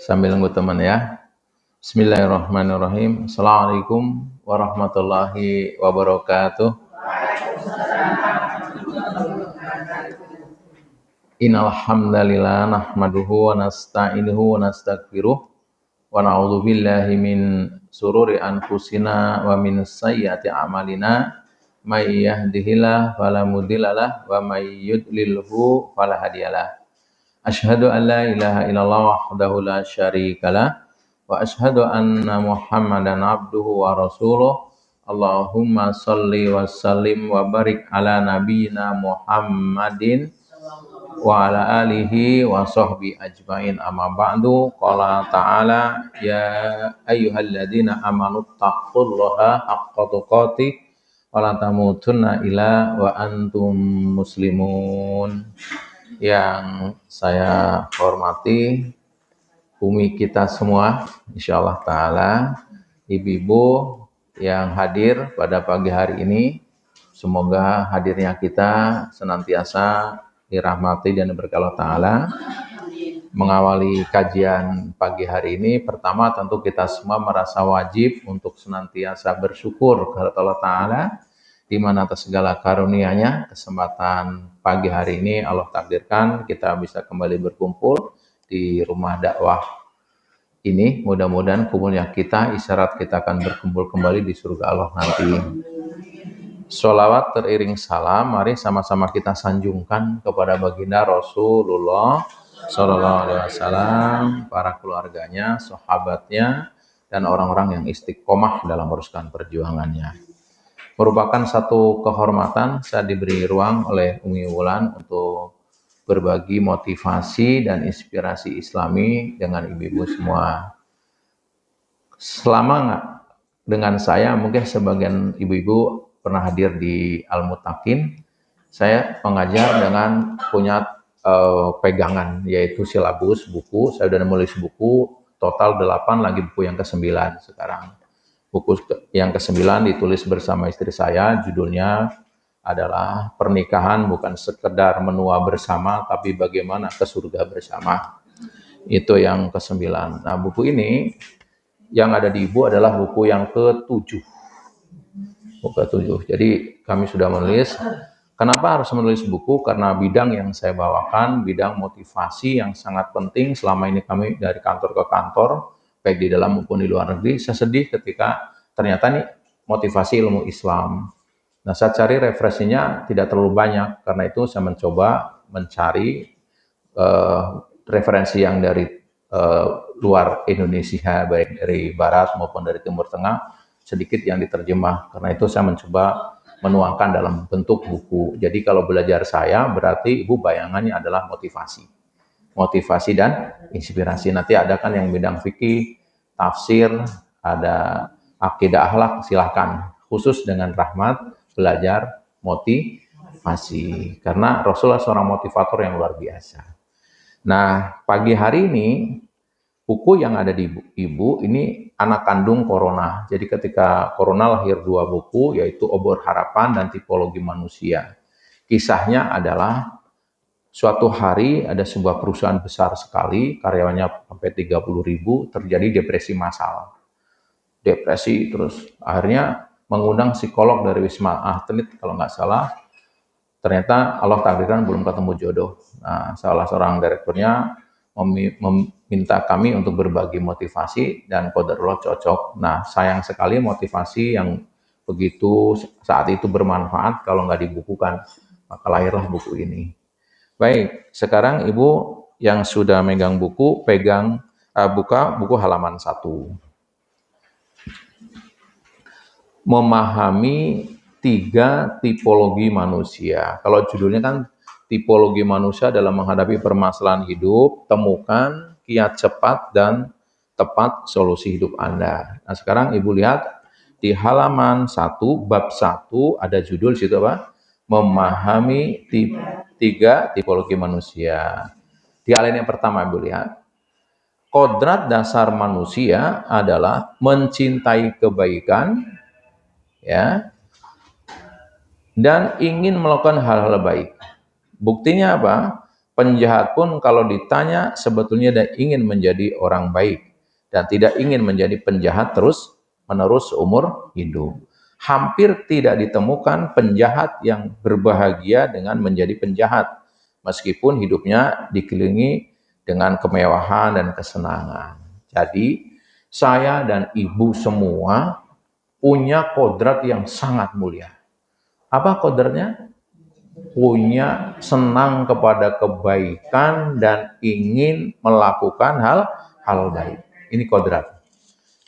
Sambil nunggu teman ya. Bismillahirrahmanirrahim. Assalamualaikum warahmatullahi wabarakatuh. Innal hamdalillah nahmaduhu wa nasta'inuhu wa nastaghfiruh wa na'udzu billahi min sururi anfusina wa min sayyiati a'malina. May yahdihillahu fala mudhillalah wa may yudlilhu fala hadiyalah. Asyhadu an la ilaha illallah wahdahu la syarikalah wa asyhadu anna Muhammadan abduhu wa rasuluh. Allahumma shalli wa sallim wa barik ala nabiyyina Muhammadin wa ala alihi wa sahbihi ajmain, amma ba'du. Qala ta'ala ya ayyuhalladzina amanu taqullaha haqqa tuqatih wa la tamutunna illa wa antum muslimun. Yang saya hormati umi kita semua, insyaallah ta'ala, ibu-ibu yang hadir pada pagi hari ini, semoga hadirnya kita senantiasa dirahmati dan diberkahi Allah Ta'ala. Mengawali kajian pagi hari ini, pertama tentu kita semua merasa wajib untuk senantiasa bersyukur kepada Allah Ta'ala, di mana atas segala karunia-Nya, kesempatan pagi hari ini Allah takdirkan kita bisa kembali berkumpul di rumah dakwah ini. Mudah-mudahan kumpulnya kita isyarat kita akan berkumpul kembali di surga Allah nanti. Sholawat teriring salam, mari sama-sama kita sanjungkan kepada baginda Rasulullah Sallallahu Alaihi Wasallam, para keluarganya, sahabatnya, dan orang-orang yang istiqomah dalam meneruskan perjuangannya. Merupakan satu kehormatan saya diberi ruang oleh Umi Wulan untuk berbagi motivasi dan inspirasi Islami dengan ibu-ibu semua. Selama dengan saya, mungkin sebagian ibu-ibu pernah hadir di Al-Mutakin, saya mengajar dengan punya pegangan, yaitu silabus buku. Saya sudah menulis buku total 8, lagi buku yang ke-9 sekarang. Buku yang ke-9 ditulis bersama istri saya, judulnya adalah Pernikahan Bukan Sekedar Menua Bersama, tapi Bagaimana ke Surga Bersama. Itu yang ke-9. Nah, buku ini yang ada di Ibu adalah buku yang ke-7. Buku ke-7. Jadi kami sudah menulis. Kenapa harus menulis buku? Karena bidang yang saya bawakan, bidang motivasi yang sangat penting. Selama ini kami dari kantor ke kantor, baik di dalam maupun di luar negeri, saya sedih ketika ternyata nih motivasi ilmu Islam. Nah, saya cari referensinya tidak terlalu banyak, karena itu saya mencoba mencari referensi yang dari luar Indonesia, baik dari barat maupun dari timur tengah, sedikit yang diterjemah. Karena itu saya mencoba menuangkan dalam bentuk buku. Jadi kalau belajar saya, berarti ibu bayangannya adalah motivasi dan inspirasi. Nanti ada kan yang bidang fikih, tafsir, ada akidah akhlak, silahkan. Khusus dengan Rahmat, belajar motivasi. Karena Rasulullah seorang motivator yang luar biasa. Nah, pagi hari ini, buku yang ada di Ibu ini anak kandung Corona. Jadi ketika Corona lahir 2 buku, yaitu Obor Harapan dan Tipologi Manusia. Kisahnya adalah suatu hari ada sebuah perusahaan besar sekali, karyawannya sampai 30.000, terjadi depresi massal. Depresi terus akhirnya mengundang psikolog dari Wisma Atlet kalau nggak salah. Ternyata Allah takdirkan belum ketemu jodoh. Nah, salah seorang direkturnya meminta kami untuk berbagi motivasi dan qadarullah cocok. Nah, sayang sekali motivasi yang begitu saat itu bermanfaat kalau nggak dibukukan, maka lahirlah buku ini. Baik, sekarang Ibu yang sudah megang buku, buka buku halaman 1. Memahami 3 tipologi manusia. Kalau judulnya kan tipologi manusia dalam menghadapi permasalahan hidup, temukan kiat cepat dan tepat solusi hidup Anda. Nah, sekarang Ibu lihat di halaman 1, bab 1, ada judul situ apa? Memahami 3 tipologi manusia. Di halaman yang pertama Ibu lihat, kodrat dasar manusia adalah mencintai kebaikan, ya, dan ingin melakukan hal-hal baik. Buktinya apa? Penjahat pun kalau ditanya sebetulnya dia ingin menjadi orang baik dan tidak ingin menjadi penjahat terus menerus seumur hidup. Hampir tidak ditemukan penjahat yang berbahagia dengan menjadi penjahat, meskipun hidupnya dikelilingi dengan kemewahan dan kesenangan. Jadi, saya dan ibu semua punya kodrat yang sangat mulia. Apa kodratnya? Punya senang kepada kebaikan dan ingin melakukan hal baik. Ini kodrat.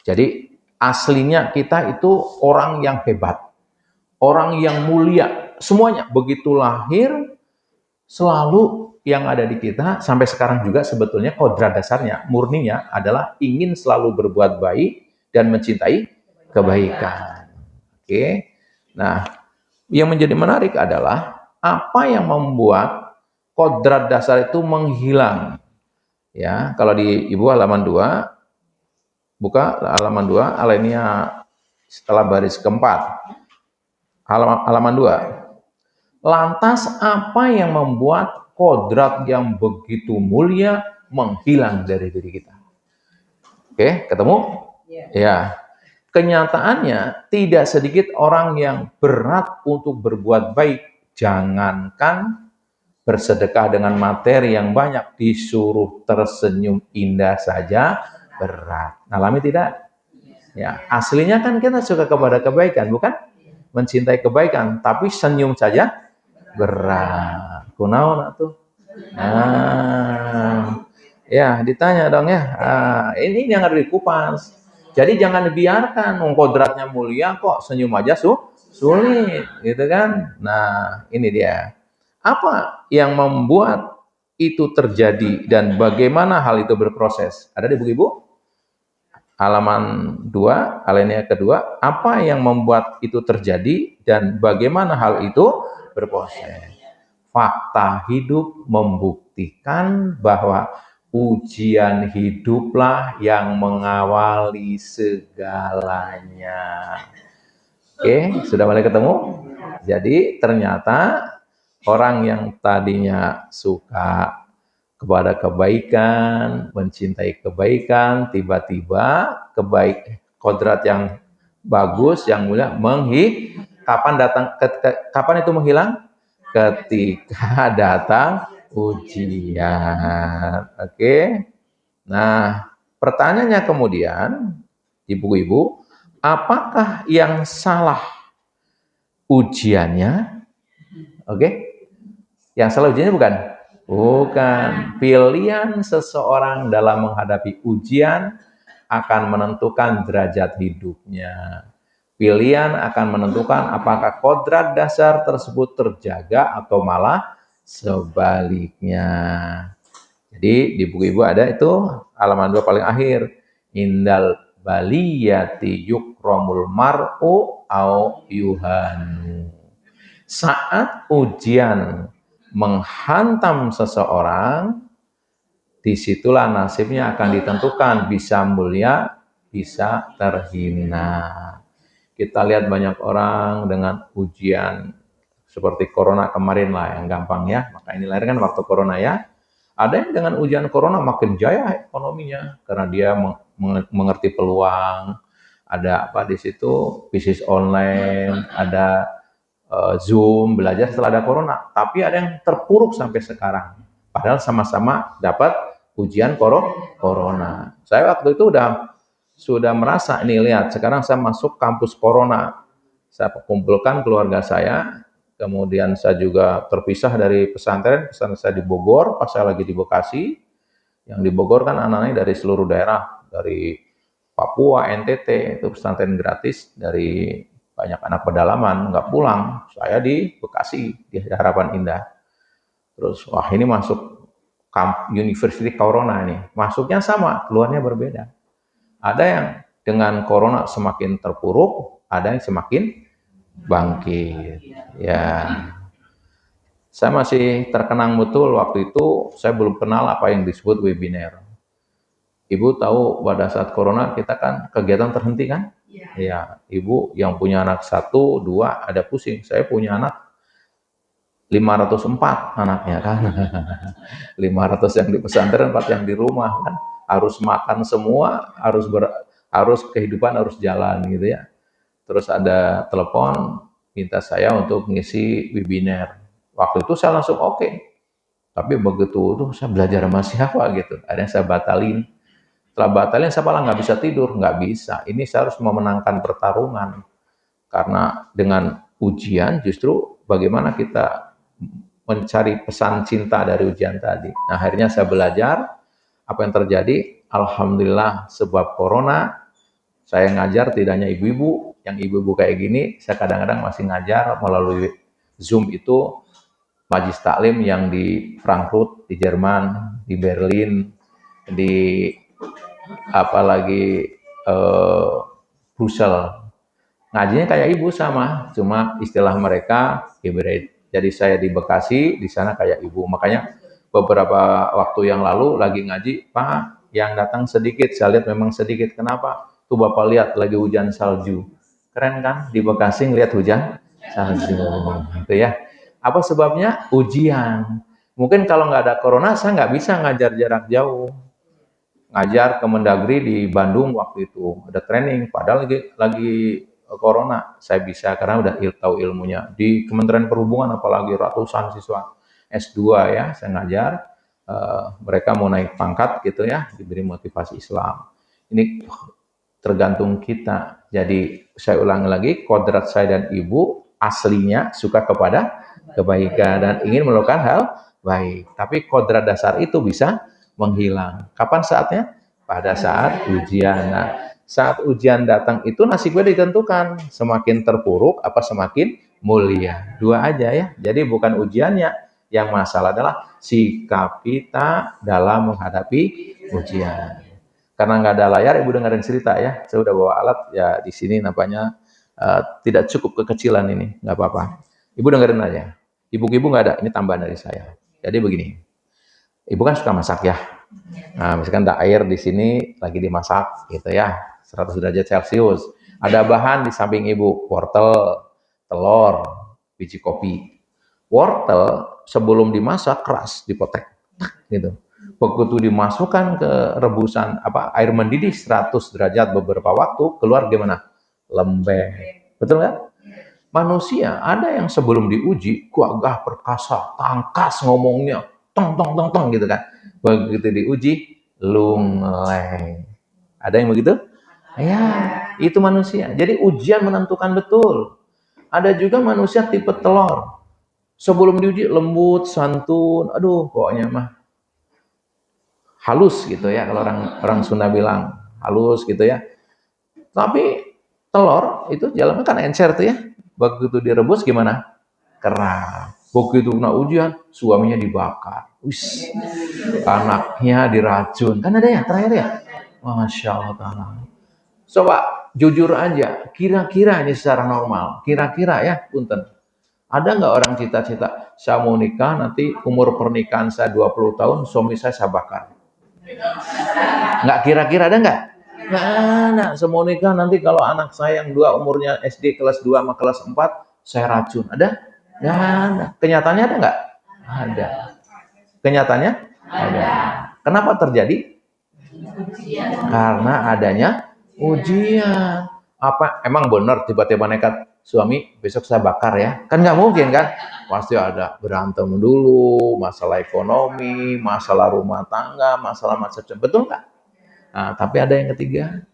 Jadi aslinya kita itu orang yang hebat, orang yang mulia. Semuanya begitu lahir selalu yang ada di kita sampai sekarang juga sebetulnya kodrat dasarnya, murninya adalah ingin selalu berbuat baik dan mencintai kebaikan. Oke. Nah, yang menjadi menarik adalah apa yang membuat kodrat dasar itu menghilang. Ya, kalau di Ibu halaman 2, buka halaman 2, alinea setelah baris keempat. Halaman 2. Lantas apa yang membuat kodrat yang begitu mulia menghilang dari diri kita? Oke, ketemu? Ya. Kenyataannya tidak sedikit orang yang berat untuk berbuat baik, jangankan bersedekah dengan materi yang banyak, disuruh tersenyum indah saja berat. Alami tidak? Ya, aslinya kan kita suka kepada kebaikan, bukan? Mencintai kebaikan, tapi senyum saja berat. Kunaon atuh? Nah, ya ditanya dong ya. Ini yang harus dikupas. Jadi jangan dibiarkan, kodratnya mulia kok senyum aja sulit, gitu kan? Nah, ini dia. Apa yang membuat itu terjadi dan bagaimana hal itu berproses? Ada di buku Ibu? Halaman 2, alinea kedua. Apa yang membuat itu terjadi dan bagaimana hal itu berproses? Fakta hidup membuktikan bahwa ujian hiduplah yang mengawali segalanya. Oke, sudah mulai ketemu? Jadi ternyata orang yang tadinya suka kepada kebaikan, mencintai kebaikan, tiba-tiba kodrat yang bagus, yang mulia kapan itu menghilang? Ketika datang ujian. Oke. Nah, pertanyaannya kemudian, ibu-ibu, apakah yang salah ujiannya? Oke. Yang salah ujiannya bukan? Bukan. Pilihan seseorang dalam menghadapi ujian akan menentukan derajat hidupnya. Pilihan akan menentukan apakah kodrat dasar tersebut terjaga atau malah sebaliknya. Jadi di buku Ibu ada itu halaman 2 paling akhir. Indal baliyati yukromul mar'u au yuhanu. Saat ujian menghantam seseorang, disitulah nasibnya akan ditentukan, bisa mulia, bisa terhina. Kita lihat banyak orang dengan ujian seperti corona kemarin lah yang gampang ya. Maka ini lahir kan waktu corona ya. Ada yang dengan ujian corona makin jaya ekonominya karena dia mengerti peluang. Ada apa di situ? Bisnis online, ada Zoom, belajar setelah ada corona. Tapi ada yang terpuruk sampai sekarang. Padahal sama-sama dapat ujian corona. Saya waktu itu sudah merasa ini, lihat sekarang saya masuk kampus corona, saya kumpulkan keluarga saya, kemudian saya juga terpisah dari pesantren saya di Bogor, pas saya lagi di Bekasi. Yang di Bogor kan anak-anaknya dari seluruh daerah, dari Papua, NTT, itu pesantren gratis, dari banyak anak pedalaman nggak pulang, saya di Bekasi di Harapan Indah. Terus wah ini masuk University Corona ini, masuknya sama, keluarnya berbeda. Ada yang dengan corona semakin terpuruk, ada yang semakin bangkit. Ya, saya masih terkenang betul waktu itu saya belum kenal apa yang disebut webinar. Ibu tahu pada saat corona kita kan kegiatan terhenti kan? Ya, ibu yang punya anak 1, 2 ada pusing. Saya punya anak 504 anaknya kan. 500 yang di pesantren, 4 yang di rumah kan. Harus makan semua, harus kehidupan harus jalan gitu ya. Terus ada telepon minta saya untuk ngisi webinar. Waktu itu saya langsung oke. Tapi begitu tuh saya belajar sama siapa gitu. Ada yang saya batalin. Setelah batalin saya malah nggak bisa tidur, nggak bisa. Ini saya harus memenangkan pertarungan. Karena dengan ujian justru bagaimana kita mencari pesan cinta dari ujian tadi. Nah, akhirnya saya belajar apa yang terjadi. Alhamdulillah sebab corona saya ngajar tidak hanya ibu-ibu, yang ibu-ibu kayak gini, saya kadang-kadang masih ngajar melalui Zoom itu majlis taklim yang di Frankfurt, di Jerman, di Berlin, di apalagi Brussels. Ngajinya kayak ibu sama, cuma istilah mereka hybrid. Jadi saya di Bekasi, di sana kayak ibu. Makanya beberapa waktu yang lalu lagi ngaji, Pak, yang datang sedikit. Saya lihat memang sedikit. Kenapa? Tuh Bapak lihat lagi hujan salju. Keren kan? Di Bekasi ngeliat hujan salju. Gitu ya. Apa sebabnya? Ujian. Mungkin kalau nggak ada corona, saya nggak bisa ngajar jarak jauh. Ngajar ke Mendagri di Bandung waktu itu. Ada training, padahal lagi corona. Saya bisa karena udah tahu ilmunya. Di Kementerian Perhubungan apalagi ratusan siswa S2 ya, saya ngajar. Mereka mau naik pangkat gitu ya, diberi motivasi Islam. Ini tergantung kita. Jadi saya ulangi lagi, kodrat saya dan ibu aslinya suka kepada kebaikan dan ingin melakukan hal baik. Tapi kodrat dasar itu bisa menghilang. Kapan saatnya? Pada saat ujian. Nah, saat ujian datang itu nasibnya ditentukan. Semakin terpuruk apa semakin mulia. Dua aja ya. Jadi bukan ujiannya. Yang masalah adalah sikap kita dalam menghadapi ujian. Karena nggak ada layar, ibu dengerin cerita ya. Saya udah bawa alat ya di sini nampaknya tidak cukup kekecilan ini, nggak apa-apa. Ibu dengerin aja. Ibu-ibu nggak ada, ini tambahan dari saya. Jadi begini, ibu kan suka masak ya. Nah, misalkan ada air di sini lagi dimasak gitu ya, 100 derajat Celcius. Ada bahan di samping ibu, wortel, telur, biji kopi. Wortel sebelum dimasak keras dipotek gitu. Begitu dimasukkan ke rebusan air mendidih 100 derajat beberapa waktu, keluar gimana? Lembek. Betul nggak? Manusia ada yang sebelum diuji gagah perkasa, tangkas ngomongnya, tong tong tong tong gitu kan. Begitu diuji lunglai. Ada yang begitu? Ya, itu manusia. Jadi ujian menentukan betul. Ada juga manusia tipe telur. Sebelum diuji lembut, santun, aduh pokoknya mah halus gitu ya kalau orang Sunda bilang halus gitu ya. Tapi telur itu jalannya kan encer tuh ya. Begitu direbus gimana? Keras. Begitu kena ujian, suaminya dibakar. Wis, anaknya diracun. Kan ada ya terakhir ya? Masya Allah ta'ala. Coba jujur aja, kira-kira ini secara normal, kira-kira ya, punten. Ada nggak orang cita-cita, saya mau nikah, nanti umur pernikahan saya 20 tahun, suami saya bakar. Nggak kira-kira ada nggak? Nggak ada. Semua nikah nanti kalau anak saya yang 2 umurnya SD kelas 2 sama kelas 4, saya racun. Ada? Nggak ada. Kenyataannya ada nggak? Ada. Kenyataannya? Ada. Kenapa terjadi? Karena adanya ujian. Apa emang benar tiba-tiba nekat suami besok saya bakar ya? Kan nggak mungkin kan? Pasti ada berantem dulu, masalah ekonomi, masalah rumah tangga, masalah macam-macam. Betul nggak? Nah, tapi ada yang ketiga.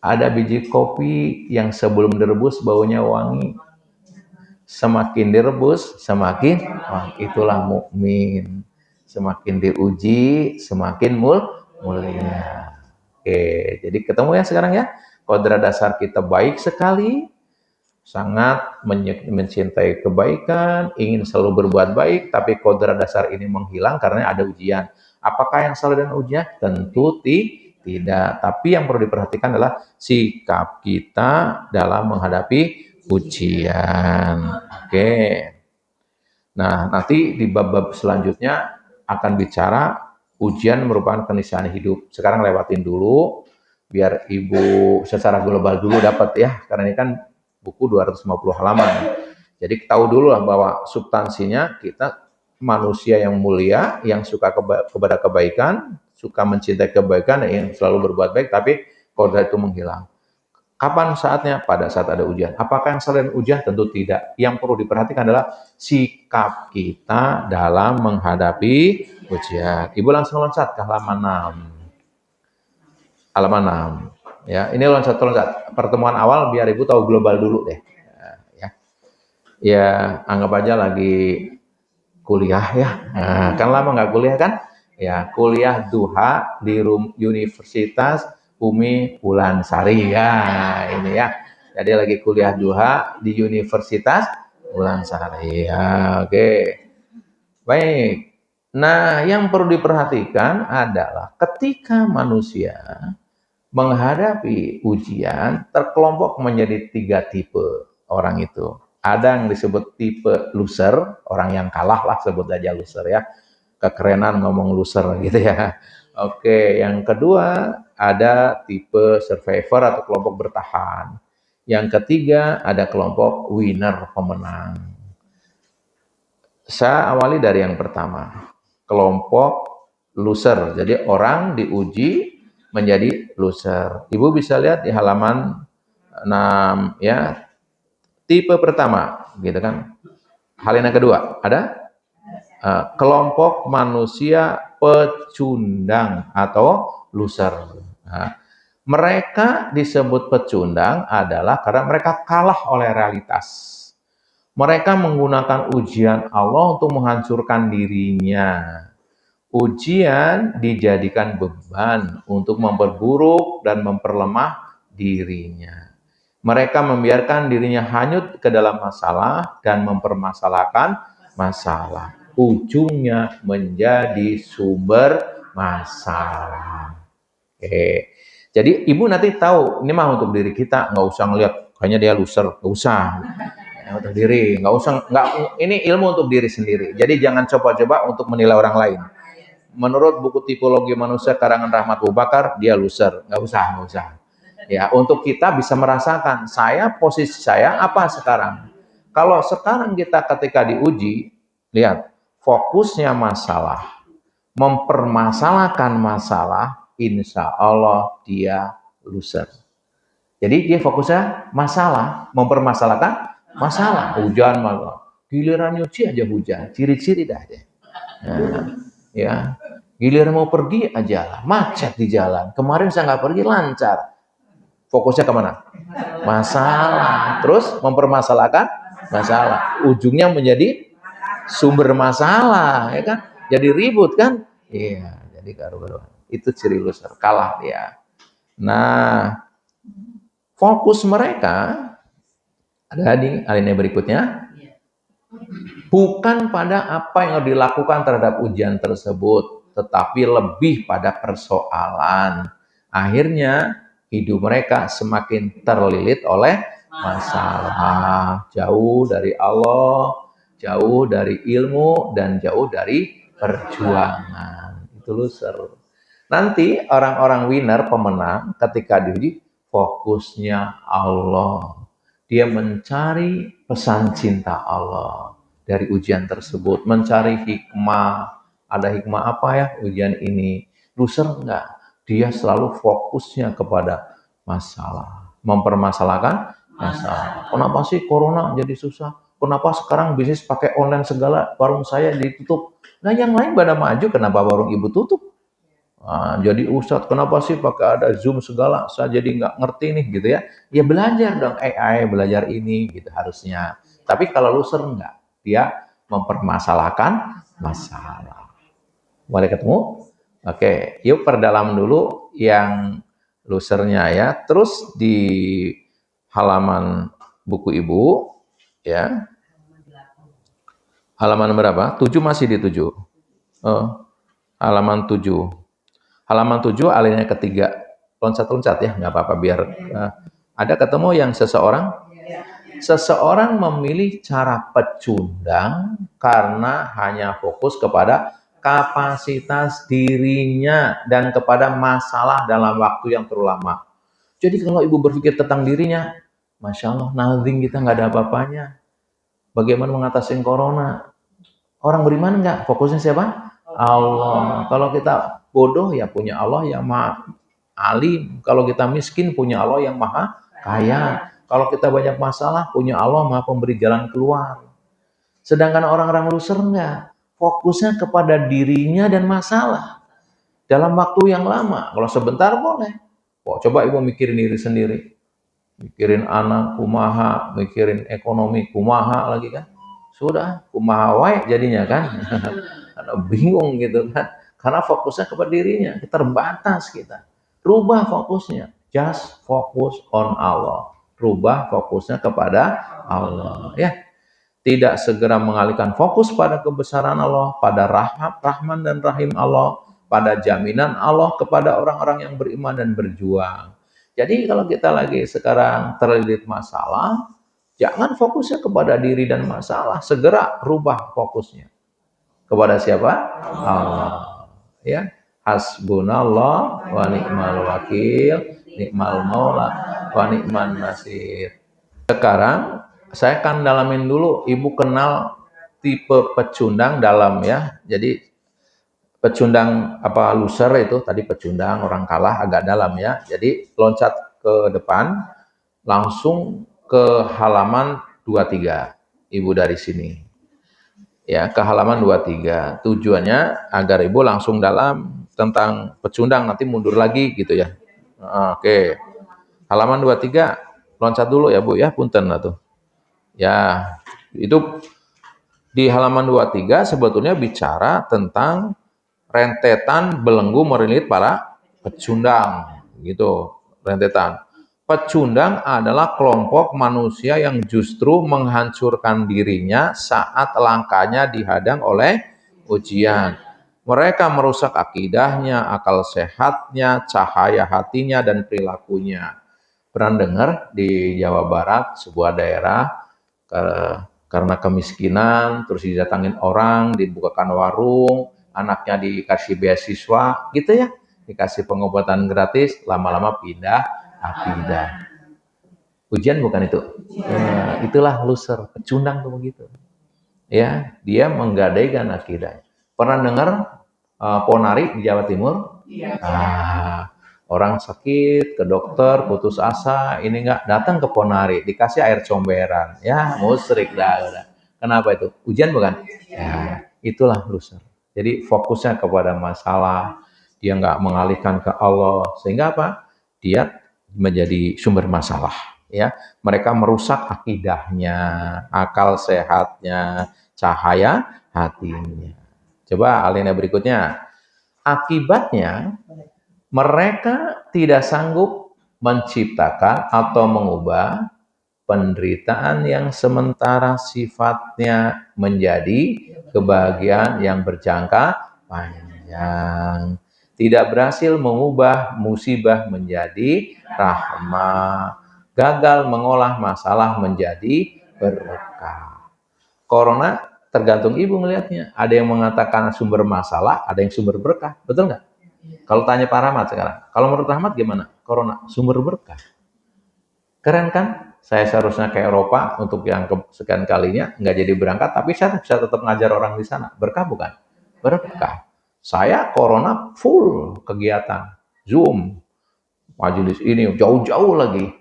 Ada biji kopi yang sebelum direbus baunya wangi. Semakin direbus, semakin itulah mukmin. Semakin diuji, semakin mulia. Oke, jadi ketemu ya sekarang ya. Kodrat dasar kita baik sekali, sangat mencintai kebaikan, ingin selalu berbuat baik, tapi kodrat dasar ini menghilang karena ada ujian. Apakah yang salah dengan ujian? Tentu tidak. Tapi yang perlu diperhatikan adalah sikap kita dalam menghadapi ujian. Oke. Nah, nanti di bab-bab selanjutnya akan bicara ujian merupakan keniscayaan hidup. Sekarang lewatin dulu biar ibu secara global dulu dapat ya, karena ini kan buku 250 halaman. Jadi tahu dulu lah bahwa substansinya kita manusia yang mulia, yang suka kepada kebaikan, suka mencintai kebaikan, yang selalu berbuat baik, tapi kodrat itu menghilang. Kapan saatnya? Pada saat ada ujian. Apakah yang selain ujian? Tentu tidak. Yang perlu diperhatikan adalah sikap kita dalam menghadapi ujian. Ibu langsung loncat ke halaman 6. Halaman 6. Ya, ini loncat-loncat. Pertemuan awal biar Ibu tahu global dulu deh. Ya, ya anggap aja lagi kuliah ya. Nah, kan lama nggak kuliah kan? Ya, kuliah duha di Universitas Umi Wulansari ya, ini ya. Jadi lagi kuliah duha di Universitas Wulansari ya. Oke. Baik. Nah, yang perlu diperhatikan adalah ketika manusia menghadapi ujian, terkelompok menjadi 3 tipe orang itu. Ada yang disebut tipe loser, orang yang kalah lah, sebut aja loser ya. Kekerenan ngomong loser gitu ya. Oke, yang kedua ada tipe survivor atau kelompok bertahan. Yang ketiga ada kelompok winner, pemenang. Saya awali dari yang pertama, kelompok loser. Jadi orang diuji menjadi loser. Ibu bisa lihat di halaman 6 ya. Tipe pertama, gitu kan. Hal yang kedua, ada kelompok manusia pecundang atau loser. Nah, mereka disebut pecundang adalah karena mereka kalah oleh realitas. Mereka menggunakan ujian Allah untuk menghancurkan dirinya. Ujian dijadikan beban untuk memperburuk dan memperlemah dirinya. Mereka membiarkan dirinya hanyut ke dalam masalah dan mempermasalahkan masalah. Ujungnya menjadi sumber masalah. Oke. Jadi ibu nanti tahu, ini mah untuk diri kita, nggak usah ngeliat kayaknya dia loser, nggak usah. Untuk diri, nggak usah, ini ilmu untuk diri sendiri. Jadi jangan coba-coba untuk menilai orang lain. Menurut buku tipologi manusia karangan Rahmat Abu Bakar, dia loser, nggak usah. Ya, untuk kita bisa merasakan, posisi saya apa sekarang. Kalau sekarang kita ketika diuji, lihat, fokusnya masalah, mempermasalahkan masalah, insya Allah dia loser. Jadi dia fokusnya masalah, mempermasalahkan masalah. Hujan malah, giliran nyuci aja hujan, ciri-ciri dah deh. Nah, ya, giliran mau pergi aja macet di jalan. Kemarin saya nggak pergi lancar. Fokusnya kemana? Masalah. Terus mempermasalahkan masalah. Ujungnya menjadi sumber masalah, ya kan? Jadi ribut kan? Iya, jadi karu-karuan. Itu ciri loser, kalah dia. Nah, fokus mereka ada di alinea berikutnya. Bukan pada apa yang dilakukan terhadap ujian tersebut, tetapi lebih pada persoalan. Akhirnya hidup mereka semakin terlilit oleh masalah, jauh dari Allah, jauh dari ilmu, dan jauh dari perjuangan. Itu loser. Nanti orang-orang winner, pemenang, ketika diuji, fokusnya Allah. Dia mencari pesan cinta Allah dari ujian tersebut, mencari hikmah. Ada hikmah apa ya ujian ini? Loser enggak. Dia selalu fokusnya kepada masalah, mempermasalahkan masalah. Kenapa sih corona jadi susah? Kenapa sekarang bisnis pakai online segala, warung saya ditutup? Nah, yang lain pada maju, kenapa warung ibu tutup? Nah, jadi Ustadz, kenapa sih pakai ada Zoom segala? Saya jadi nggak ngerti nih gitu ya. Ya belajar dong AI, belajar ini gitu harusnya. Tapi kalau loser enggak, dia mempermasalahkan masalah. Boleh ketemu? Oke, yuk perdalam dulu yang losernya ya. Terus di halaman buku ibu, ya. Halaman berapa? 7 masih di 7. Halaman 7. Halaman 7 alinea ketiga. Loncat-loncat ya, nggak apa-apa biar ada ketemu yang seseorang memilih cara pecundang karena hanya fokus kepada kapasitas dirinya dan kepada masalah dalam waktu yang terlalu lama. Jadi kalau ibu berpikir tentang dirinya, Masya Allah, nothing, kita nggak ada apa-apanya. Bagaimana mengatasi corona? Orang beriman enggak? Fokusnya siapa? Allah. Kalau kita bodoh ya punya Allah yang maha alim. Kalau kita miskin punya Allah yang maha kaya. Kalau kita banyak masalah punya Allah maha pemberi jalan keluar. Sedangkan orang-orang loser enggak. Fokusnya kepada dirinya dan masalah. Dalam waktu yang lama. Kalau sebentar boleh. Oh, coba ibu mikirin diri sendiri. Mikirin anak kumaha, mikirin ekonomi kumaha lagi kan. Sudah, kumaha wae jadinya kan. Karena bingung gitu kan. Karena fokusnya kepada dirinya, terbatas kita. Rubah fokusnya. Just focus on Allah. Rubah fokusnya kepada Allah. Ya, tidak segera mengalihkan fokus pada kebesaran Allah, pada rahman dan rahim Allah, pada jaminan Allah kepada orang-orang yang beriman dan berjuang. Jadi kalau kita lagi sekarang terlilit masalah, jangan fokusnya kepada diri dan masalah, segera rubah fokusnya. Kepada siapa? Allah. Ya, hasbunallah wa ni'mal wakil, ni'mal maula wa ni'man nasir. Sekarang saya akan dalamin dulu, ibu kenal tipe pecundang dalam ya. Jadi pecundang apa loser itu tadi pecundang orang kalah agak dalam ya. Jadi loncat ke depan langsung ke halaman 23. Ibu dari sini. Ya, ke halaman 23. Tujuannya agar ibu langsung dalam tentang pecundang, nanti mundur lagi gitu ya. Oke. Halaman 23. Loncat dulu ya, Bu ya. Punten lah tuh. Ya, itu di halaman 23 sebetulnya bicara tentang rentetan belenggu merilit para pecundang gitu, rentetan. Pecundang adalah kelompok manusia yang justru menghancurkan dirinya saat langkahnya dihadang oleh ujian. Mereka merusak akidahnya, akal sehatnya, cahaya hatinya, dan perilakunya. Pernah dengar di Jawa Barat sebuah daerah karena kemiskinan, terus didatangin orang, dibukakan warung, anaknya dikasih beasiswa, gitu ya, dikasih pengobatan gratis, lama-lama pindah akidah. Ujian bukan itu? Ya, itulah loser, pecundang tuh begitu. Ya, dia menggadaikan akidah. Pernah dengar ponari di Jawa Timur? Ah, orang sakit ke dokter, putus asa, ini enggak datang ke ponari, dikasih air comberan. Ya, musrik dah udah. Kenapa itu? Ujian bukan? Ya, itulah loser. Jadi fokusnya kepada masalah, dia enggak mengalihkan ke Allah, sehingga apa? Dia menjadi sumber masalah. Ya, mereka merusak akidahnya, akal sehatnya, cahaya hatinya. Coba alinea berikutnya. Akibatnya, mereka tidak sanggup menciptakan atau mengubah penderitaan yang sementara sifatnya menjadi kebahagiaan yang berjangka panjang. Tidak berhasil mengubah musibah menjadi rahmah. Gagal mengolah masalah menjadi berkah. Corona tergantung ibu melihatnya. Ada yang mengatakan sumber masalah, ada yang sumber berkah. Betul nggak? Kalau tanya Pak Rahmat sekarang, kalau menurut Rahmat gimana? Corona sumber berkah. Keren kan? Saya seharusnya ke Eropa untuk yang sekian kalinya, nggak jadi berangkat, tapi saya bisa tetap ngajar orang di sana. Berkah bukan? Berkah. Saya Corona full kegiatan, Zoom, majelis ini jauh-jauh lagi,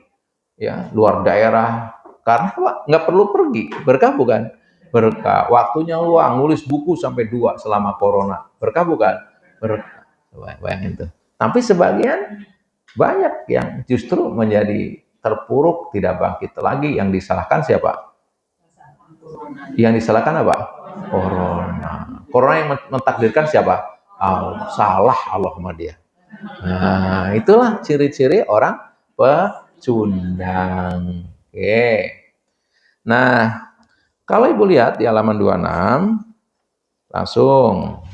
ya luar daerah. Karena apa? Nggak perlu pergi. Berkah bukan? Berkah. Waktunya luang, nulis buku sampai 2 selama Corona. Berkah bukan? Berkah. Bayangin tuh. Tapi sebagian banyak yang justru menjadi terpuruk, tidak bangkit lagi. Yang disalahkan siapa? Yang disalahkan apa? Corona. Corona yang mentakdirkan siapa? Allah. Salah Allah sama dia. Nah, itulah ciri-ciri orang pecundang. Oke. Nah, kalau Ibu lihat di halaman 26, langsung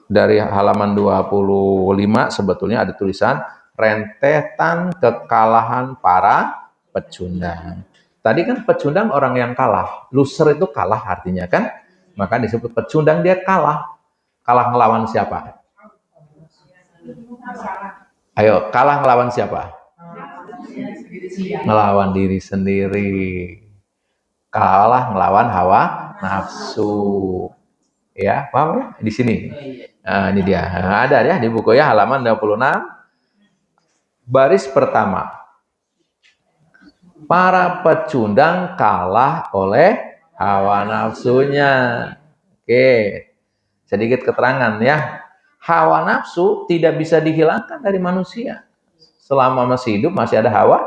dari halaman 25 sebetulnya ada tulisan rentetan kekalahan para pecundang. Tadi kan pecundang orang yang kalah. Loser itu kalah artinya kan? Maka disebut pecundang, dia kalah. Kalah ngelawan siapa? Ayo, kalah ngelawan siapa? Ngelawan diri sendiri. kalah ngelawan hawa nafsu. Ya, paham ya? Di sini. Nah, ini dia. Nah, ada ya di buku ya halaman 26 baris pertama. Para pecundang kalah oleh hawa nafsunya. Oke. Sedikit keterangan ya. Hawa nafsu tidak bisa dihilangkan dari manusia. Selama masih hidup masih ada hawa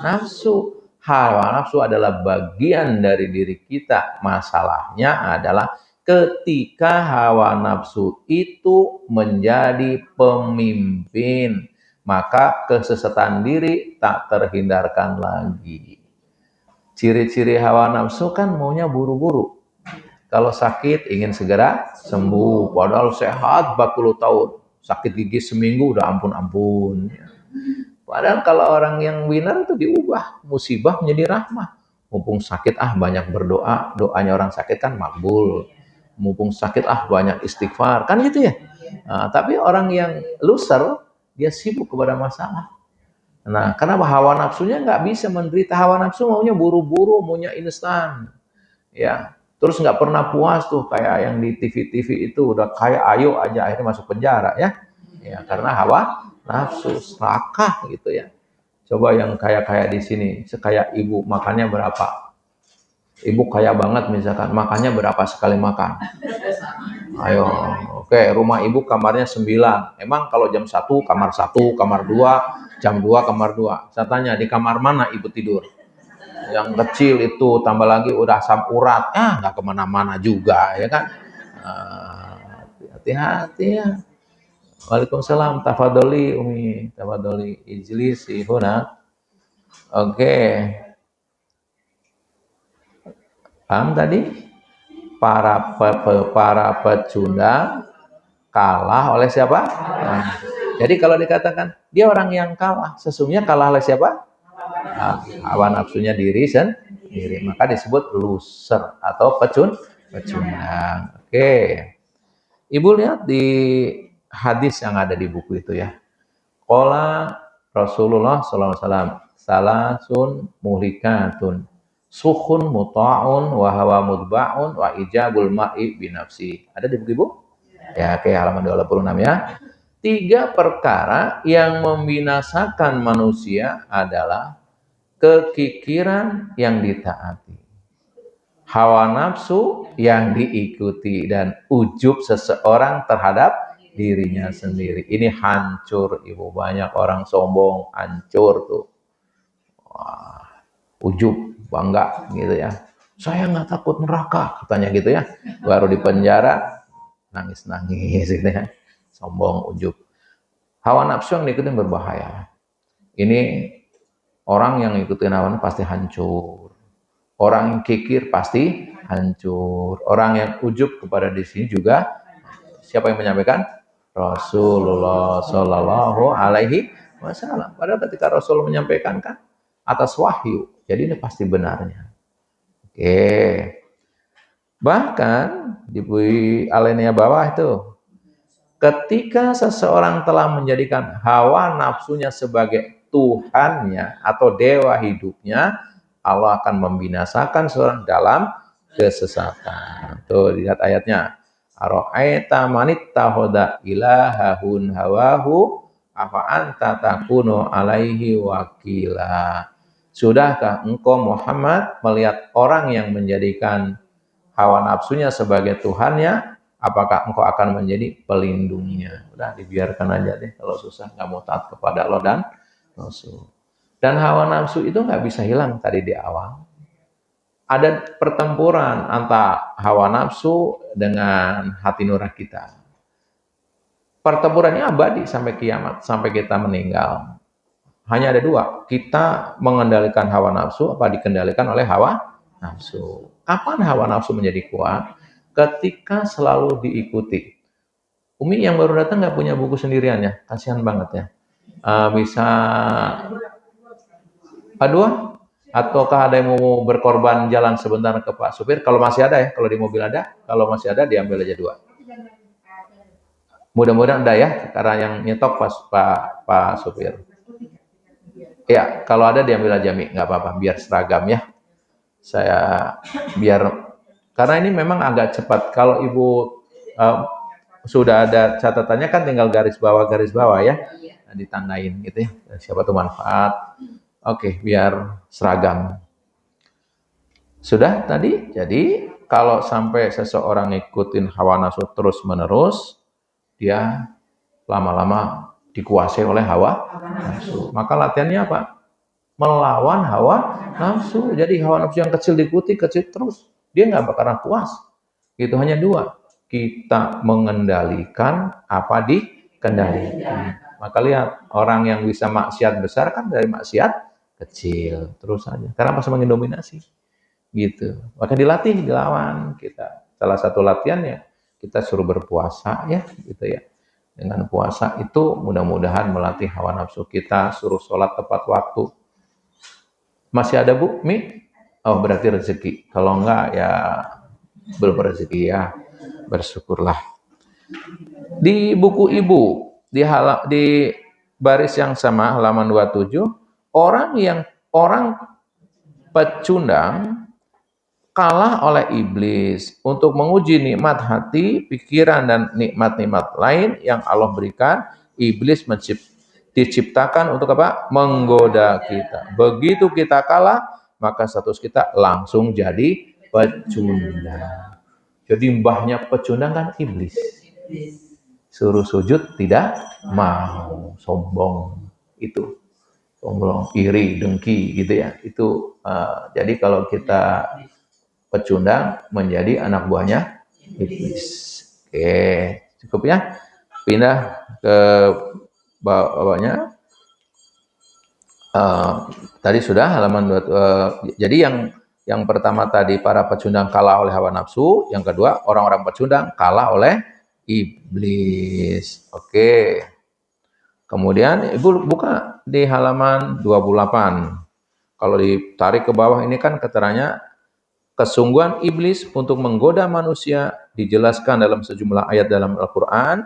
nafsu. Hawa nafsu adalah bagian dari diri kita. Masalahnya adalah ketika hawa nafsu itu menjadi pemimpin, maka kesesatan diri tak terhindarkan lagi. Ciri-ciri hawa nafsu kan maunya buru-buru. Kalau sakit ingin segera sembuh, padahal sehat 40 tahun. Sakit gigi seminggu udah ampun-ampun. Padahal kalau orang yang winner itu diubah, musibah menjadi rahmah. Mumpung sakit banyak berdoa, doanya orang sakit kan makbul. Mumpung sakit banyak istighfar, kan gitu ya. Nah, tapi orang yang loser, dia sibuk kepada masalah. Nah, karena hawa nafsunya nggak bisa menderita. Hawa nafsu maunya buru-buru, maunya instan. Ya, terus nggak pernah puas tuh kayak yang di TV-TV itu udah kayak ayo aja akhirnya masuk penjara ya. Ya, karena hawa nafsu serakah gitu ya. Coba yang kayak di sini, sekaya ibu makannya berapa? Ibu kaya banget misalkan, makannya berapa sekali makan? Ayo, oke, rumah ibu kamarnya 9. Emang kalau jam 1 kamar 1, kamar 2, jam 2 kamar 2. Saya tanya, di kamar mana ibu tidur? Yang kecil itu tambah lagi udah asam urat, nggak kemana-mana juga ya kan. Hati-hati ya. Waalaikumsalam, tafadholi Umi, tafadholi ijlisi huna. Oke. Paham tadi? Para pecundang kalah oleh siapa? Nah, jadi kalau dikatakan dia orang yang kalah, sesungguhnya kalah oleh siapa? Hawa nafsunya diri sendiri, maka disebut loser atau pecundang. Oke. Ibu lihat di hadis yang ada di buku itu ya. Qala Rasulullah SAW, salasun muhlikatun, sukhun muta'un, wa hawa mudba'un, wa ijabul ma'i binafsi. Ada di buku ibu? Ya, oke, halaman 26 ya. 3 perkara yang membinasakan manusia adalah kekikiran yang ditaati, hawa nafsu yang diikuti, dan ujub seseorang terhadap dirinya sendiri. Ini hancur ibu, banyak orang sombong, hancur tuh. Wah, ujub, bangga gitu ya. Saya nggak takut neraka, katanya gitu ya. Baru di penjara, nangis-nangis gitu ya. Sombong, ujub. Hawa nafsu yang diikutin berbahaya. Ini orang yang ikutin hawa nafsu pasti hancur. Orang yang kikir pasti hancur. Orang yang ujub kepada diri sini juga. Siapa yang menyampaikan? Rasulullah Shallallahu Alaihi Wasallam. Padahal ketika Rasul menyampaikan kan atas wahyu, jadi ini pasti benarnya. Oke. Bahkan di alinea bawah itu, ketika seseorang telah menjadikan hawa nafsunya sebagai Tuhannya atau dewa hidupnya, Allah akan membinasakan seorang dalam kesesatan. Tuh, lihat ayatnya. Ara'aita manittakhadha ilahahun hawahu afa anta takunu alaihi wakila. Sudahkah engkau Muhammad melihat orang yang menjadikan hawa nafsunya sebagai Tuhannya? Apakah engkau akan menjadi pelindungnya? Udah dibiarkan aja deh, kalau susah nggak mau taat kepada Allah dan Rasul. Dan hawa nafsu itu nggak bisa hilang tadi di awal. Ada pertempuran antara hawa nafsu dengan hati nurani kita. Pertempurannya abadi sampai kiamat, sampai kita meninggal. Hanya ada 2, kita mengendalikan hawa nafsu apa dikendalikan oleh hawa nafsu. Kapan hawa nafsu menjadi kuat? Ketika selalu diikuti. Umi yang baru datang nggak punya buku sendirian ya, kasihan banget ya. Bisa dua, ataukah ada yang mau berkorban jalan sebentar ke Pak supir? Kalau masih ada ya, kalau di mobil ada, kalau masih ada diambil aja 2. Mudah-mudahan ada ya, karena yang nyetok Pak supir. Ya, kalau ada diambil aja Mi, nggak apa-apa, biar seragam ya. Saya biar, karena ini memang agak cepat. Kalau Ibu sudah ada catatannya kan tinggal garis bawah ya. Nah, ditandain gitu ya. Siapa tuh manfaat. Oke, biar seragam. Sudah tadi? Jadi kalau sampai seseorang ngikutin hawa nafsu terus-menerus, dia lama-lama dikuasai oleh hawa nafsu. Maka latihannya apa? Melawan hawa nafsu. Jadi hawa nafsu yang kecil diikuti, kecil terus. Dia nggak bakalan puas. Itu hanya dua. Kita mengendalikan apa dikendalikan. Maka lihat, orang yang bisa maksiat besar kan dari maksiat kecil. Terus saja. Karena masih mendominasi. Gitu. Maka dilatih, dilawan kita. Salah satu latihannya kita suruh berpuasa ya, gitu ya. Dengan puasa itu mudah-mudahan melatih hawa nafsu kita, suruh sholat tepat waktu. Masih ada Bu, Mi? Oh, berarti rezeki. Kalau enggak ya belum rezeki ya. Bersyukurlah. Di buku Ibu, di baris yang sama halaman 27, orang pecundang kalah oleh iblis untuk menguji nikmat hati, pikiran, dan nikmat-nikmat lain yang Allah berikan. Iblis diciptakan untuk apa? Menggoda kita. Begitu kita kalah, maka status kita langsung jadi pecundang. Jadi mbahnya pecundang kan iblis. Suruh sujud tidak mau, sombong itu. Sombong, iri, dengki gitu ya. Itu jadi kalau kita pecundang menjadi anak buahnya iblis. Oke, cukup ya. Pindah ke bawahnya. Tadi sudah halaman 2. Jadi yang pertama tadi para pecundang kalah oleh hawa nafsu, yang kedua orang-orang pecundang kalah oleh iblis. Oke. Kemudian Ibu buka di halaman 28. Kalau ditarik ke bawah ini kan keterangannya kesungguhan iblis untuk menggoda manusia dijelaskan dalam sejumlah ayat dalam Al-Quran.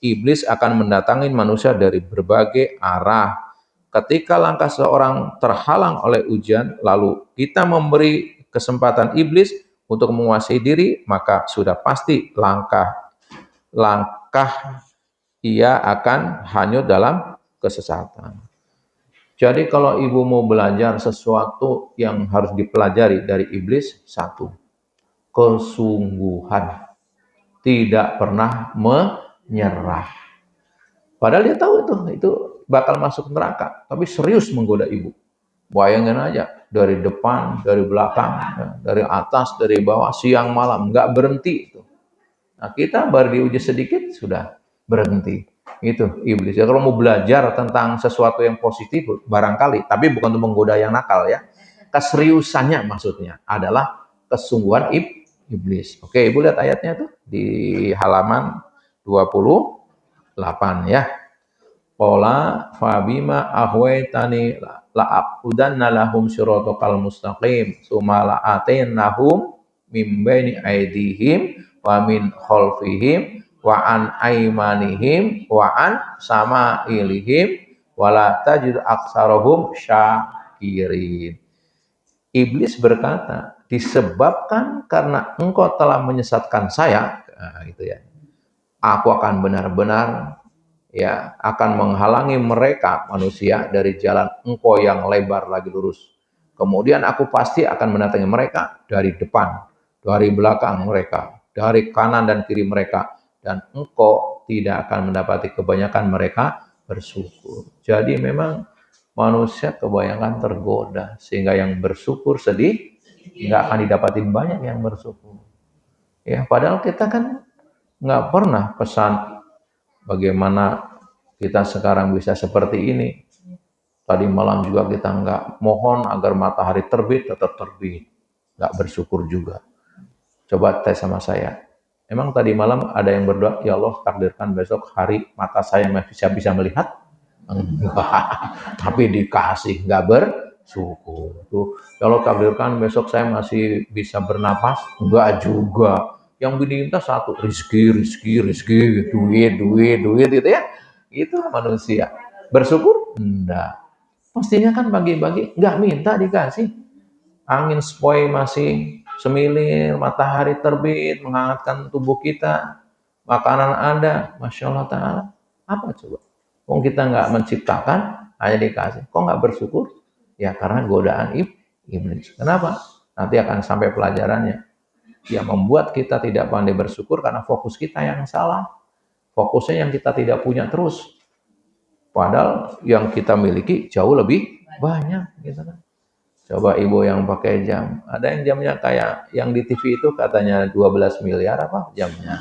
Iblis akan mendatangi manusia dari berbagai arah. Ketika langkah seorang terhalang oleh ujian, lalu kita memberi kesempatan iblis untuk menguasai diri, maka sudah pasti langkah ia akan hanyut dalam kesesatan. Jadi kalau Ibu mau belajar sesuatu yang harus dipelajari dari iblis, satu, kesungguhan. Tidak pernah menyerah. Padahal dia tahu itu bakal masuk neraka, tapi serius menggoda Ibu. Bayangin aja, dari depan, dari belakang, dari atas, dari bawah, siang malam, nggak berhenti itu. Nah, kita baru diuji sedikit sudah berhenti. Itu iblis. Ya, kalau mau belajar tentang sesuatu yang positif barangkali, tapi bukan untuk menggoda yang nakal ya. Keseriusannya maksudnya adalah kesungguhan iblis. Oke, Ibu lihat ayatnya tuh di halaman 28 ya. Qala fabima ahwaitani la'aqudanna lahum syiratal mustaqim tsumma la'atainahum mim baini aydihim wa min khalfihim wa an aymanihim wa an samailihim wa la tajid aktsarahum syakirin. Iblis berkata, disebabkan karena engkau telah menyesatkan saya, gitu ya. Aku akan benar-benar ya akan menghalangi mereka manusia dari jalan engkau yang lebar lagi lurus. Kemudian aku pasti akan mendatangi mereka dari depan, dari belakang mereka, dari kanan dan kiri mereka, dan engkau tidak akan mendapati kebanyakan mereka bersyukur. Jadi memang manusia kebanyakan tergoda, sehingga yang bersyukur sedih, nggak akan didapatin banyak yang bersyukur. Ya, padahal kita kan nggak pernah pesan bagaimana kita sekarang bisa seperti ini. Tadi malam juga kita nggak mohon agar matahari terbit, tetap terbit. Nggak bersyukur juga. Coba tes sama saya. Emang tadi malam ada yang berdoa, ya Allah takdirkan besok hari mata saya bisa melihat? Enggak, tapi dikasih, nggak bersyukur. Tuh, kalau takdirkan besok saya masih bisa bernapas, enggak juga. Yang diminta satu, rizki, duit, gitu ya. Itu manusia. Bersyukur? Enggak. Pastinya kan bagi-bagi, nggak minta dikasih. angin sepoi masih semilir, matahari terbit, menghangatkan tubuh kita, makanan ada, Masya Allah Ta'ala. Apa coba? Kok kita nggak menciptakan, hanya dikasih. Kok nggak bersyukur? Ya karena godaan iblis. Kenapa? Nanti akan sampai pelajarannya. Yang membuat kita tidak pandai bersyukur karena fokus kita yang salah. Fokusnya yang kita tidak punya terus. Padahal yang kita miliki jauh lebih banyak. Gitu kan. Coba ibu yang pakai jam. Ada yang jamnya kayak yang di TV itu katanya 12 miliar apa jamnya.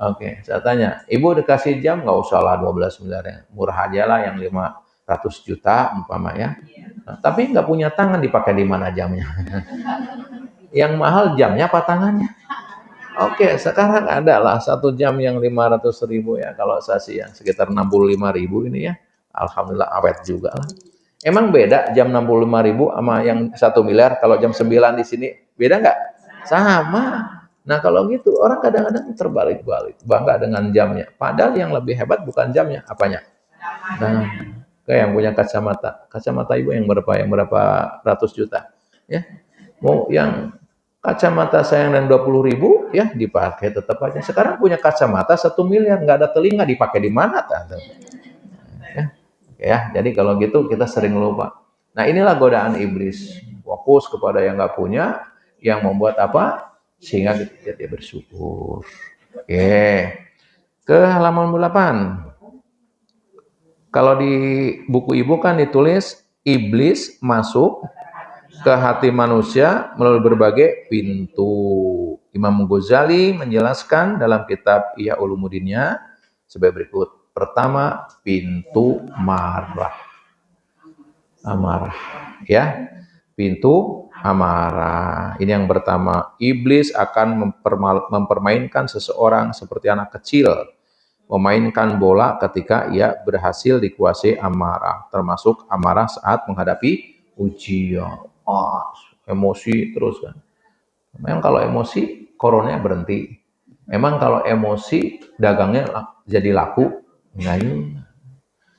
Oke, saya tanya, ibu dikasih jam nggak usah lah 12 miliar ya. Murah aja lah yang 500 juta umpama ya. Nah, tapi nggak punya tangan dipakai di mana jamnya. Yang mahal jamnya apa tangannya? Oke, sekarang ada lah satu jam yang 500.000 ya. Kalau saya sih yang sekitar 65.000 ini ya. Alhamdulillah awet juga lah. Emang beda jam 65.000 sama yang 1 miliar kalau jam 9 di sini? Beda nggak? Sama. Nah kalau gitu orang kadang-kadang terbalik-balik. Bangga dengan jamnya. Padahal yang lebih hebat bukan jamnya. Apanya? Nah, kayak yang punya kacamata. Kacamata ibu yang berapa? Yang berapa ratus juta? Ya, mau yang kacamata saya yang 20.000 ya dipakai tetap aja. Sekarang punya kacamata 1 miliar nggak ada telinga dipakai di mana tante? Ya, jadi kalau gitu kita sering lupa. Nah inilah godaan iblis. Fokus kepada yang nggak punya, yang membuat apa? Sehingga kita tidak bersyukur. Oke, ke halaman 8. Kalau di buku ibu kan ditulis iblis masuk ke hati manusia melalui berbagai pintu. Imam Ghazali menjelaskan dalam kitab Ihya Ulumuddinnya sebagai berikut. Pertama, pintu marah. Amarah. Ya, pintu amarah. Ini yang pertama. Iblis akan mempermainkan seseorang seperti anak kecil. Memainkan bola ketika ia berhasil dikuasai amarah. Termasuk amarah saat menghadapi ujian. Emosi terus kan. Memang kalau emosi, koronanya berhenti. Memang kalau emosi, dagangnya jadi laku. Enggak juga.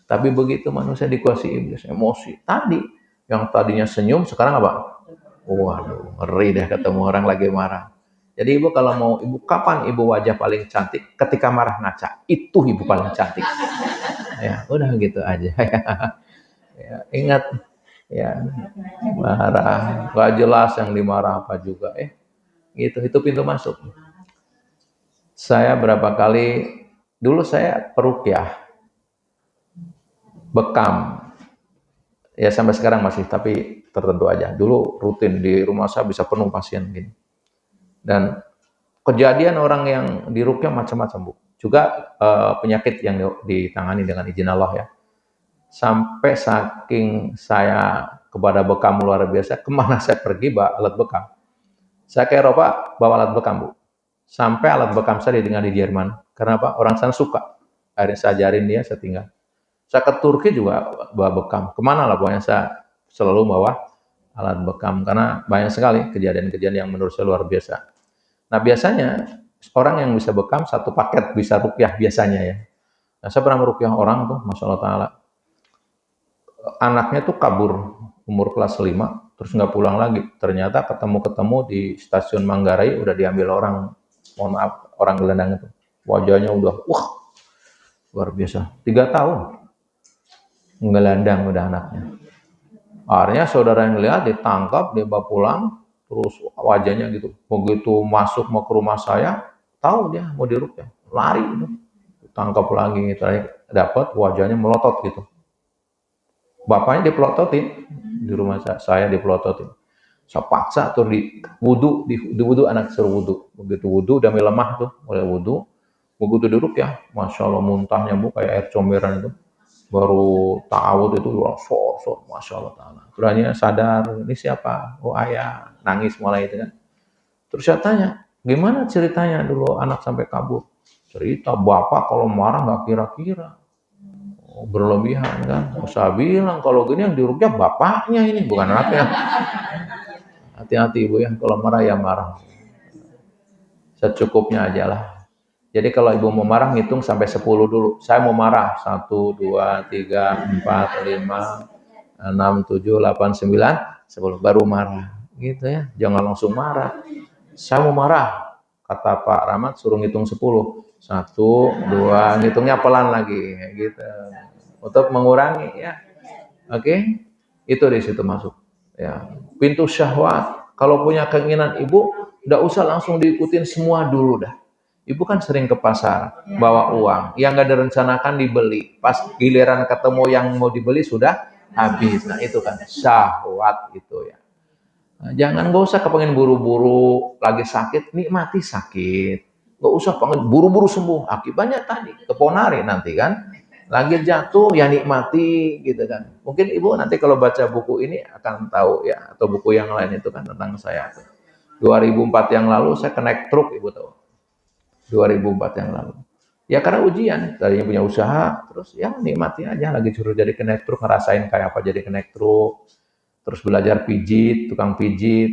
Tapi begitu manusia dikuasai iblis, emosi. Tadi, yang tadinya senyum, sekarang apa? Waduh, ngeri deh ketemu orang lagi marah. Jadi ibu kalau mau, ibu kapan ibu wajah paling cantik? Ketika marah ngaca. Itu ibu paling cantik. Ya, udah gitu aja. Ya, ingat, ya marah nggak jelas yang dimarah apa juga itu pintu masuk. Saya berapa kali dulu saya peruqyah bekam ya sampai sekarang masih tapi tertentu aja. Dulu rutin di rumah saya bisa penuh pasien gini. Dan kejadian orang yang diruqyah macam-macam Bu, juga penyakit yang ditangani dengan izin Allah ya. Sampai saking saya kepada bekam luar biasa, kemana saya pergi bawa alat bekam. Saya ke Eropa bawa alat bekam, Bu. Sampai alat bekam saya didengar di Jerman. Karena apa? Orang sana suka. Akhirnya saya ajarin dia, saya tinggal. Saya ke Turki juga bawa bekam. Kemana lah pokoknya saya selalu bawa alat bekam. Karena banyak sekali kejadian-kejadian yang menurut saya luar biasa. Nah biasanya orang yang bisa bekam satu paket bisa ruqyah biasanya ya. Nah saya pernah meruqyah orang tuh, Masya Allah Ta'ala. Anaknya tuh kabur umur kelas 5 terus nggak pulang lagi. Ternyata ketemu di stasiun Manggarai udah diambil orang, mohon maaf, orang gelandang itu. Wajahnya udah luar biasa. 3 tahun ngelandang udah anaknya. Akhirnya saudara yang lihat ditangkap, dibawa pulang, terus wajahnya gitu. Begitu masuk mau ke rumah saya, tahu dia mau diruqyah, lari itu. Tangkap lagi, terakhir dapat wajahnya melotot gitu. Bapaknya dipelototin di rumah saya dipelototin. Saya paksa tuh di wudu anak suruh wudu. Begitu wudu udah lemah tuh, mulai wudu. Begitu duduk ya, Masya Allah muntahnya Bu kayak air comberan itu. Baru ta'awud itu sok, Masya Allah Ta'ala. Terusnya sadar, ini siapa? Oh ayah, nangis mulai itu kan. Terus saya tanya, gimana ceritanya dulu anak sampai kabur? Cerita, bapak kalau marah nggak kira-kira. Berlebihan kan. Saya bilang kalau gini yang diruqyah bapaknya ini bukan anaknya. Hati-hati Ibu ya, kalau marah ya marah. Secukupnya aja lah. Jadi kalau Ibu mau marah ngitung sampai 10 dulu. Saya mau marah 1 2 3 4 5 6 7 8 9 10 baru marah. gitu ya. Jangan langsung marah. Saya mau marah, kata Pak Rahmat suruh ngitung 10. 1, 2, ngitungnya pelan lagi gitu. Untuk mengurangi ya. Oke. Itu di situ masuk. Ya. Pintu syahwat. Kalau punya keinginan ibu, enggak usah langsung diikutin semua dulu dah. Ibu kan sering ke pasar, bawa uang, yang nggak direncanakan dibeli. Pas giliran ketemu yang mau dibeli sudah habis. Nah itu kan syahwat itu ya. Nah, jangan nggak usah kepengen buru-buru, lagi sakit nikmati sakit. Nggak usah pengen buru-buru sembuh. Akibatnya tadi keponari nanti kan. Lagi jatuh ya nikmati gitu kan. Mungkin ibu nanti kalau baca buku ini akan tahu ya, atau buku yang lain itu kan tentang saya. 2004 yang lalu saya kena truk, ibu tahu. 2004 yang lalu. Ya karena ujian, tadinya punya usaha, terus ya nikmati aja lagi suruh jadi kenek truk, ngerasain kayak apa jadi kenek truk, terus belajar pijit,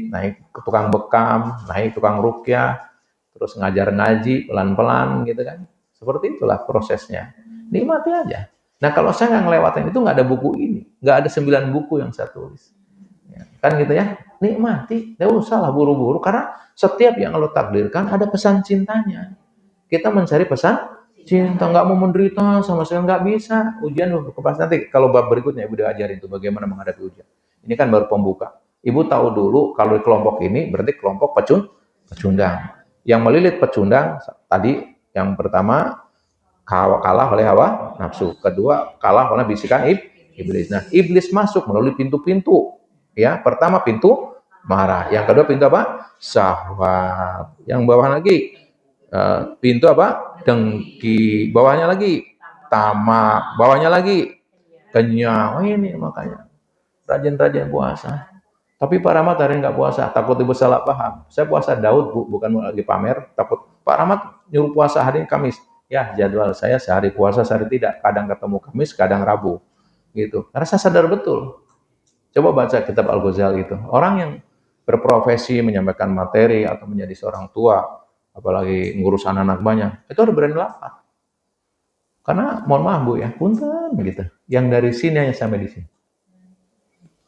naik ke tukang bekam, naik tukang rukyah, terus ngajar ngaji pelan-pelan gitu kan. Seperti itulah prosesnya. Nikmati aja. Nah kalau saya nggak ngelewatin itu nggak ada buku ini, nggak ada 9 buku yang saya tulis. Ya, kan gitu ya, nikmati, nggak usah lah buru-buru, karena setiap yang lo takdirkan ada pesan cintanya. Kita mencari pesan cinta, nggak mau menderita sama sekali, nggak bisa. Ujian kepas nanti kalau bab berikutnya ibu diajarin tuh bagaimana menghadapi ujian. Ini kan baru pembuka. Ibu tahu dulu kalau di kelompok ini berarti kelompok pecundang. Yang melilit pecundang tadi yang pertama kalah oleh hawa nafsu. Kedua kalah oleh bisikan iblis. Nah iblis masuk melalui pintu-pintu. Ya pertama pintu marah. Yang kedua pintu apa? Syahwat. Yang bawah lagi pintu apa? Dengki. Bawahnya lagi tamak. Bawahnya lagi kenyang. Oh ini makanya rajin-rajin puasa. Tapi Pak Rahmat hari ini nggak puasa, takut ibu salah paham. Saya puasa Daud, Bu, bukan lagi pamer. Takut Pak Rahmat nyuruh puasa hari ini Kamis. Ya, jadwal saya sehari puasa, sehari tidak. Kadang ketemu Kamis, kadang Rabu. Gitu. Karena saya sadar betul. Coba baca kitab Al-Ghazali itu. Orang yang berprofesi menyampaikan materi atau menjadi seorang tua, apalagi ngurus anak-anak banyak, itu harus berani lapar. Karena mohon maaf Bu ya, punten gitu. Yang dari sini hanya sampai di sini.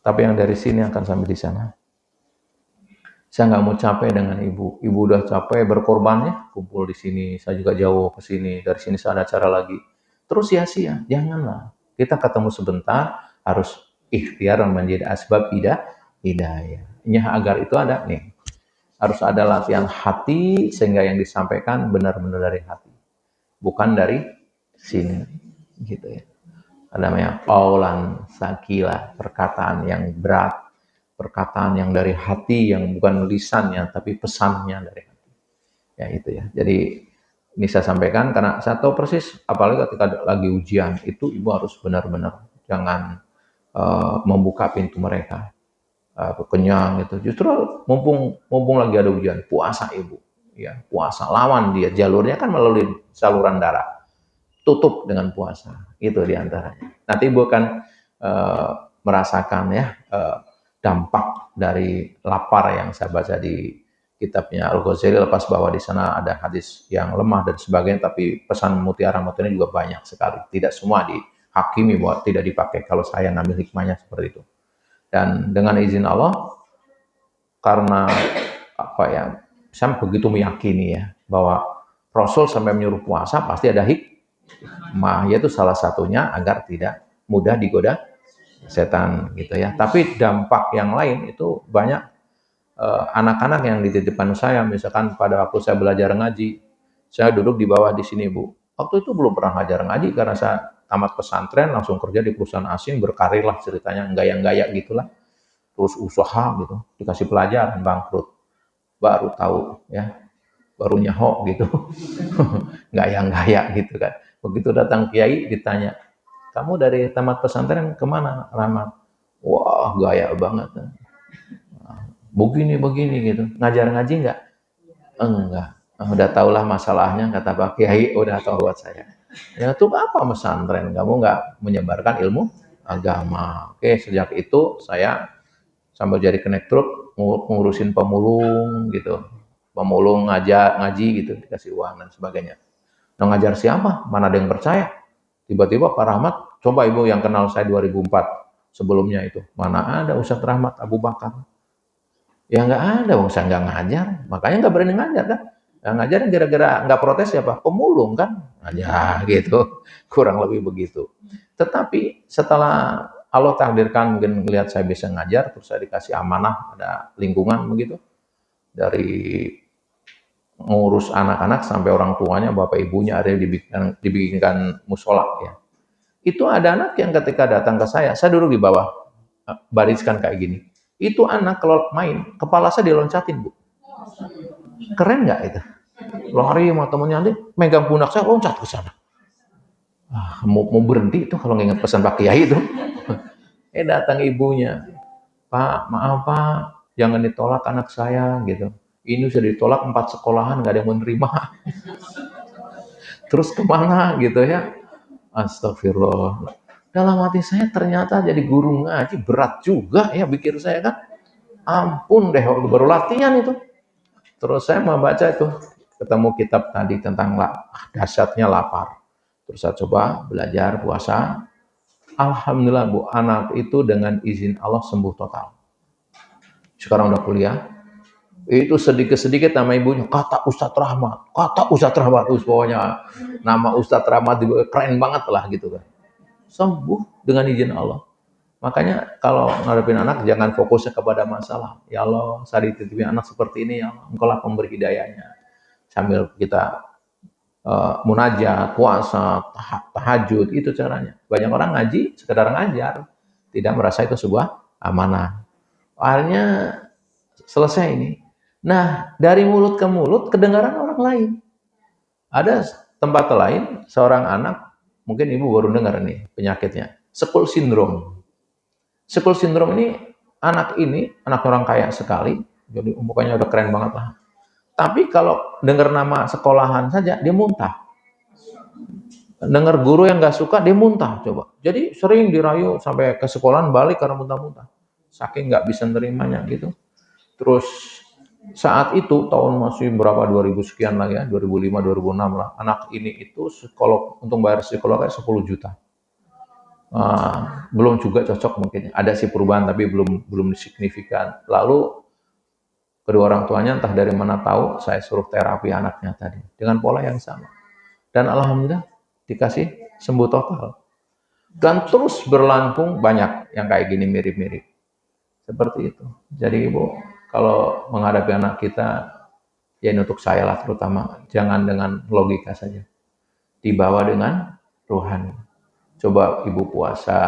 Tapi yang dari sini akan sampai di sana. Saya nggak mau capek dengan ibu. Ibu udah capek berkorbannya, kumpul di sini. Saya juga jauh ke sini. Dari sini saya ada acara lagi. Terus sia-sia. Janganlah. Kita ketemu sebentar, harus ikhtiar menjadi asbab hidayah. Agar itu ada nih. Harus ada latihan hati sehingga yang disampaikan benar-benar dari hati. Bukan dari sini. Gitu ya. Ada namanya qaulan sakila, perkataan yang berat, perkataan yang dari hati, yang bukan lisannya tapi pesannya dari hati. Ya itu ya. Jadi ini saya sampaikan karena saya tahu persis, apalagi ketika lagi ujian itu ibu harus benar-benar jangan membuka pintu mereka kenyang gitu. Justru mumpung lagi ada ujian, puasa ibu, ya puasa lawan dia, jalurnya kan melalui saluran darah, tutup dengan puasa itu diantaranya. Nanti ibu akan merasakan ya dampak dari lapar yang saya baca di kitabnya Al-Ghazali, lepas bahwa di sana ada hadis yang lemah dan sebagainya, tapi pesan mutiara-mutiara juga banyak sekali. Tidak semua dihakimi bahwa tidak dipakai, kalau saya ngambil hikmahnya seperti itu. Dan dengan izin Allah, karena apa ya, saya begitu meyakini ya bahwa Rasul sampai menyuruh puasa pasti ada hikmah, yaitu salah satunya agar tidak mudah digoda setan gitu ya. Tapi dampak yang lain itu banyak. Anak-anak yang di depan saya, misalkan pada waktu saya belajar ngaji, saya duduk di bawah di sini Bu. Waktu itu belum pernah ngajar ngaji karena saya tamat pesantren langsung kerja di perusahaan asing, berkarir lah ceritanya, gaya-gaya gitulah. Terus usaha gitu, dikasih pelajaran bangkrut, baru tahu ya, baru nyaho gitu, gaya-gaya gitu kan. Begitu datang kiai ditanya, kamu dari tamat pesantren kemana Rahmat? Wah gaya banget. Begini gitu. Ngajar ngaji enggak? Enggak. Udah tahulah masalahnya, kata Pak Kiai, udah tahu buat saya. Ya itu apa pesantren? Kamu enggak menyebarkan ilmu agama. Oke, sejak itu saya sambil jadi kenek truk ngurusin pemulung gitu. Pemulung ngaji gitu, dikasih uang dan sebagainya. Nah, ngajar siapa? Mana ada yang percaya? Tiba-tiba Pak Rahmat, coba ibu yang kenal saya 2004 sebelumnya itu. Mana ada Ustadz Rahmat Abu Bakar. Ya nggak ada, wong saya nggak ngajar, makanya nggak berani ngajar kan. Yang ngajar gara-gara nggak protes siapa? Pemulung kan, aja gitu, kurang lebih begitu. Tetapi setelah Allah takdirkan mungkin melihat saya bisa ngajar, terus saya dikasih amanah, ada lingkungan begitu, dari ngurus anak-anak sampai orang tuanya, bapak ibunya ada yang dibikinkan musola ya. Itu ada anak yang ketika datang ke saya duduk di bawah, bariskan kayak gini. Itu anak kalau main, kepala saya diloncatin, Bu. Keren nggak itu? Lari sama temennya nanti megang pundak saya loncat ke sana. Mau berhenti itu kalau nginget pesan Pak Kiai itu. Datang ibunya, Pak, maaf Pak, jangan ditolak anak saya gitu. Ini sudah ditolak 4 sekolahan nggak ada yang menerima. Terus kemana gitu ya? Astagfirullah. Dalam hati saya ternyata jadi guru ngaji berat juga ya pikir saya kan. Ampun deh waktu baru latihan itu. Terus saya membaca itu, ketemu kitab tadi tentang dahsyatnya lapar. Terus saya coba belajar puasa. Alhamdulillah Bu, anak itu dengan izin Allah sembuh total. Sekarang udah kuliah. Itu sedikit-sedikit nama ibunya, kata Ustadz Rahmat. Kata Ustadz Rahmat, pokoknya nama Ustadz Rahmat keren banget lah gitu kan. Sembuh dengan izin Allah. Makanya kalau ngadepin anak jangan fokusnya kepada masalah. Ya Allah, saya dititipin anak seperti ini ya Allah, Engkau lah pemberi hidayahnya. Sambil kita munajat, puasa, tahajud, itu caranya. Banyak orang ngaji sekedar ngajar, tidak merasa itu sebuah amanah. Akhirnya selesai ini. Nah, dari mulut ke mulut kedengaran orang lain. Ada tempat lain, seorang anak, mungkin ibu baru dengar nih penyakitnya, Sepul Syndrome. Sepul Syndrome ini, anak orang kaya sekali, jadi mukanya udah keren banget lah. Tapi kalau dengar nama sekolahan saja, dia muntah. Dengar guru yang nggak suka, dia muntah coba. Jadi sering dirayu sampai ke sekolahan balik karena muntah-muntah. Saking nggak bisa nerimanya gitu. Terus saat itu tahun masih berapa 2000 sekian lah ya, 2005 2006 lah. Anak ini itu psikolog untuk bayar psikolog kayak 10 juta. Belum juga cocok mungkin. Ada sih perubahan tapi belum signifikan. Lalu kedua orang tuanya entah dari mana tahu saya suruh terapi anaknya tadi dengan pola yang sama. Dan alhamdulillah dikasih sembuh total. Dan terus berlangsung banyak yang kayak gini mirip-mirip. Seperti itu. Jadi Ibu, kalau menghadapi anak kita, ya ini untuk saya lah terutama, jangan dengan logika saja. Dibawa dengan rohani. Coba Ibu puasa,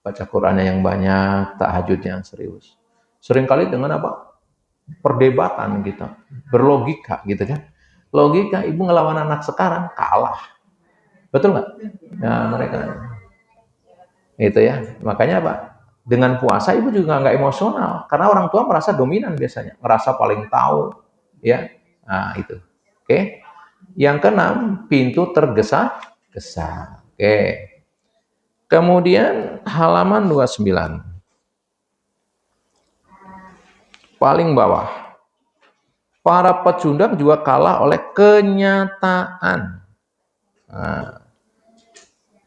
baca Qur'annya yang banyak, tahajudnya yang serius. Seringkali dengan apa? Perdebatan kita, berlogika gitu kan. Logika Ibu ngelawan anak sekarang, kalah. Betul nggak? Nah, mereka itu ya. Makanya Pak, dengan puasa Ibu juga nggak emosional karena orang tua merasa dominan biasanya, merasa paling tahu, ya. Nah, itu. Oke. Yang keenam, pintu tergesa-gesa. Oke. Kemudian halaman 29. Paling bawah. Para pecundang juga kalah oleh kenyataan. Nah,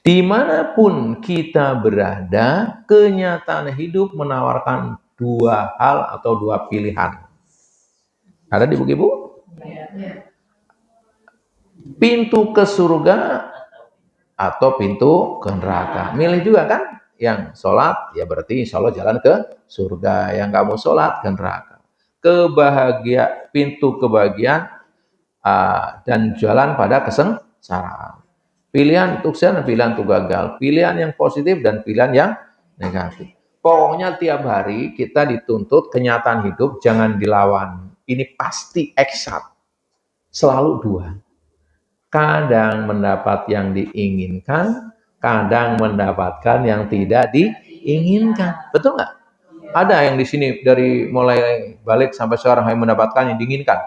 dimanapun kita berada, kenyataan hidup menawarkan dua hal atau dua pilihan. Ada di buku Ibu? Pintu ke surga atau pintu ke neraka. Milih juga kan? Yang sholat, ya berarti insya Allah jalan ke surga. Yang nggak mau sholat, ke neraka. Pintu kebahagiaan dan jalan pada kesengsaraan. Pilihan untuk sukses dan pilihan untuk gagal. Pilihan yang positif dan pilihan yang negatif. Pokoknya tiap hari kita dituntut kenyataan hidup jangan dilawan. Ini pasti eksat. Selalu dua. Kadang mendapat yang diinginkan, kadang mendapatkan yang tidak diinginkan. Betul nggak? Ada yang di sini dari mulai balik sampai sekarang yang mendapatkan yang diinginkan.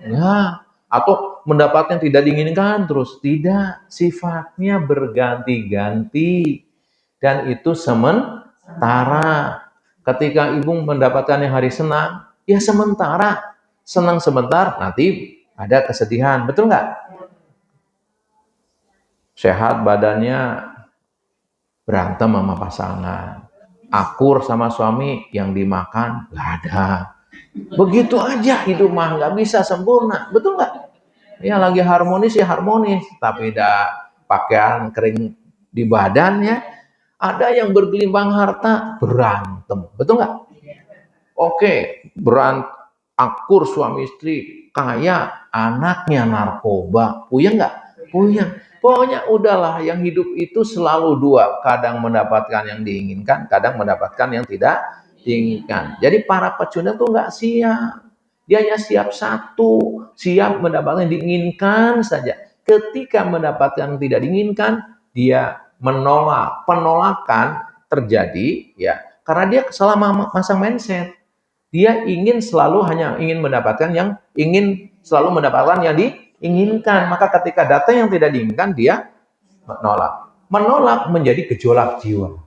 Ya, atau mendapatkan tidak diinginkan terus. Tidak, sifatnya berganti-ganti. Dan itu sementara. Ketika ibu mendapatkan yang hari senang, ya sementara. Senang sebentar, nanti ada kesedihan. Betul nggak? Sehat badannya, berantem sama pasangan. akur sama suami, yang dimakan nggak ada. Begitu aja hidup mah nggak bisa sempurna, betul nggak? Ya lagi harmonis ya harmonis, tapi dah pakaian kering di badannya. Ada yang bergelimbang harta berantem, betul nggak? Oke, akur suami istri, kaya, anaknya narkoba, puyeng nggak? Puyeng. Pokoknya udahlah, yang hidup itu selalu dua, kadang mendapatkan yang diinginkan, kadang mendapatkan yang tidak diinginkan. Jadi para pecundang tuh nggak siap. Dia hanya siap satu, siap mendapatkan yang diinginkan saja. Ketika mendapatkan yang tidak diinginkan, dia menolak. Penolakan terjadi ya karena dia salah masang mindset. Dia ingin selalu hanya ingin mendapatkan yang ingin selalu mendapatkan yang diinginkan. Maka ketika datang yang tidak diinginkan, dia menolak. Menolak menjadi gejolak jiwa.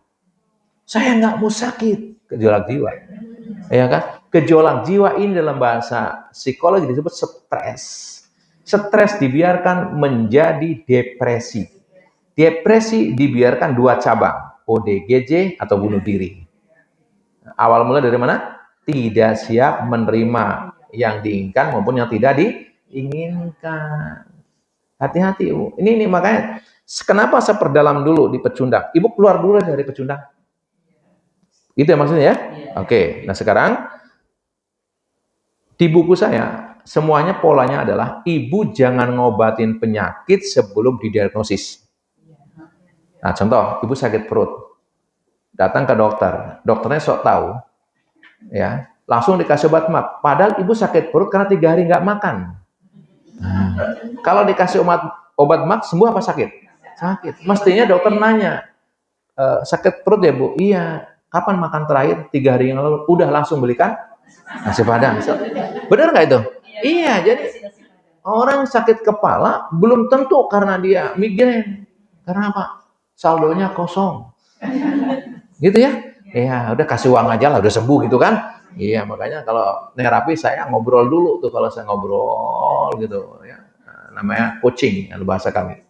Saya nggak mau sakit, gejolak jiwa. Ya kan? Gejolak jiwa ini dalam bahasa psikologi disebut stres. Stres dibiarkan menjadi depresi. Depresi dibiarkan dua cabang, ODGJ atau bunuh diri. Awal mula dari mana? Tidak siap menerima yang diinginkan maupun yang tidak diinginkan. Hati-hati, Ibu. Ini makanya kenapa saya perdalam dulu di pecundang. Ibu keluar dulu dari pecundang. Itu ya maksudnya ya? Oke. Nah sekarang di buku saya semuanya polanya adalah ibu jangan ngobatin penyakit sebelum didiagnosis. Nah contoh, ibu sakit perut. Datang ke dokter. Dokternya sok tahu. Ya, langsung dikasih obat mak. Padahal ibu sakit perut karena 3 hari nggak makan. Nah, kalau dikasih obat mak sembuh apa sakit? Sakit. Mestinya dokter nanya, sakit perut ya bu? Iya. Kapan makan terakhir? 3 hari yang lalu. Udah langsung belikan nasi padang. Benar nggak itu? Iya. Jadi orang sakit kepala belum tentu karena dia migrain. Karena apa? Saldonya kosong. Gitu ya? Iya, udah kasih uang aja lah, udah sembuh gitu kan? Iya, makanya kalau terapi saya ngobrol dulu tuh kalau saya ngobrol gitu ya. Namanya coaching kalau bahasa kami.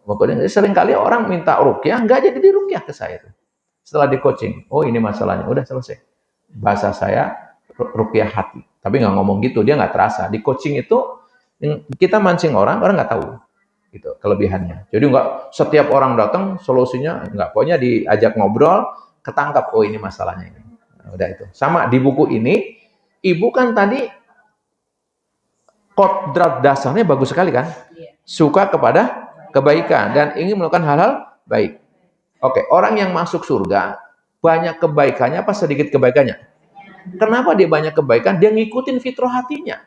Pokoknya sering kali orang minta rukyah, nggak jadi dirukyah ke saya tuh. Setelah di coaching, oh ini masalahnya, udah selesai. Bahasa saya rukyah hati. Tapi nggak ngomong gitu, dia nggak terasa. Di coaching itu kita mancing orang nggak tahu gitu kelebihannya. Jadi nggak setiap orang datang solusinya nggak, pokoknya diajak ngobrol, ketangkap oh ini masalahnya ini. Nah, udah itu. Sama di buku ini, ibu kan tadi kodrat dasarnya bagus sekali kan? Suka kepada kebaikan dan ingin melakukan hal-hal baik. Oke, orang yang masuk surga banyak kebaikannya apa sedikit kebaikannya? Kenapa dia banyak kebaikan? Dia ngikutin fitrah hatinya.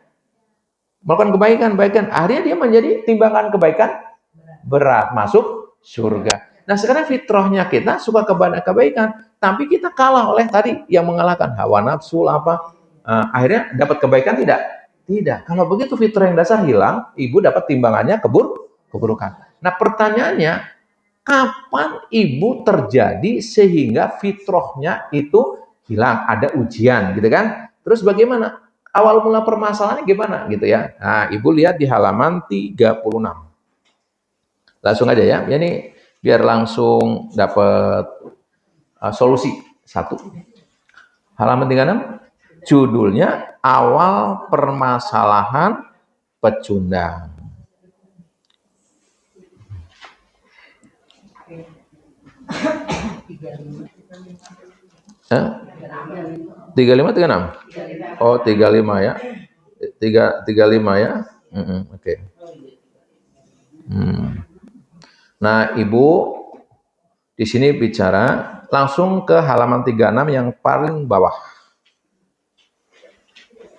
Melakukan kebaikan, akhirnya dia menjadi timbangan kebaikan berat, masuk surga. Nah sekarang fitrahnya kita suka kepada kebaikan, tapi kita kalah oleh tadi yang mengalahkan hawa nafsu apa. Akhirnya dapat kebaikan tidak? Tidak. Kalau begitu fitrah yang dasar hilang, ibu dapat timbangannya keburukan. Nah pertanyaannya, kapan ibu terjadi sehingga fitrahnya itu hilang? Ada ujian gitu kan? Terus bagaimana? Awal mula permasalahannya gimana gitu ya? Nah, ibu lihat di halaman 36. Langsung aja ya. Ini biar langsung dapat solusi satu. Halaman 36 judulnya awal permasalahan pecundang. Eh? 35 36. Oh, 35 ya. 35 ya. Oke. Okay. Nah, Ibu di sini bicara langsung ke halaman 36 yang paling bawah.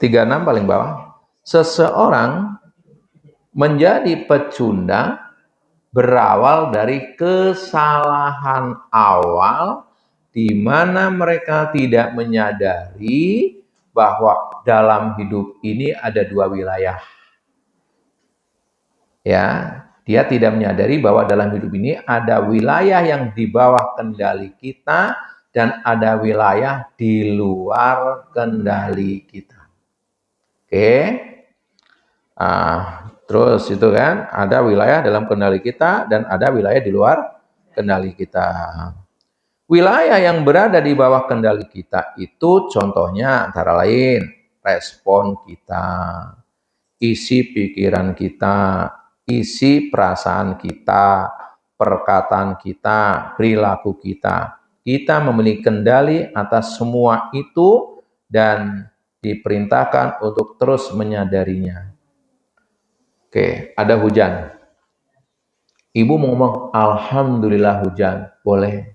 36 paling bawah. Seseorang menjadi pecundang berawal dari kesalahan awal di mana mereka tidak menyadari bahwa dalam hidup ini ada dua wilayah. Ya, dia tidak menyadari bahwa dalam hidup ini ada wilayah yang di bawah kendali kita dan ada wilayah di luar kendali kita. Oke. Terus itu kan ada wilayah dalam kendali kita dan ada wilayah di luar kendali kita. Wilayah yang berada di bawah kendali kita itu contohnya antara lain respon kita, isi pikiran kita, isi perasaan kita, perkataan kita, perilaku kita. Kita memiliki kendali atas semua itu dan diperintahkan untuk terus menyadarinya. Oke, ada hujan. Ibu mau ngomong, Alhamdulillah hujan. Boleh.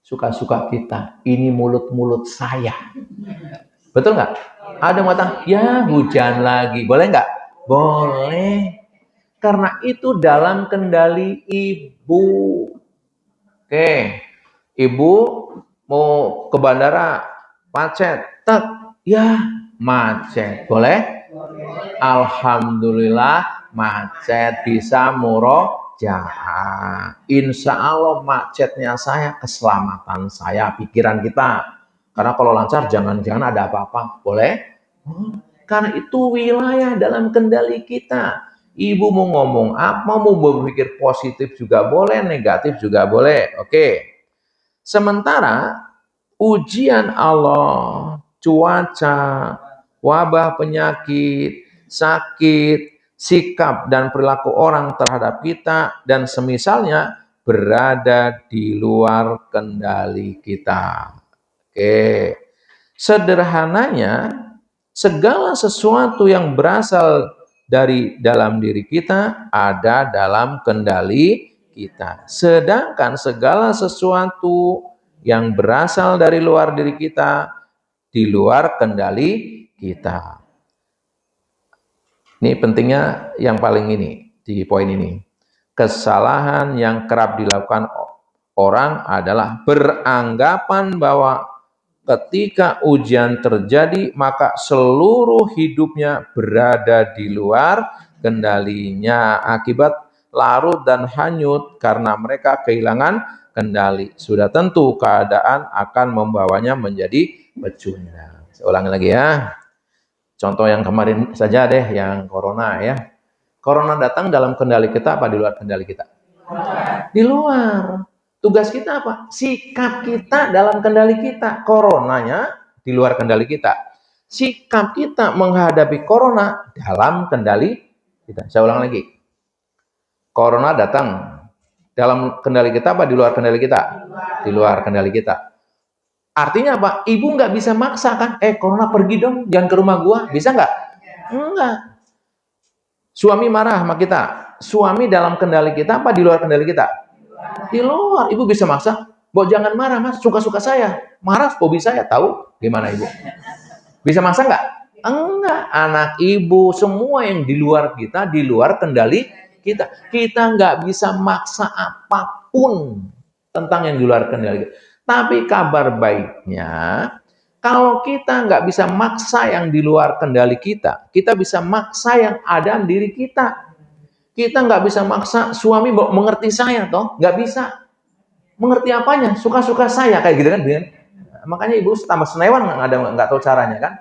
Suka-suka kita. Ini mulut-mulut saya. Betul nggak? Ada yang mengatakan, ya hujan lagi. Boleh nggak? Boleh. Karena itu dalam kendali ibu. Oke. Ibu mau ke bandara, macet. Tek. Ya, macet. Boleh? Alhamdulillah macet bisa murojaah. Insya Allah macetnya saya keselamatan saya, pikiran kita. Karena kalau lancar jangan-jangan ada apa-apa. Boleh? Karena itu wilayah dalam kendali kita. Ibu mau ngomong apa, mau berpikir positif juga boleh, negatif juga boleh. Oke. Sementara ujian Allah, cuaca, wabah penyakit, sakit, sikap dan perilaku orang terhadap kita dan semisalnya berada di luar kendali kita. Oke. Sederhananya, segala sesuatu yang berasal dari dalam diri kita ada dalam kendali kita. Sedangkan segala sesuatu yang berasal dari luar diri kita di luar kendali kita. Ini pentingnya yang paling ini, di poin ini. Kesalahan yang kerap dilakukan orang adalah beranggapan bahwa ketika ujian terjadi, maka seluruh hidupnya berada di luar kendalinya. Akibat larut dan hanyut karena mereka kehilangan kendali. Sudah tentu keadaan akan membawanya menjadi pecundang. Saya ulangi lagi ya. Contoh yang kemarin saja deh, yang corona ya. Corona datang dalam kendali kita apa di luar kendali kita? Di luar. Tugas kita apa? Sikap kita dalam kendali kita. Coronanya di luar kendali kita. Sikap kita menghadapi corona dalam kendali kita. Saya ulang lagi. Corona datang dalam kendali kita apa di luar kendali kita? Di luar kendali kita. Artinya apa? Ibu nggak bisa maksa kan? Corona pergi dong, jangan ke rumah gua. Bisa nggak? Enggak. Suami marah sama kita. Suami dalam kendali kita apa di luar kendali kita? Di luar. Ibu bisa maksa? Bo jangan marah mas, suka-suka saya. Marah hobi saya, tahu? Gimana ibu? Bisa maksa nggak? Enggak. Anak ibu, semua yang di luar kita, di luar kendali kita. Kita nggak bisa maksa apapun tentang yang di luar kendali kita. Tapi kabar baiknya, kalau kita nggak bisa maksa yang di luar kendali kita, kita bisa maksa yang ada di diri kita. Kita nggak bisa maksa suami mengerti saya, toh nggak bisa. Mengerti apanya? Suka-suka saya kayak gitu kan, Bin? Makanya ibu tambah senewan nggak tahu caranya kan.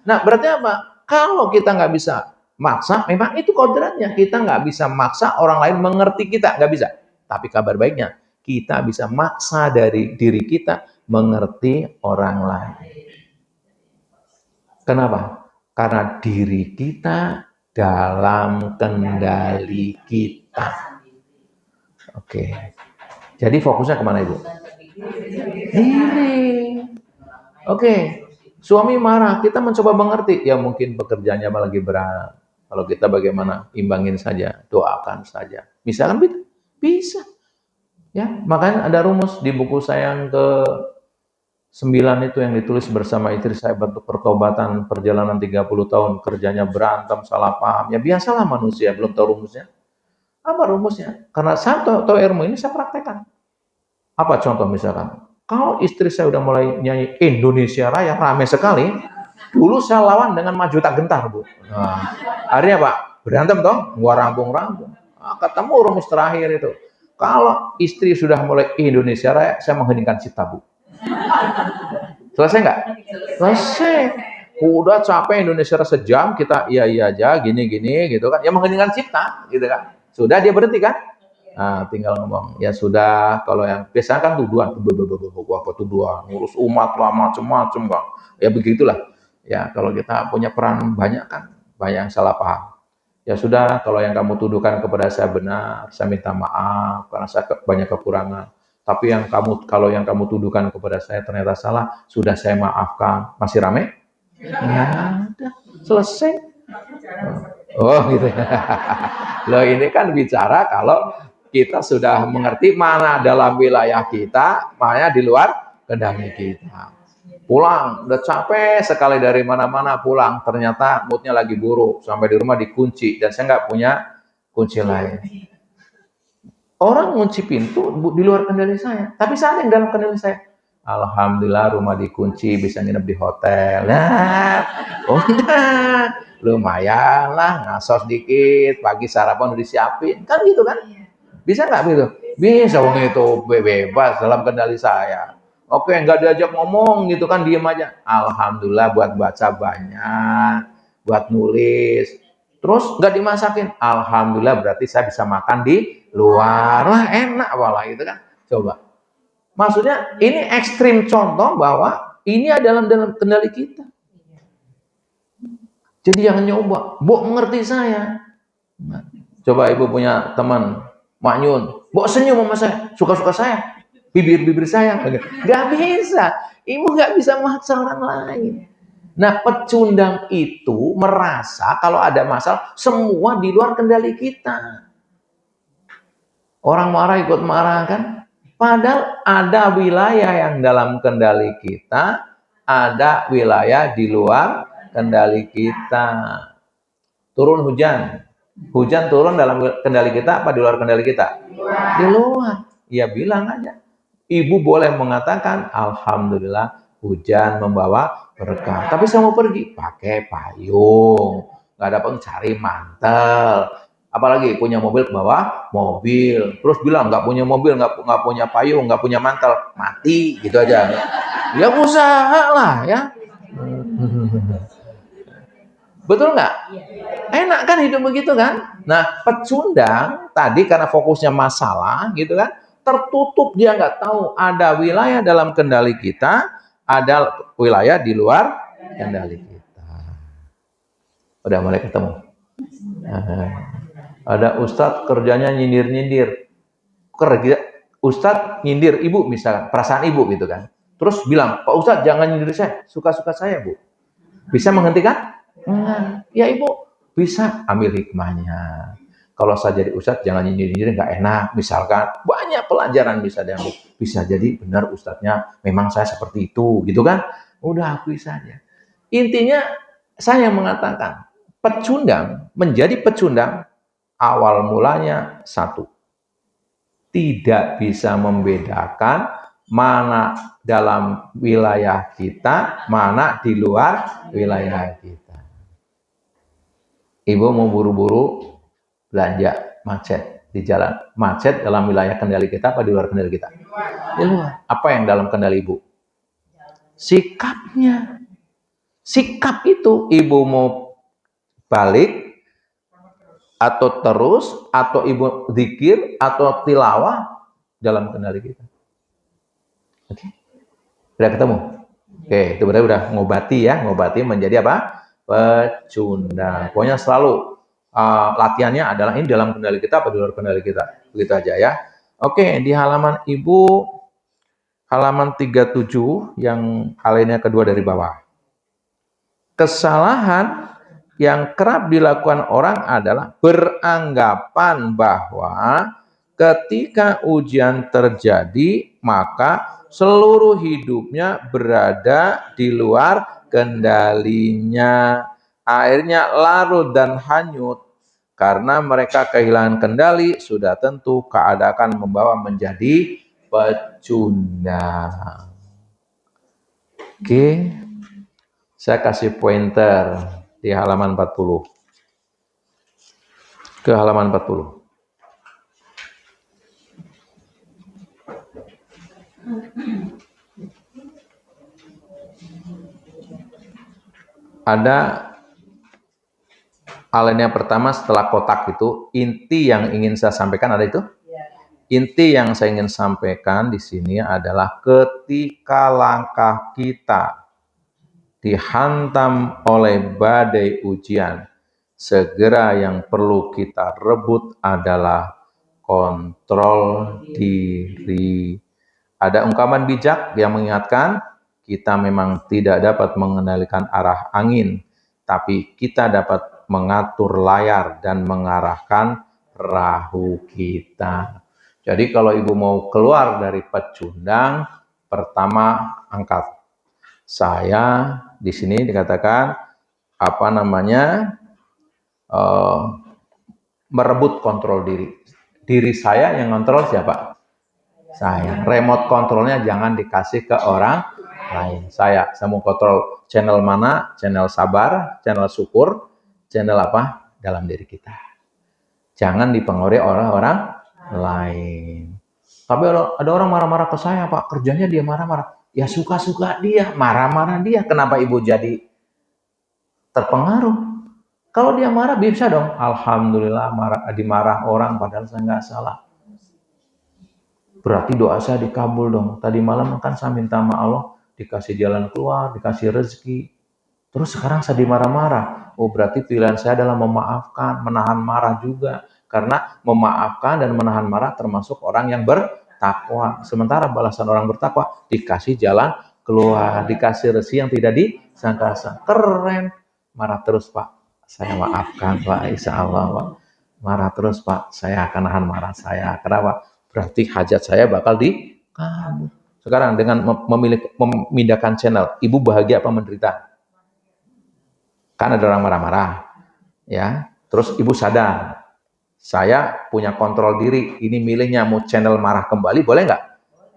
Nah berarti apa? Kalau kita nggak bisa maksa, memang itu kodratnya. Kita nggak bisa maksa orang lain mengerti kita, nggak bisa. Tapi kabar baiknya, kita bisa maksa dari diri kita mengerti orang lain. Kenapa? Karena diri kita dalam kendali kita. Oke. Jadi fokusnya kemana ibu? Diri. Oke. Suami marah, kita mencoba mengerti. Ya mungkin pekerjaannya lagi berat. Kalau kita bagaimana? Imbangin saja, doakan saja. Bisa kan? Bisa. Ya, makanya ada rumus di buku saya yang ke-9 itu yang ditulis bersama istri saya bentuk pertobatan perjalanan 30 tahun, kerjanya berantem, salah paham. Ya biasalah manusia, belum tahu rumusnya. Apa rumusnya? Karena saya tahu ilmu ini saya praktekkan. Apa contoh misalkan? Kalau istri saya udah mulai nyanyi Indonesia Raya, rame sekali. Dulu saya lawan dengan maju tak gentar, Bu. Nah, akhirnya Pak, berantem toh, gua rampung-rampung. Nah, ketemu rumus terakhir itu. Kalau istri sudah mulai Indonesia Raya, saya mengheningkan cipta, Bu. Selesai nggak? Selesai. Udah capek Indonesia Raya sejam, kita iya aja, gini-gini gitu kan. Ya mengheningkan cipta, gitu kan. Sudah dia berhenti kan? Nah, tinggal ngomong, ya sudah, kalau yang biasanya kan tuduhan, apa tuduhan, ngurus umat lah macem-macem kok. Ya begitulah. Ya kalau kita punya peran banyak kan, banyak yang salah paham. Ya sudah, kalau yang kamu tuduhkan kepada saya benar, saya minta maaf karena saya banyak kekurangan. Tapi kalau yang kamu tuduhkan kepada saya ternyata salah, sudah saya maafkan. Masih rame? Ya, udah selesai. Oh gitu. Loh ini kan bicara kalau kita sudah mengerti mana dalam wilayah kita, mana di luar kendali kita. Pulang, udah capek sekali dari mana-mana pulang, ternyata moodnya lagi buruk, sampai di rumah dikunci, dan saya nggak punya kunci lain. Orang ngunci pintu di luar kendali saya, tapi saya yang dalam kendali saya. Alhamdulillah rumah dikunci, bisa nginep di hotel. Nah, udah, lumayan lah, ngasos dikit, pagi sarapan udah disiapin, kan gitu kan? Bisa nggak gitu? Bisa, wong itu bebas dalam kendali saya. Oke, nggak diajak ngomong gitu kan, diem aja. Alhamdulillah buat baca banyak, buat nulis. Terus nggak dimasakin. Alhamdulillah berarti saya bisa makan di luar. Wah enak malah gitu kan. Coba. Maksudnya ini ekstrim contoh bahwa ini adalah dalam kendali kita. Jadi jangan nyoba. Bok mengerti saya. Coba ibu punya teman, Maknyun, bok senyum sama saya, suka-suka saya, bibir-bibir saya, nggak bisa. Ibu nggak bisa maksa orang lain. Nah, pecundang itu merasa kalau ada masalah, semua di luar kendali kita. Orang marah ikut marah kan? Padahal ada wilayah yang dalam kendali kita, ada wilayah di luar kendali kita. Turun hujan. Hujan turun dalam kendali kita apa di luar kendali kita? Di luar. Ya bilang aja. Ibu boleh mengatakan, Alhamdulillah hujan membawa berkah. Tapi saya mau pergi, pakai payung. Nggak ada pun cari mantel. Apalagi punya mobil, bawa mobil. Terus bilang nggak punya mobil, nggak punya payung, nggak punya mantel, mati gitu aja. Ya usaha lah ya. Betul nggak? Enak kan hidup begitu kan? Nah, pecundang tadi karena fokusnya masalah gitu kan, tertutup, dia nggak tahu ada wilayah dalam kendali kita, ada wilayah di luar kendali kita. Udah mulai ketemu. Ada ustadz kerjanya nyindir-nyindir. Kerja ustadz nyindir ibu misalkan, perasaan ibu gitu kan. Terus bilang, Pak Ustadz jangan nyindir saya, suka-suka saya bu. Bisa menghentikan? Enggak. Ya ibu bisa ambil hikmahnya. Kalau saya jadi ustadz jangan nyindir-nyindir, nggak enak. Misalkan banyak pelajaran bisa diambil. Bisa jadi benar ustadznya memang saya seperti itu, gitu kan? Udah akui saja. Intinya saya mengatakan pecundang menjadi pecundang awal mulanya satu, tidak bisa membedakan mana dalam wilayah kita, mana di luar wilayah kita. Ibu mau buru-buru belanja, macet di jalan. Macet dalam wilayah kendali kita apa di luar kendali kita? Di luar. Apa yang dalam kendali ibu? Sikapnya. Sikap itu ibu mau balik atau terus, atau ibu zikir atau tilawah dalam kendali kita. Oke. Udah ketemu? Oke, itu berarti udah ngobati menjadi apa? Pecundang. Pokoknya selalu latihannya adalah ini dalam kendali kita apa di luar kendali kita. Begitu aja ya. Oke, di halaman ibu halaman 37 yang alinea kedua dari bawah. Kesalahan yang kerap dilakukan orang adalah beranggapan bahwa ketika ujian terjadi maka seluruh hidupnya berada di luar kendalinya. Akhirnya larut dan hanyut karena mereka kehilangan kendali, sudah tentu keadaan membawa menjadi pecundang. Oke, saya kasih pointer di halaman 40. Ke halaman 40. Ada alinea pertama setelah kotak itu, inti yang ingin saya sampaikan ada itu? Inti yang saya ingin sampaikan di sini adalah ketika langkah kita dihantam oleh badai ujian, segera yang perlu kita rebut adalah kontrol diri. Ada ungkapan bijak yang mengingatkan kita memang tidak dapat mengendalikan arah angin, tapi kita dapat mengatur layar dan mengarahkan perahu kita. Jadi kalau ibu mau keluar dari pecundang, pertama angkat. Saya di sini dikatakan merebut kontrol diri. Diri saya yang kontrol siapa? Saya. Remote kontrolnya jangan dikasih ke orang lain. Saya mau kontrol channel mana, channel sabar, channel syukur, channel apa dalam diri kita. Jangan dipengaruhi orang-orang lain. Tapi ada orang marah-marah ke saya, Pak. Kerjanya dia marah-marah. Ya suka-suka dia, marah-marah dia. Kenapa ibu jadi terpengaruh? Kalau dia marah bisa dong. Alhamdulillah dimarah orang padahal saya nggak salah. Berarti doa saya dikabul dong. Tadi malam kan saya minta sama Allah dikasih jalan keluar, dikasih rezeki. Terus sekarang saya dimarah-marah. Oh berarti pilihan saya adalah memaafkan, menahan marah juga. Karena memaafkan dan menahan marah termasuk orang yang bertakwa. Sementara balasan orang bertakwa dikasih jalan keluar, dikasih rezeki yang tidak disangka-sangka. Keren. Marah terus Pak, saya maafkan Pak, insya Allah Pak. Marah terus Pak, saya akan nahan marah saya. Kenapa? Berarti hajat saya bakal dikabul. Sekarang dengan memindahkan channel, ibu bahagia apa menderita? Kan ada orang marah-marah, ya. Terus ibu sadar, saya punya kontrol diri. Ini milihnya mau channel marah kembali, boleh nggak?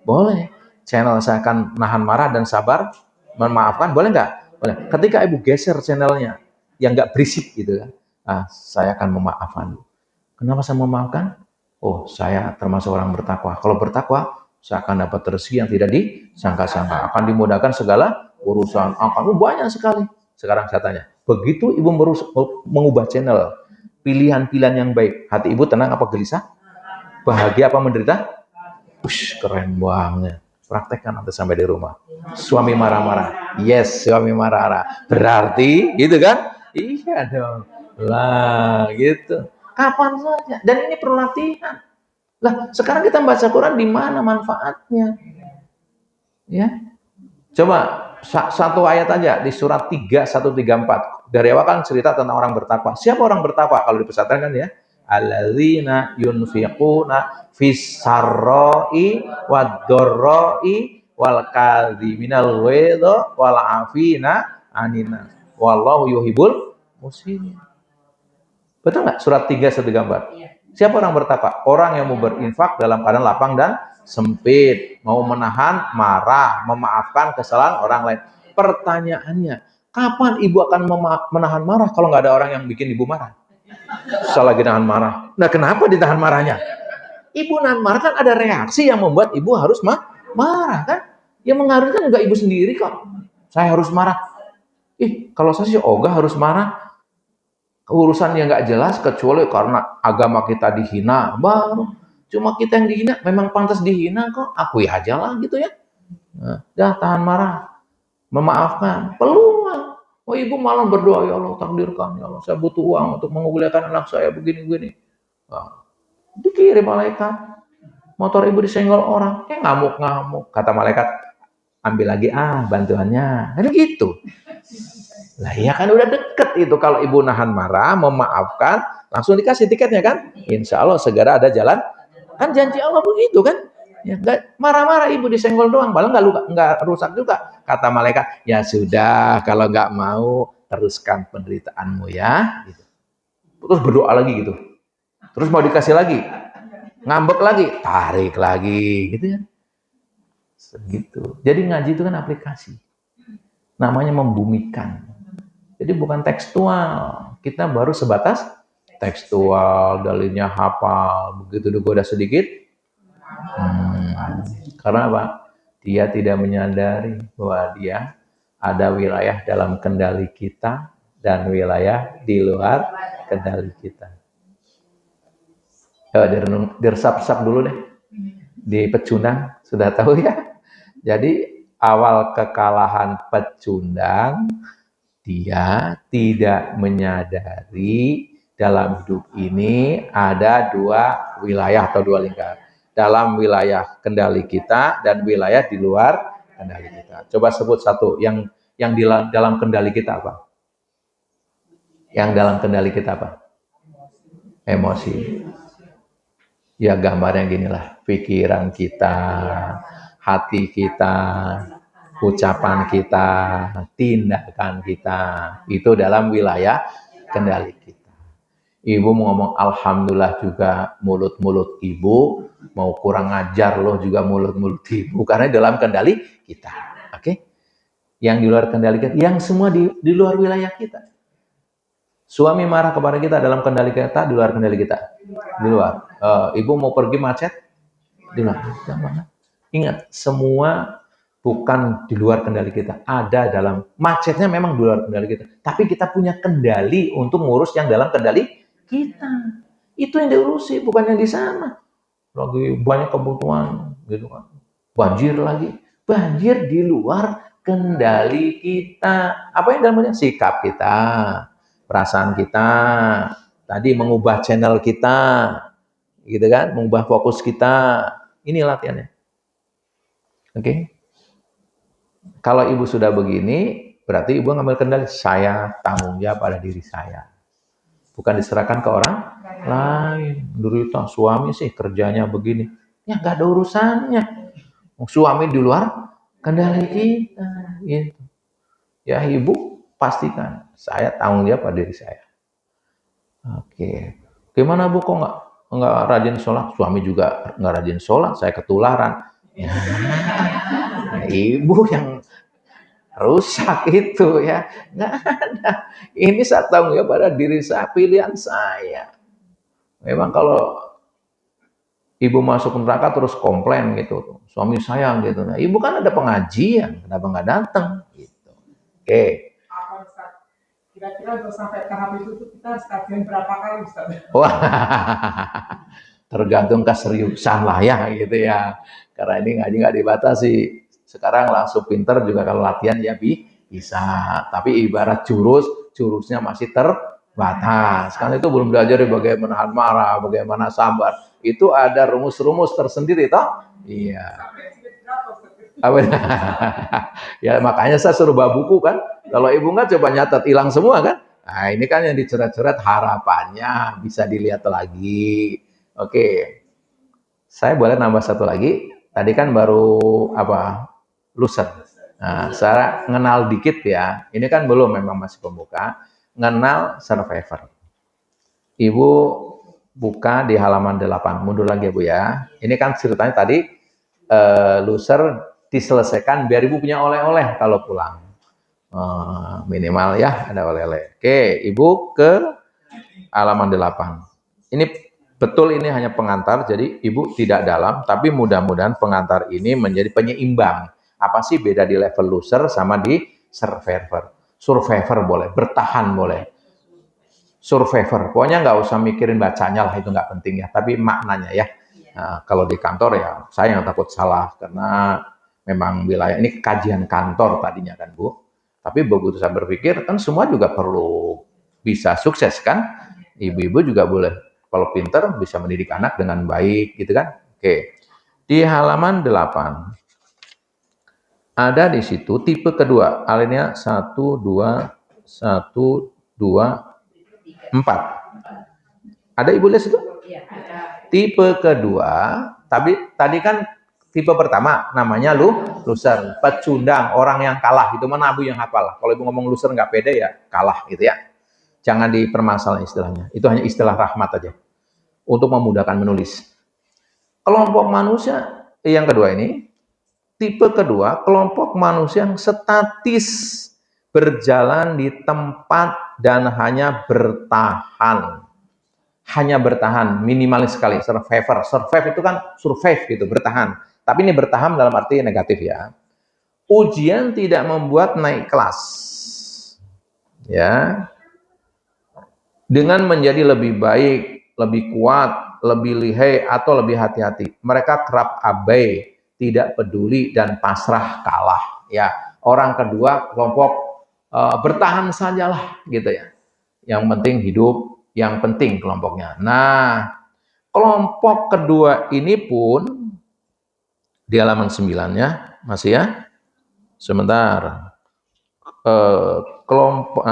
Boleh. Channel saya akan nahan marah dan sabar, memaafkan, boleh nggak? Boleh. Ketika ibu geser channelnya, yang nggak berisik gitu kan, saya akan memaafkan. Kenapa saya memaafkan? Oh, saya termasuk orang bertakwa. Kalau bertakwa, saya akan dapat rezeki yang tidak disangka-sangka. Akan dimudahkan segala urusan. Akan banyak sekali. Sekarang saya tanya, begitu ibu mengubah channel, pilihan-pilihan yang baik, hati ibu tenang apa gelisah? Bahagia apa menderita? Keren banget. Praktekkan nanti sampai di rumah. Suami marah-marah. Yes, suami marah-marah. Berarti, gitu kan? Iya dong. Lah, gitu. Kapan saja. Dan ini perlu latihan. Lah, sekarang kita baca Quran di mana manfaatnya? Ya. Coba satu ayat aja di surat 3134. Dari awal kan cerita tentang orang bertakwa. Siapa orang bertakwa? Kalau di pesantren kan ya. Alladzina yunfiquna fis-sarra'i wad-dharra'i wal kadhiminal ghaidha wal 'afina 'anil nas. Wallahu yuhibbul muhsinin. Betul nggak? Surat 3134. Siapa orang bertakwa? Orang yang mau berinfak dalam keadaan lapang dan sempit, mau menahan marah, memaafkan kesalahan orang lain. Pertanyaannya, kapan ibu akan menahan marah kalau nggak ada orang yang bikin ibu marah? Saya lagi nahan marah. Nah, kenapa ditahan marahnya? Ibu nahan marah kan ada reaksi yang membuat ibu harus marah kan? Yang mengaruhi kan juga ibu sendiri kok. Saya harus marah. Kalau saya sih ogah harus marah. Urusan yang nggak jelas kecuali karena agama kita dihina, baru cuma kita yang dihina, memang pantas dihina kok, akui aja lah gitu ya. Dah tahan marah, memaafkan, peluang. Oh ibu malah berdoa, ya Allah takdirkan, ya Allah saya butuh uang untuk menguliakan anak saya begini-begini. Dikirim malaikat, motor ibu disenggol orang, ngamuk-ngamuk, kata malaikat, ambil lagi bantuannya, kan gitu. Lah ya kan udah deket itu, kalau ibu nahan marah, memaafkan, langsung dikasih tiketnya kan. Insya Allah segera ada jalan. Kan janji Allah begitu kan. Ya, marah-marah ibu disenggol doang, malah nggak rusak juga. Kata malaikat, ya sudah kalau nggak mau teruskan penderitaanmu ya. Gitu. Terus berdoa lagi gitu. Terus mau dikasih lagi, ngambek lagi, tarik lagi, gitu ya. Segitu. Jadi ngaji itu kan aplikasi. Namanya membumikan. Jadi bukan tekstual. Kita baru sebatas tekstual, dalilnya hafal. Begitu digoda sedikit. Karena apa? Dia tidak menyadari bahwa dia ada wilayah dalam kendali kita dan wilayah di luar kendali kita. Diresap-resap dulu deh. Di pecundang, sudah tahu ya? Jadi awal kekalahan pecundang, dia tidak menyadari dalam hidup ini ada dua wilayah atau dua lingkar. Dalam wilayah kendali kita dan wilayah di luar kendali kita. Coba sebut satu yang di dalam kendali kita apa? Yang dalam kendali kita apa? Emosi. Ya gambarnya gini lah, pikiran kita, hati kita, ucapan kita, tindakan kita, itu dalam wilayah kendali kita. Ibu mau ngomong alhamdulillah juga mulut-mulut ibu, mau kurang ajar loh juga mulut-mulut ibu, karena dalam kendali kita. Oke? Yang di luar kendali kita, yang semua di luar wilayah kita. Suami marah kepada kita dalam kendali kita, di luar kendali kita. Di luar. Ibu mau pergi macet, di luar. Ingat, semua bukan di luar kendali kita. Ada dalam, macetnya memang di luar kendali kita. Tapi kita punya kendali untuk ngurus yang dalam kendali kita. Itu yang diurusi, bukan yang di sana. Lagi banyak kebutuhan, gitu kan. Banjir lagi. Banjir di luar kendali kita. Apa yang dalamnya? Sikap kita, perasaan kita, tadi mengubah channel kita, gitu kan, mengubah fokus kita. Ini latihannya. Oke. Kalau ibu sudah begini, berarti ibu ngambil kendali. Saya tanggung jawab pada diri saya. Bukan diserahkan ke orang lain. Derita suami sih kerjanya begini. Ya nggak ada urusannya. Suami di luar kendali kita. Gitu. Ya ibu pastikan saya tanggung jawab pada diri saya. Oke. Gimana bu kok nggak rajin sholat? Suami juga nggak rajin sholat. Saya ketularan. Ya, ibu yang rusak itu ya, nggak ada. Ini saya tanggung jawab pada diri saya, pilihan saya. Memang kalau ibu masuk neraka terus komplain gitu, suami saya gitu, nah ibu kan ada pengajian, kenapa nggak datang gitu. Oke. Kira-kira untuk sampai tahap itu kita harus kajian berapa kali Ustaz? Wah, tergantung keseriusan lah ya gitu ya. Karena ini ngaji nggak dibatasi. Sekarang langsung pinter juga kalau latihan ya bisa. Tapi ibarat jurusnya masih terbatas. Kan itu belum belajar bagaimana menahan marah, bagaimana sabar. Itu ada rumus-rumus tersendiri toh? Iya. Ya makanya saya suruh bawa buku kan. Kalau ibu nggak coba nyatet, hilang semua kan. Nah ini kan yang dicoret-coret harapannya bisa dilihat lagi. Oke, saya boleh nambah satu lagi. Tadi kan baru apa? Loser. Nah, saya ngenal dikit ya. Ini kan belum, memang masih pembuka. Ngenal survivor. Ibu buka di halaman 8. Mundur lagi ya Bu ya. Ini kan ceritanya tadi loser diselesaikan biar ibu punya oleh-oleh kalau pulang. Minimal ya ada oleh-oleh. Oke, ibu ke halaman 8. Ini betul, ini hanya pengantar, jadi ibu tidak dalam, tapi mudah-mudahan pengantar ini menjadi penyeimbang. Apa sih beda di level loser sama di survivor? Survivor boleh, bertahan boleh. Survivor, pokoknya nggak usah mikirin bacanya lah, itu nggak penting ya, tapi maknanya ya. Nah, kalau di kantor ya saya yang takut salah, karena memang wilayah ini kajian kantor tadinya kan Bu. Tapi begitu saya berpikir, kan semua juga perlu bisa sukses kan? Ibu-ibu juga boleh, kalau pinter bisa mendidik anak dengan baik gitu kan. Oke, di halaman 8 ada di situ tipe kedua, alinea 1, 2, 1, 2, 4. Ada ibu lihat situ? Tipe kedua, tapi tadi kan tipe pertama namanya loser, pecundang, orang yang kalah. Itu mana ibu yang hafal? Kalau ibu ngomong loser nggak pede ya kalah gitu ya. Jangan dipermasalahin istilahnya. Itu hanya istilah rahmat aja untuk memudahkan menulis. Kelompok manusia yang kedua ini, tipe kedua, kelompok manusia yang statis, berjalan di tempat dan hanya bertahan. Hanya bertahan, minimalis sekali, survivor. Survive itu kan survive gitu, bertahan. Tapi ini bertahan dalam arti negatif ya. Ujian tidak membuat naik kelas. Ya. Dengan menjadi lebih baik, lebih kuat, lebih lihai atau lebih hati-hati. Mereka kerap abai, tidak peduli dan pasrah kalah. Ya, orang kedua kelompok bertahan sajalah gitu ya. Yang penting hidup, yang penting kelompoknya. Nah, kelompok kedua ini pun di halaman 9-nya, masih ya. Sebentar. Kelompok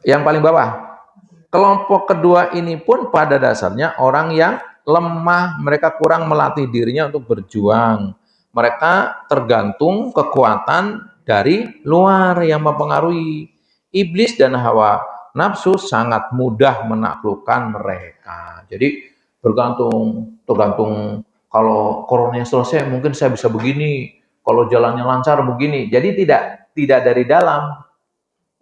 yang paling bawah. Kelompok kedua ini pun pada dasarnya orang yang lemah, mereka kurang melatih dirinya untuk berjuang. Mereka tergantung kekuatan dari luar yang mempengaruhi. Iblis dan hawa nafsu sangat mudah menaklukkan mereka. Jadi tergantung kalau coronanya selesai mungkin saya bisa begini, kalau jalannya lancar begini. Jadi tidak dari dalam.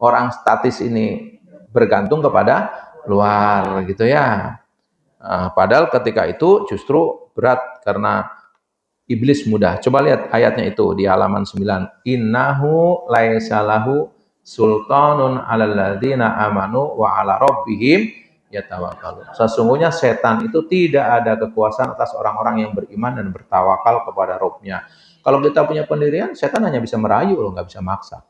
Orang statis ini bergantung kepada luar gitu ya. Padahal ketika itu justru berat karena iblis mudah. Coba lihat ayatnya itu di halaman 9. Innahu laisalahu sultanun 'alal ladzina amanu wa 'ala rabbihim yatawakkalun. Sesungguhnya setan itu tidak ada kekuasaan atas orang-orang yang beriman dan bertawakal kepada Rabb-nya. Kalau kita punya pendirian, setan hanya bisa merayu loh, nggak bisa maksa.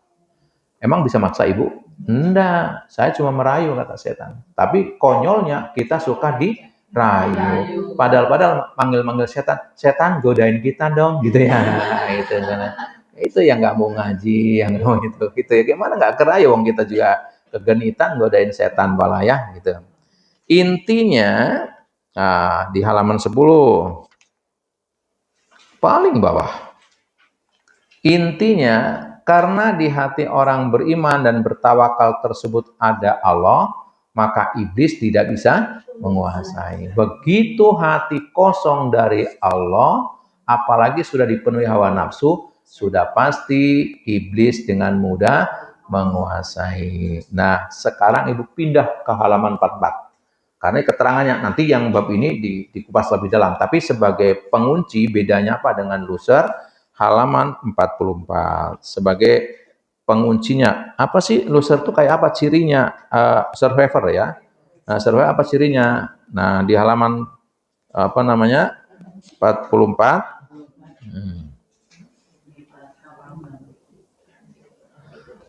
Emang bisa maksa ibu? Enggak, saya cuma merayu kata setan. Tapi konyolnya kita suka dirayu. Padahal manggil-manggil setan godain kita dong gitu ya. Itu kan. Itu yang nggak mau ngaji, yang mau itu ya. Gimana nggak kerayu wong kita juga kegenitan godain setan pala ya gitu. Intinya di halaman 10 paling bawah. Intinya karena di hati orang beriman dan bertawakal tersebut ada Allah, maka iblis tidak bisa menguasai. Begitu hati kosong dari Allah, apalagi sudah dipenuhi hawa nafsu, sudah pasti iblis dengan mudah menguasai. Nah, sekarang Ibu pindah ke halaman 44. Karena keterangannya nanti yang bab ini dikupas lebih dalam. Tapi sebagai pengunci, bedanya apa dengan loser? Halaman 44 sebagai penguncinya. Apa sih loser itu kayak apa cirinya? Survivor ya. Nah, survivor apa cirinya? Nah, di halaman 44.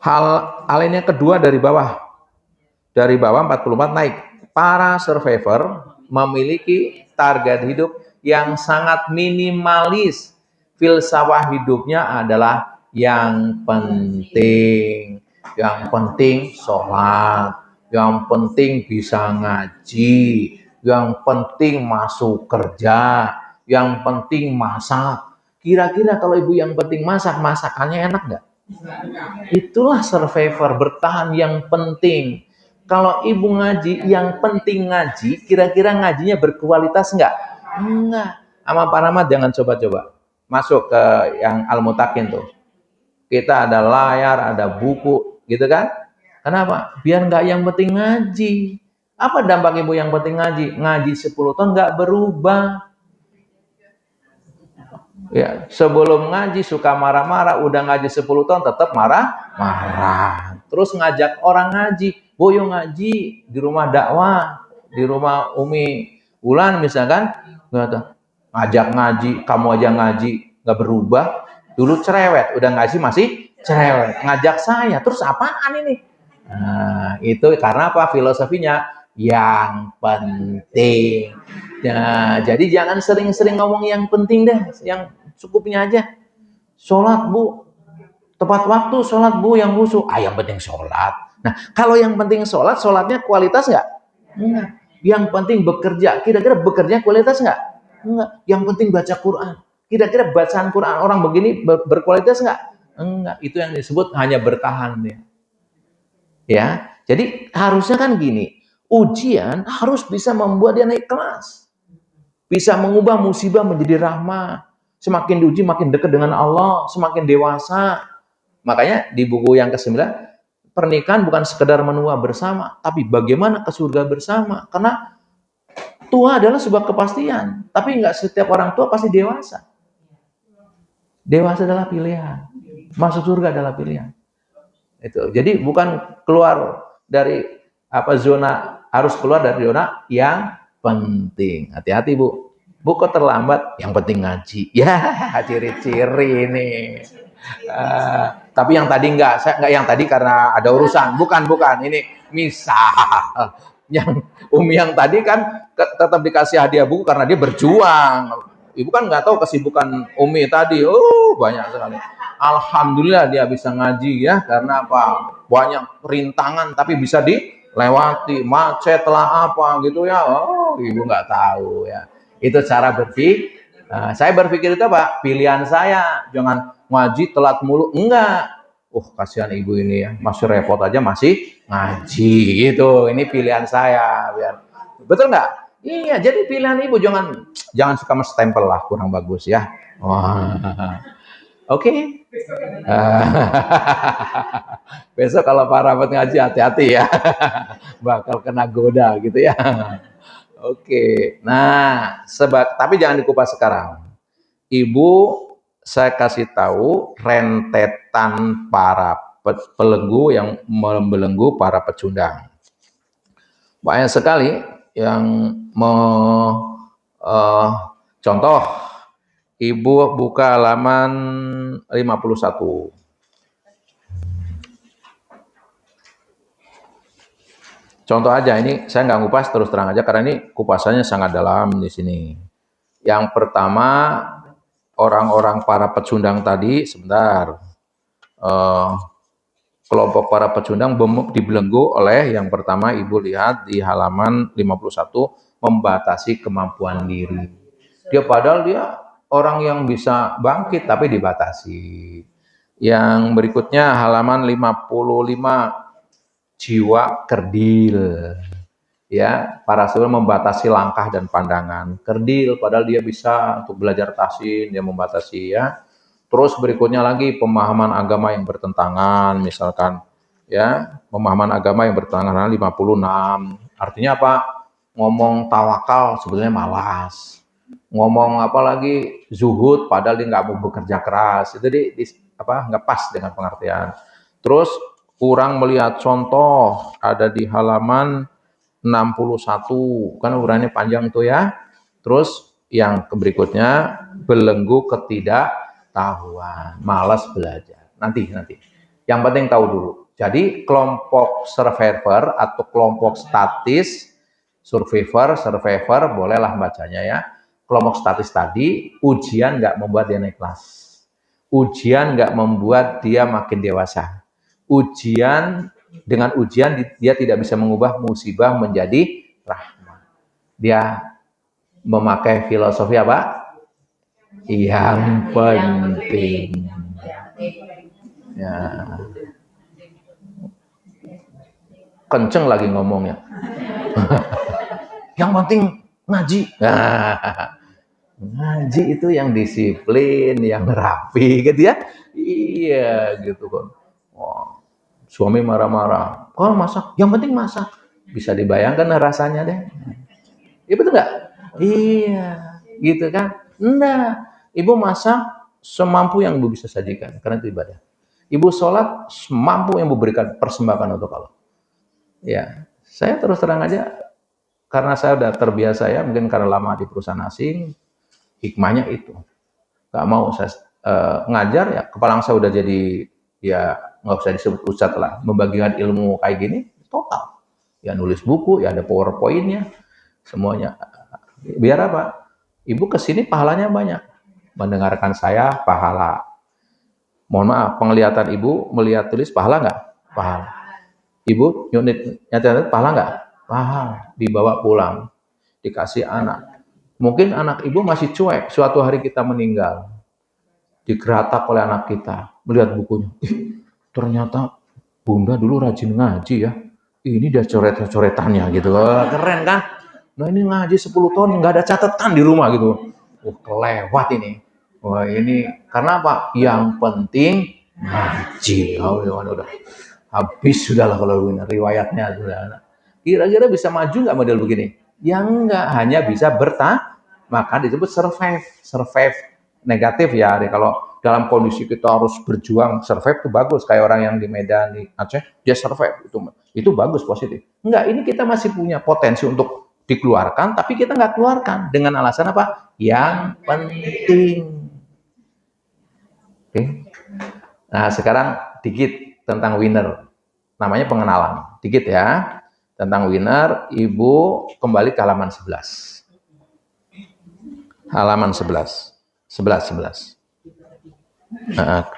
Hal ini kedua dari bawah. Dari bawah 44 naik. Para survivor memiliki target hidup yang sangat minimalis. Filsafat hidupnya adalah yang penting sholat, yang penting bisa ngaji, yang penting masuk kerja, yang penting masak. Kira-kira kalau ibu yang penting masakannya enak nggak? Itulah survivor, bertahan yang penting. Kalau ibu ngaji, yang penting ngaji, kira-kira ngajinya berkualitas nggak? Enggak. Sama Pak Rahmat jangan coba-coba. Masuk ke yang Al-Mutakin tuh. Kita ada layar, ada buku, gitu kan? Kenapa? Biar nggak yang penting ngaji. Apa dampak ibu yang penting ngaji? Ngaji 10 tahun nggak berubah. Ya, sebelum ngaji suka marah-marah, udah ngaji 10 tahun tetap marah-marah. Terus ngajak orang ngaji, boyo ngaji di rumah dakwah, di rumah Umi Ulan misalkan, ngajak ngaji, kamu aja ngaji, nggak berubah. Dulu cerewet, udah ngaji masih cerewet. Ngajak saya, terus apaan ini? Nah, itu karena apa? Filosofinya yang penting. Nah, jadi jangan sering-sering ngomong yang penting deh, yang cukupnya aja. Sholat bu, tepat waktu sholat bu, yang khusyuk. Yang penting sholat. Nah, kalau yang penting sholat, sholatnya kualitas nggak? Enggak. Yang penting bekerja, kira-kira bekerja kualitas nggak? Enggak. Yang penting baca Quran. Kira-kira bacaan Quran orang begini berkualitas nggak? Enggak. Itu yang disebut hanya bertahan ya. Ya, jadi harusnya kan gini. Ujian harus bisa membuat dia naik kelas. Bisa mengubah musibah menjadi rahmat. Semakin diuji makin dekat dengan Allah, semakin dewasa. Makanya di buku yang ke-9, pernikahan bukan sekedar menua bersama, tapi bagaimana ke surga bersama. Karena tua adalah sebuah kepastian, tapi nggak setiap orang tua pasti dewasa. Dewasa adalah pilihan. Masuk surga adalah pilihan. Itu. Jadi bukan keluar dari zona, harus keluar dari zona yang penting. Hati-hati Bu. Bu kok terlambat? Yang penting ngaji. Ya, ciri-ciri nih. Tapi yang tadi saya enggak yang tadi karena ada urusan. Bukan. Ini misal. Yang Umi yang tadi kan tetap dikasih hadiah buku karena dia berjuang. Ibu kan nggak tahu kesibukan Umi tadi. Banyak sekali. Alhamdulillah dia bisa ngaji ya karena apa? Banyak rintangan tapi bisa dilewati. Macet lah apa gitu ya. Ibu nggak tahu ya. Itu cara berpikir. Saya berpikir itu apa? Pilihan saya. Jangan ngaji telat mulu. Enggak. Kasihan ibu ini ya. Masih repot aja masih ngaji gitu. Ini pilihan saya. Betul nggak? Iya, jadi pilihan ibu jangan suka stempel lah, kurang bagus ya. Oke. Besok kalau Pak Rahmat ngaji hati-hati ya. Bakal kena goda gitu ya. Oke. Nah, tapi jangan dikupas sekarang. Ibu, saya kasih tahu rentetan para pelenggu yang membelenggu para pecundang. Banyak sekali yang contoh, Ibu buka halaman 51. Contoh aja, ini saya nggak ngupas terus terang aja karena ini kupasannya sangat dalam di sini. Yang pertama, orang-orang para pecundang tadi, sebentar. Kelompok para pecundang dibelenggu oleh yang pertama Ibu lihat di halaman 51, membatasi kemampuan diri. Padahal dia orang yang bisa bangkit tapi dibatasi. Yang berikutnya halaman 55, jiwa kerdil. Ya, para siswa membatasi langkah dan pandangan. Kerdil padahal dia bisa untuk belajar tahsin, dia membatasi ya. Terus berikutnya lagi pemahaman agama yang bertentangan, misalkan ya, pemahaman agama yang bertentangan 56. Artinya apa? Ngomong tawakal sebenarnya malas. Ngomong apa lagi zuhud padahal dia nggak mau bekerja keras. Itu nggak pas dengan pengertian. Terus kurang melihat contoh ada di halaman 61. Kan uraiannya panjang tuh ya. Terus yang berikutnya belenggu ketidaktahuan, malas belajar. Nanti. Yang penting tahu dulu. Jadi kelompok survivor atau kelompok statis, survivor bolehlah bacanya ya. Kelompok statis tadi ujian nggak membuat dia naik kelas. Ujian nggak membuat dia makin dewasa. Dengan ujian dia tidak bisa mengubah musibah menjadi rahmat. Dia memakai filosofi apa? Yang penting. Ya. Kenceng lagi ngomongnya. Yang penting ngaji. Ngaji itu yang disiplin, yang rapi gitu ya. Iya gitu kan. Suami marah-marah. Kalau masak, yang penting masak. Bisa dibayangkan rasanya deh. Iya betul nggak? Iya, gitu kan? Enggak. Ibu masak semampu yang ibu bisa sajikan, karena itu ibadah. Ibu sholat semampu yang ibu berikan persembahan untuk Allah. Ya, saya terus terang aja, karena saya udah terbiasa ya, mungkin karena lama di perusahaan asing, hikmahnya itu. Gak mau saya ngajar ya, kepala saya udah jadi ya nggak usah disebut ustadz lah, membagikan ilmu kayak gini total. Ya nulis buku, ya ada PowerPoint-nya, semuanya. Biar apa? Ibu kesini pahalanya banyak. Mendengarkan saya pahala. Mohon maaf, penglihatan ibu melihat tulis pahala nggak? Pahala. Ibu nyata pahala nggak? Pahala. Dibawa pulang, dikasih anak. Mungkin anak ibu masih cuek. Suatu hari kita meninggal, digeratak oleh anak kita, melihat bukunya. Ternyata bunda dulu rajin ngaji ya. Ini dia coret-coretannya gitu. Keren kan? Nah ini ngaji 10 tahun nggak ada catatan di rumah gitu. Kelewat ini. Wah ini karena apa? Yang penting ngaji. Udah habis sudahlah kalau begini. Riwayatnya sudah. Kira-kira bisa maju nggak model begini? Yang nggak hanya bisa bertahan, maka disebut survive negatif ya. Kalau dalam kondisi kita harus berjuang, survive itu bagus. Kayak orang yang di Medan, di Aceh, dia survive itu bagus, positif. Enggak, ini kita masih punya potensi untuk dikeluarkan, tapi kita nggak keluarkan dengan alasan apa? Yang penting. Oke. Nah, sekarang dikit tentang winner. Namanya pengenalan. Dikit ya. Tentang winner, Ibu kembali ke halaman 11. Halaman 11. 11. Nah,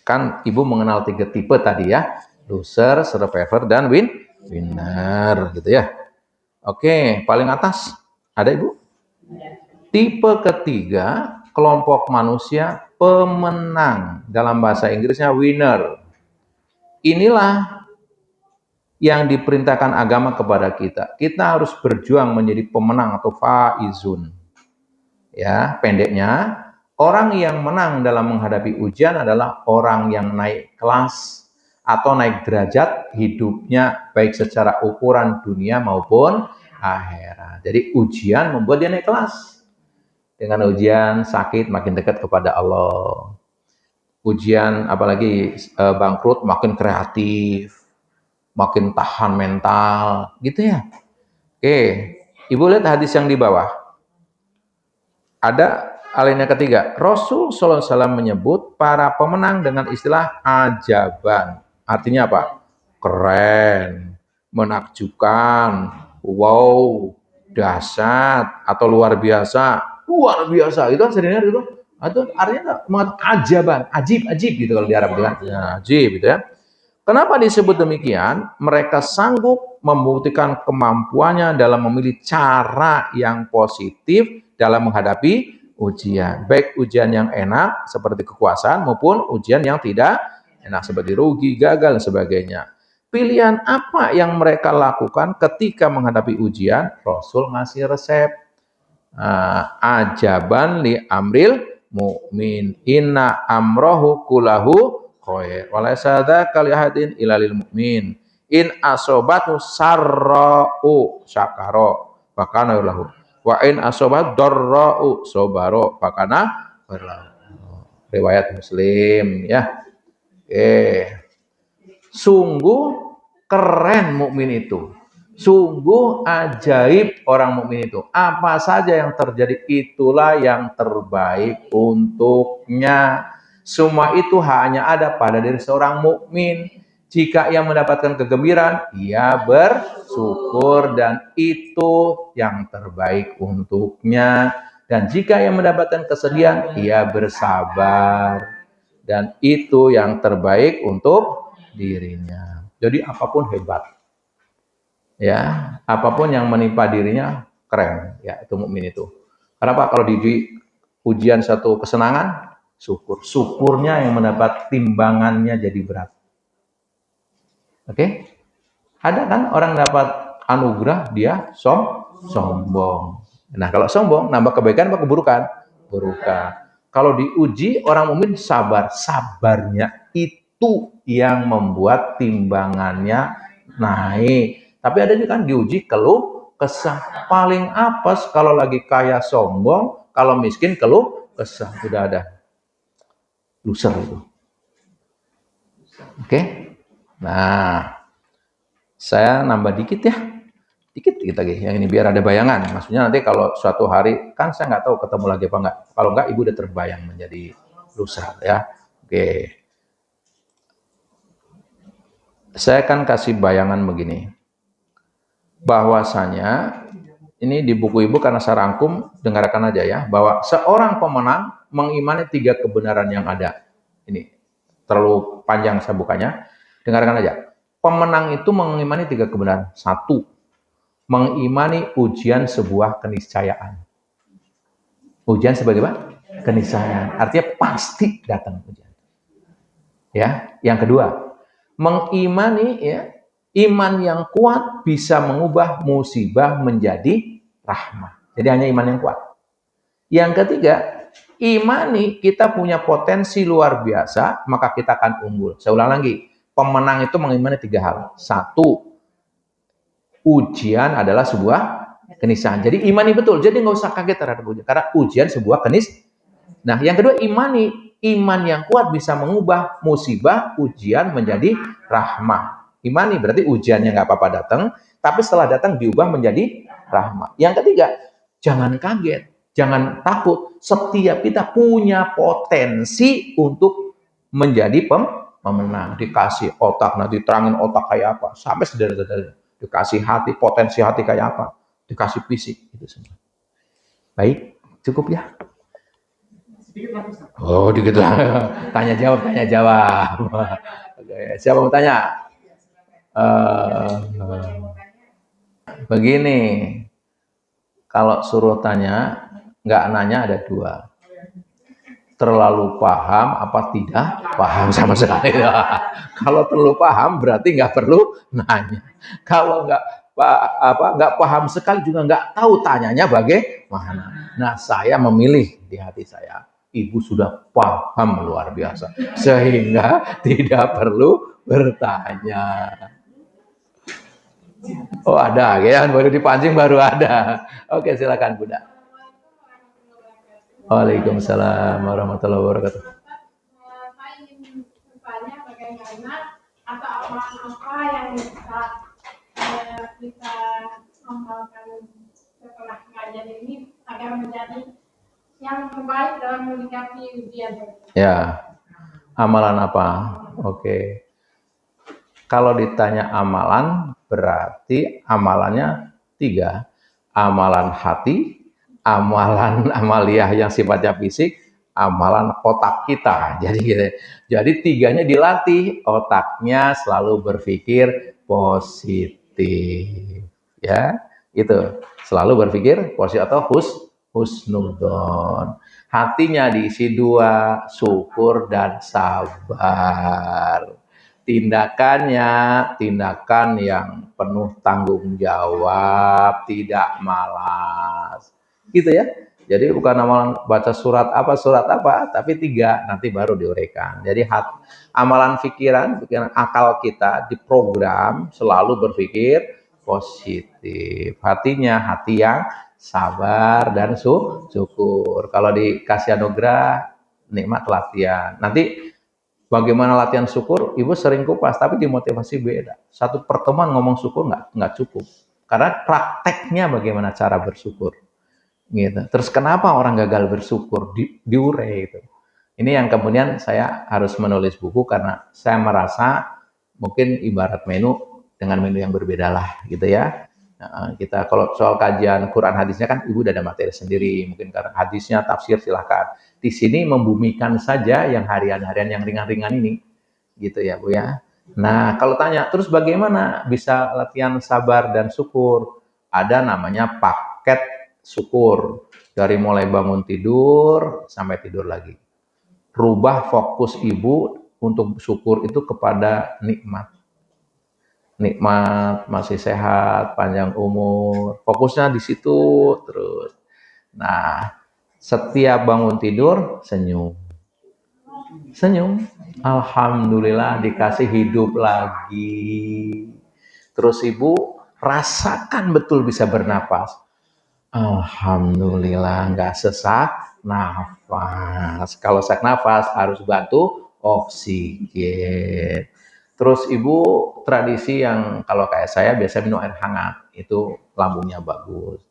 kan Ibu mengenal 3 tipe tadi ya. Loser, survivor, dan winner gitu ya. Oke, paling atas ada Ibu? Tipe ketiga, kelompok manusia pemenang. Dalam bahasa Inggrisnya winner. Inilah yang diperintahkan agama kepada kita. Kita harus berjuang menjadi pemenang atau faizun. Ya, pendeknya, orang yang menang dalam menghadapi ujian adalah orang yang naik kelas atau naik derajat hidupnya baik secara ukuran dunia maupun akhirat. Jadi ujian membuat dia naik kelas. Dengan ujian sakit makin dekat kepada Allah. Ujian apalagi bangkrut makin kreatif, makin tahan mental, gitu ya. Oke, Ibu lihat hadis yang di bawah. Ada alinea ketiga. Rasul SAW menyebut para pemenang dengan istilah ajaban. Artinya apa? Keren, menakjubkan, wow, dahsyat, atau luar biasa. Luar biasa, itu kan sebenarnya itu. Itu artinya ajaban, ajib gitu kalau di Arab kan. Ya, ajib gitu ya. Kenapa disebut demikian? Mereka sanggup membuktikan kemampuannya dalam memilih cara yang positif dalam menghadapi ujian. Baik ujian yang enak seperti kekuasaan maupun ujian yang tidak enak seperti rugi, gagal, dan sebagainya. Pilihan apa yang mereka lakukan ketika menghadapi ujian? Rasul ngasih resep. Ajaban li amril mu'min. Inna amrohu kulahu khair walaysa dzaka li ahadin illa lil mu'min in asobatu sarra'u syakara fakana lahu wa in asobat darra'u sobaro fakana lahu. Riwayat Muslim ya. Sungguh keren mukmin itu. Sungguh ajaib orang mukmin itu. Apa saja yang terjadi itulah yang terbaik untuknya. Semua itu hanya ada pada diri seorang mukmin. Jika ia mendapatkan kegembiraan, ia bersyukur dan itu yang terbaik untuknya. Dan jika ia mendapatkan kesedihan, ia bersabar dan itu yang terbaik untuk dirinya. Jadi apapun hebat. Ya, apapun yang menimpa dirinya keren, ya itu mukmin itu. Kenapa? Kalau di ujian satu kesenangan, syukur. Syukurnya yang mendapat timbangannya jadi berat. Oke? Ada kan orang dapat anugerah dia sombong. Nah, kalau sombong nambah kebaikan apa keburukan? Keburukan. Kalau diuji orang mukmin sabar, sabarnya itu yang membuat timbangannya naik. Tapi ada juga kan diuji keluh kesah. Paling apes kalau lagi kaya sombong, kalau miskin keluh kesah. Sudah ada loser itu. Oke? Nah, saya nambah dikit ya. Dikit lagi yang ini biar ada bayangan. Maksudnya nanti kalau suatu hari, kan saya nggak tahu ketemu lagi apa enggak. Kalau enggak, Ibu udah terbayang menjadi loser ya. Oke. Saya akan kasih bayangan begini. Bahwasanya ini di buku Ibu karena saya rangkum, dengarkan aja ya, bahwa seorang pemenang mengimani 3 kebenaran yang ada. Ini terlalu panjang saya bukanya. Dengarkan aja. Pemenang itu mengimani 3 kebenaran. 1, mengimani ujian sebuah keniscayaan. Ujian sebagai apa? Keniscayaan. Artinya pasti datang ujian. Ya, yang kedua, mengimani ya, iman yang kuat bisa mengubah musibah menjadi rahmat. Jadi hanya iman yang kuat. Yang ketiga, imani kita punya potensi luar biasa, maka kita akan unggul. Saya ulang lagi, pemenang itu mengimani 3 hal. 1, ujian adalah sebuah keniscayaan. Jadi imani betul. Jadi nggak usah kaget terhadap ujian. Karena ujian sebuah keniscayaan. Nah, yang kedua imani. Iman yang kuat bisa mengubah musibah, ujian menjadi rahmah. Imani berarti ujiannya nggak apa-apa datang, tapi setelah datang diubah menjadi rahmat. Yang ketiga, jangan kaget, jangan takut. Setiap kita punya potensi untuk menjadi pemenang. Dikasih otak, nanti terangin otak kayak apa, sampai sederhana. Dikasih hati, potensi hati kayak apa, dikasih fisik, itu semua. Baik, cukup ya. Oh, dikit lah. Tanya jawab, tanya jawab. Oke, siapa mau tanya? Begini, kalau suruh tanya, nggak nanya ada dua. Terlalu paham apa tidak paham sama sekali. Kalau terlalu paham berarti nggak perlu nanya. Kalau nggak paham sekali juga nggak tahu tanyanya bagaimana. Nah, saya memilih di hati saya, ibu sudah paham luar biasa sehingga tidak perlu bertanya. Oh, ada ya, baru dipancing baru ada. Oke, silakan Bunda. Waalaikumsalam warahmatullahi wabarakatuh. Saya ingin bertanya bagaimana atau apa yang bisa kita amalkan setelah kajian ini agar menjadi yang terbaik dalam menyikapi ujian. Ya, amalan apa? Oke. Kalau ditanya amalan, berarti amalannya 3. Amalan hati, amalan amaliyah yang sifatnya fisik, amalan otak kita. Jadi 3-nya dilatih, otaknya selalu berpikir positif. Ya, itu. Selalu berpikir positif atau husnudon. Hatinya diisi 2, syukur dan sabar. Tindakan yang penuh tanggung jawab, tidak malas. Gitu ya. Jadi bukan amalan baca surat apa, tapi 3 nanti baru diuraikan. Jadi amalan pikiran akal kita diprogram selalu berpikir positif. Hatinya hati yang sabar dan syukur. Kalau dikasih anugerah, nikmat latihan. Nanti bagaimana latihan syukur? Ibu sering kupas, tapi dimotivasi beda. Satu pertemuan ngomong syukur nggak cukup. Karena prakteknya bagaimana cara bersyukur. Gitu. Terus kenapa orang gagal bersyukur? Diurai itu. Ini yang kemudian saya harus menulis buku karena saya merasa mungkin ibarat menu dengan menu yang berbeda lah, gitu ya. Nah, kita kalau soal kajian Quran hadisnya kan ibu udah ada materi sendiri, mungkin karena hadisnya tafsir silahkan. Di sini membumikan saja yang harian-harian yang ringan-ringan ini, gitu ya Bu ya. Nah, kalau tanya terus bagaimana bisa latihan sabar dan syukur? Ada namanya paket syukur dari mulai bangun tidur sampai tidur lagi. Rubah fokus ibu untuk syukur itu kepada nikmat. Nikmat, masih sehat, panjang umur. Fokusnya di situ terus. Nah, setiap bangun tidur senyum. Senyum. Alhamdulillah dikasih hidup lagi. Terus ibu rasakan betul bisa bernapas. Alhamdulillah nggak sesak nafas. Kalau sesak nafas harus bantu oksigen. Terus ibu tradisi yang kalau kayak saya biasa minum air hangat, itu lambungnya bagus.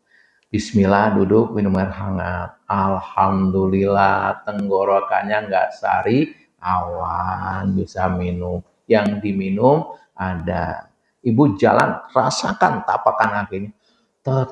Bismillah duduk minum air hangat. Alhamdulillah tenggorokannya nggak sari awan, bisa minum. Yang diminum ada. Ibu jalan rasakan tapakan kakinya.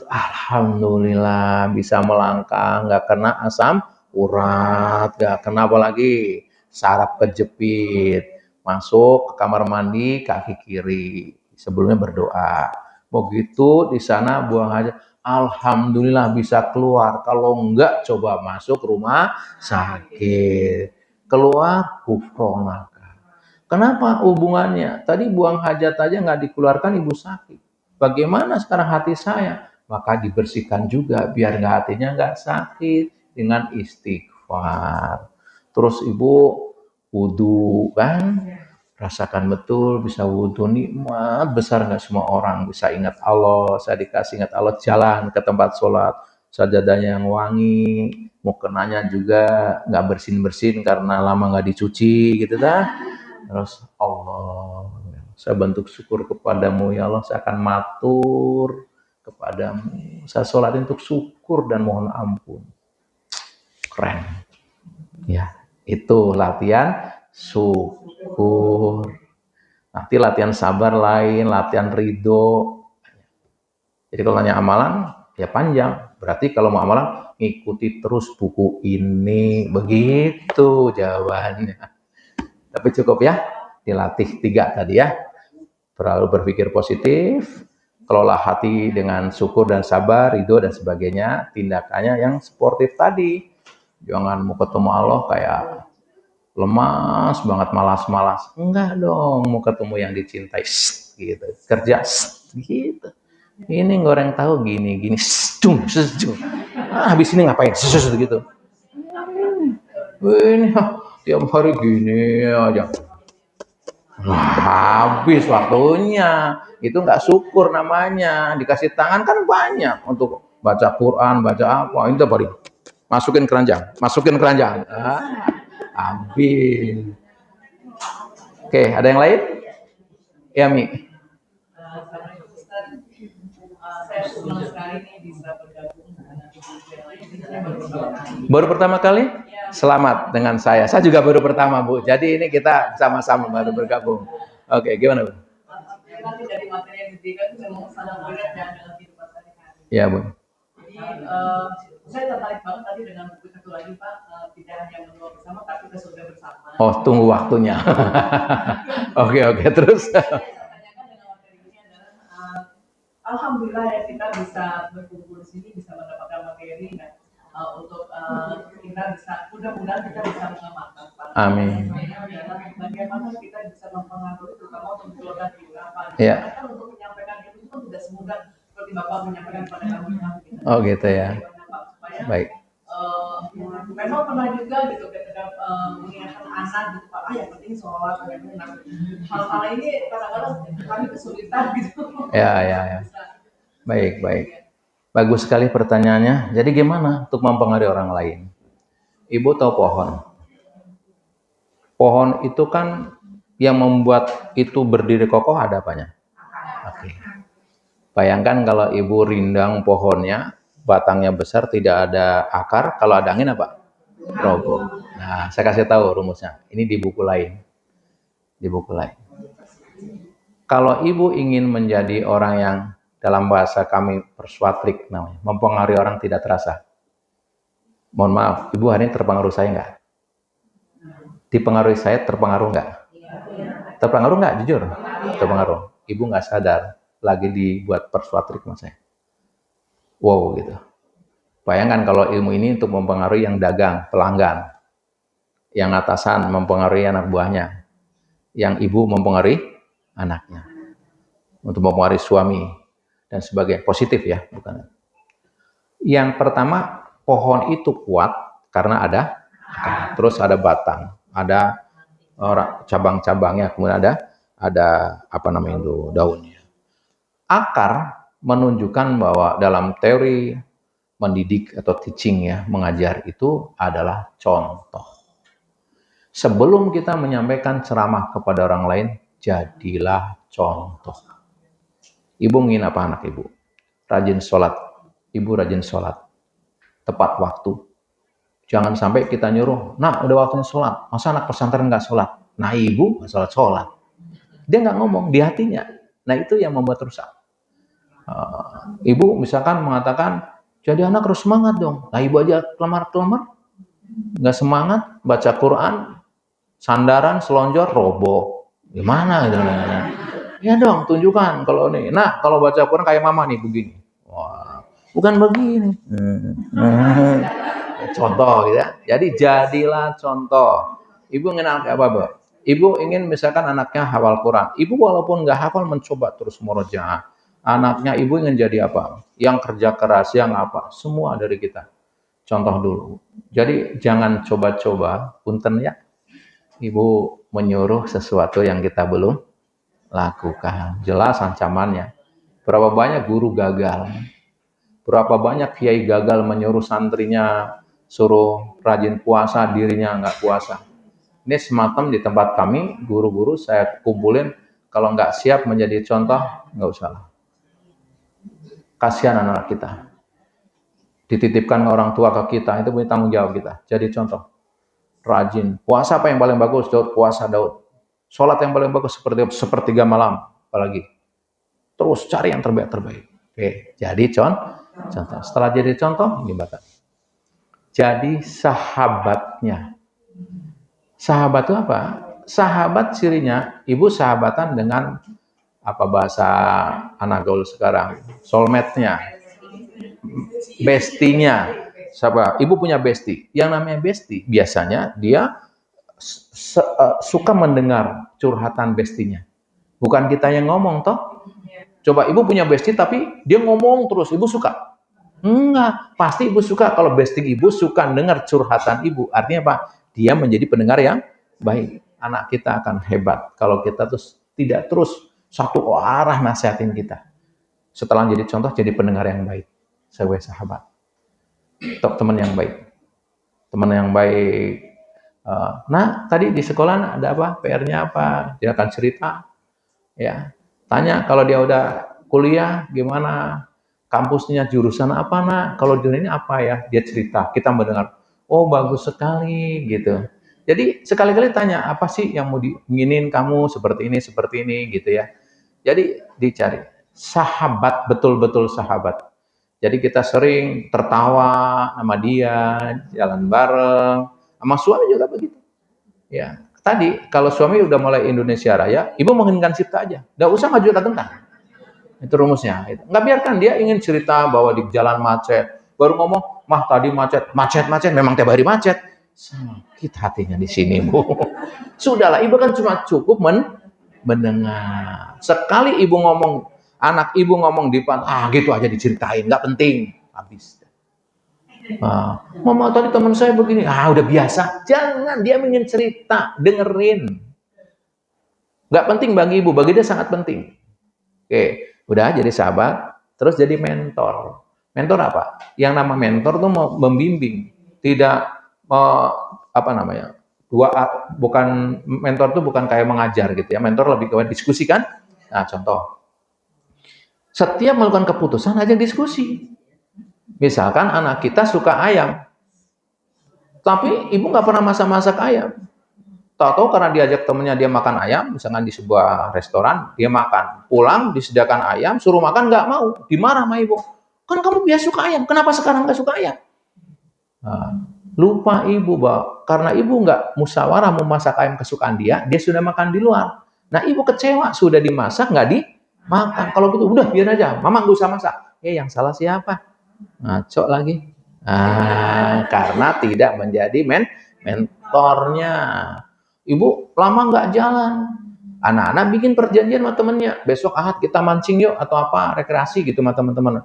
Alhamdulillah bisa melangkah, nggak kena asam urat, nggak kena apa lagi saraf kejepit. Masuk ke kamar mandi kaki kiri, sebelumnya berdoa. Begitu di sana buang aja. Alhamdulillah bisa keluar. Kalau enggak coba masuk rumah sakit. Keluar kufronaka. Kenapa hubungannya? Tadi buang hajat aja nggak dikeluarkan ibu sakit. Bagaimana sekarang hati saya? Maka dibersihkan juga biar hatinya nggak sakit dengan istighfar. Terus ibu wudhu kan, rasakan betul bisa wudhu, nikmat besar. Nggak semua orang bisa ingat Allah. Saya dikasih ingat Allah, jalan ke tempat sholat, sajadahnya yang wangi, mau kenanya juga nggak bersin karena lama nggak dicuci gitu dah. Terus Allah, saya bentuk syukur kepadamu ya Allah, saya akan matur kepadamu. Saya sholat untuk syukur dan mohon ampun. Keren. Ya, itu latihan syukur. Nanti latihan sabar lain, latihan ridho. Jadi kalau nanya amalan, ya panjang. Berarti kalau mau amalan, ikuti terus buku ini. Begitu jawabannya. Tapi cukup ya, dilatih 3 tadi ya. Selalu berpikir positif, kelola hati dengan syukur dan sabar, ridho dan sebagainya. Tindakannya yang sportif tadi. Jangan mau ketemu Allah kayak lemas banget, malas-malas. Enggak dong, mau ketemu yang dicintai. Gitu. Kerja gitu. Ini goreng tahu gini, cung. Habis ini ngapain? Gitu. Ini tiap hari gini aja. Habis waktunya. Itu nggak syukur namanya. Dikasih tangan kan banyak untuk baca Quran, baca apa. Ini tadi masukin keranjang. Habis. Oke, ada yang lain? Ya, Mi. Saya senang sekali nih bisa bergabung dengan baru pertama kali? Selamat dengan saya. Saya juga baru pertama, Bu. Jadi ini kita sama-sama baru bergabung. Oke, gimana, Bu? Nanti dari materi yang diberikan itu memang sangat berat ya dalam kehidupan sehari-hari. Iya, Bu. Jadi saya tertarik banget tadi dengan buku satu lagi, Pak. Tidak hanya menua bersama, tapi kita sudah bersama. Oh, tunggu waktunya. Oke, terus. Alhamdulillah ya kita bisa berkumpul di sini, bisa mendapatkan materi dan untuk kita bisa, mudah-mudahan kita bisa mengamalkan. Amin. Bagaimana kita bisa mempengaruhi terutama untuk keluarga kita. Ya. Karena untuk menyampaikan itu pun tidak semudah seperti Bapak menyampaikan pada kami. Oh gitu ya. Baik. Memang pernah juga gitu ketika mengingatkan anak gitu Pak, yang penting sholat, hal-hal ini kadang-kadang kami kesulitan gitu. Ya. Baik. Bagus sekali pertanyaannya. Jadi gimana untuk mempengaruhi orang lain? Ibu tahu pohon? Pohon itu kan yang membuat itu berdiri kokoh ada apanya? Oke. Bayangkan kalau ibu rindang pohonnya, batangnya besar, tidak ada akar, kalau ada angin apa? Roboh. Nah, saya kasih tahu rumusnya. Ini di buku lain. Kalau ibu ingin menjadi orang yang dalam bahasa kami persuatrik namanya, mempengaruhi orang tidak terasa. Mohon maaf, ibu hari ini terpengaruh saya enggak? Dipengaruhi saya terpengaruh enggak? Terpengaruh enggak? Jujur? Terpengaruh. Ibu enggak sadar lagi dibuat persuatrik sama saya. Wow gitu. Bayangkan kalau ilmu ini untuk mempengaruhi yang dagang, pelanggan, yang atasan mempengaruhi anak buahnya, yang ibu mempengaruhi anaknya, untuk mempengaruhi suami dan sebagainya. Positif ya, bukan. Yang pertama, pohon itu kuat karena ada akar, terus ada batang, ada cabang-cabangnya, kemudian ada apa namanya itu daunnya. Akar menunjukkan bahwa dalam teori mendidik atau teaching ya, mengajar itu adalah contoh. Sebelum kita menyampaikan ceramah kepada orang lain, jadilah contoh. Ibu ingin apa anak ibu? Rajin sholat. Ibu rajin sholat. Tepat waktu. Jangan sampai kita nyuruh, nah udah waktunya sholat. Masa anak pesantren nggak sholat? Nah ibu nggak sholat. Dia nggak ngomong di hatinya. Nah itu yang membuat rusak. Ibu misalkan mengatakan, jadi anak harus semangat dong. Nah ibu aja kelemar-kelemar, nggak semangat, baca Quran, sandaran, selonjor, roboh. Gimana gitu? Ya dong, tunjukkan kalau nih. Nah kalau baca Quran kayak mama nih begini. Wah, bukan begini. Contoh gitu ya. Jadi jadilah contoh. Ibu ingin anak apa, Bu? Ibu ingin misalkan anaknya hafal Quran. Ibu walaupun nggak hafal mencoba terus murojaah. Anaknya ibu ingin jadi apa? Yang kerja keras, yang apa? Semua dari kita. Contoh dulu. Jadi jangan coba-coba, punten ya. Ibu menyuruh sesuatu yang kita belum lakukan. Jelas ancamannya. Berapa banyak guru gagal? Berapa banyak kiai gagal menyuruh santrinya suruh rajin puasa, dirinya nggak puasa. Ini semalam di tempat kami, guru-guru saya kumpulin, kalau nggak siap menjadi contoh, nggak usah. Kasihan anak kita. Dititipkan orang tua ke kita, itu punya tanggung jawab kita. Jadi contoh, rajin. Puasa apa yang paling bagus? Daud, puasa Daud. Sholat yang paling bagus sepertiga malam, apalagi. Terus cari yang terbaik-terbaik. Oke, jadi contoh. Setelah jadi contoh, ini batas. Jadi sahabatnya. Sahabat itu apa? Sahabat cirinya, ibu sahabatan dengan apa bahasa anak gaul sekarang? Soulmate-nya, bestinya. Siapa? Ibu punya bestie. Yang namanya bestie, biasanya dia suka mendengar curhatan bestinya. Bukan kita yang ngomong, toh. Coba ibu punya bestie tapi dia ngomong terus, ibu suka? Enggak, pasti ibu suka kalau bestie ibu suka dengar curhatan ibu. Artinya apa? Dia menjadi pendengar yang baik. Anak kita akan hebat kalau kita tidak terus satu arah nasihatin kita. Setelah jadi contoh, jadi pendengar yang baik. Sebagai sahabat. Teman yang baik. Teman yang baik. Nah, tadi di sekolah ada apa? PR-nya apa? Dia akan cerita. Ya, tanya kalau dia udah kuliah gimana, kampusnya jurusan apa nak, kalau jurusan ini apa ya, dia cerita, kita mendengar, oh bagus sekali gitu. Jadi sekali-kali tanya apa sih yang mau diinginin kamu seperti ini gitu ya. Jadi dicari sahabat, betul-betul sahabat. Jadi kita sering tertawa sama dia, jalan bareng, sama suami juga begitu. Ya, tadi kalau suami udah mulai Indonesia Raya, ibu menginginkan cipta aja, nggak usah ngaju tentang. Itu rumusnya. Nggak biarkan dia ingin cerita bahwa di jalan macet, baru ngomong, mah tadi macet, memang tiap hari macet. Sakit hatinya di sini, Bu. Sudahlah, ibu kan cuma cukup mendengar. Sekali ibu ngomong, anak ibu ngomong di depan, gitu aja diceritain, nggak penting, habis. Mama tadi teman saya begini, udah biasa. Jangan, dia ingin cerita, dengerin. Nggak penting bagi ibu, bagi dia sangat penting. Oke, udah jadi sahabat, terus jadi mentor. Mentor apa? Yang nama mentor tuh mau membimbing, tidak bukan mentor tuh bukan kayak mengajar gitu ya. Mentor lebih ke diskusi kan? Nah, contoh. Setiap melakukan keputusan aja diskusi. Misalkan anak kita suka ayam, tapi ibu nggak pernah masak ayam. Tahu-tahu karena diajak temennya dia makan ayam, misalkan di sebuah restoran, dia makan. Pulang disediakan ayam, suruh makan nggak mau, dimarah sama ibu. Kan kamu biasa suka ayam, kenapa sekarang nggak suka ayam? Nah, lupa ibu, karena ibu nggak musyawarah mau masak ayam kesukaan dia sudah makan di luar. Nah, ibu kecewa, sudah dimasak nggak dimakan. Kalau gitu, udah biar aja, mama nggak usah masak. Yang salah siapa? Ngaco lagi. Karena tidak menjadi mentornya. Ibu lama nggak jalan. Anak-anak bikin perjanjian sama temennya. Besok Ahad kita mancing yuk atau apa, rekreasi gitu sama teman-teman.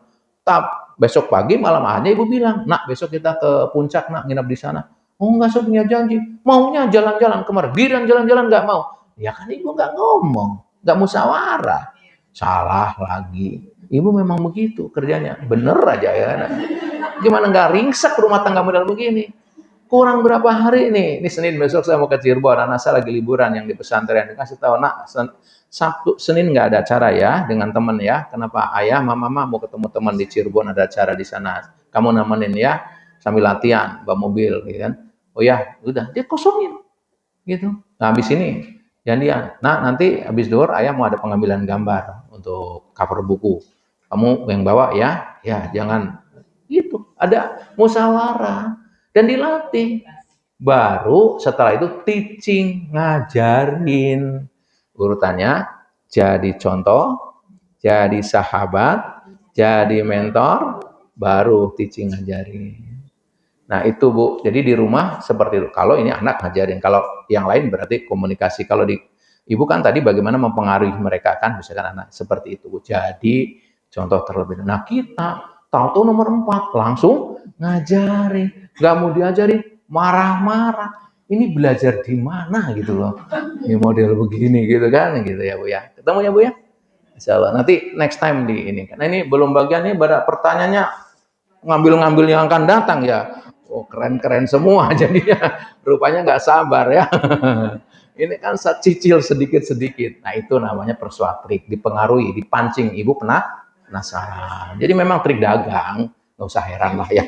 Besok pagi malam Ahadnya ibu bilang, nak besok kita ke puncak nak, nginap di sana. Oh nggak, saya punya janji. Maunya jalan-jalan kemarin. Giran jalan-jalan nggak mau. Ya kan ibu nggak ngomong, nggak musyawarah. Salah lagi. Ibu memang begitu kerjanya, bener aja ya. Gimana nggak ringsek rumah tangga model begini? Kurang berapa hari nih? Ini Senin besok saya mau ke Cirebon, anak saya lagi liburan yang di pesantren. Kasih tahu nak, Sabtu Senin nggak ada acara ya dengan teman ya. Kenapa? Ayah, mama mau ketemu teman di Cirebon, ada acara di sana. Kamu nemenin ya, sambil latihan, bawa mobil, gitu kan? Oh ya, udah dia kosongin, gitu. Nah habis ini, janjian. Nah nanti habis duhur ayah mau ada pengambilan gambar untuk cover buku. Kamu yang bawa ya, jangan gitu. Ada musyawarah dan dilatih. Baru setelah itu teaching, ngajarin. Urutannya jadi contoh, jadi sahabat, jadi mentor, baru teaching, ngajarin. Nah itu Bu, jadi di rumah seperti itu. Kalau ini anak ngajarin, kalau yang lain berarti komunikasi. Kalau di ibu kan tadi bagaimana mempengaruhi mereka kan, misalkan anak seperti itu Bu. Jadi contoh terlebih. Nah kita tahu nomor 4 langsung ngajarin, nggak mau diajarin marah-marah. Ini belajar di mana gitu loh? Ini model begini gitu kan, gitu ya Bu ya. Ketemu ya Bu ya. Insya Allah. Nanti next time di ini. Karena ini belum bagian ini, pada pertanyaannya ngambil yang akan datang ya. Oh keren-keren semua jadinya. Rupanya nggak sabar ya. Ini kan cicil sedikit-sedikit. Nah itu namanya persuasif, dipengaruhi, dipancing. Ibu pernah penasaran. Jadi memang trik dagang, nggak usah heran lah ya.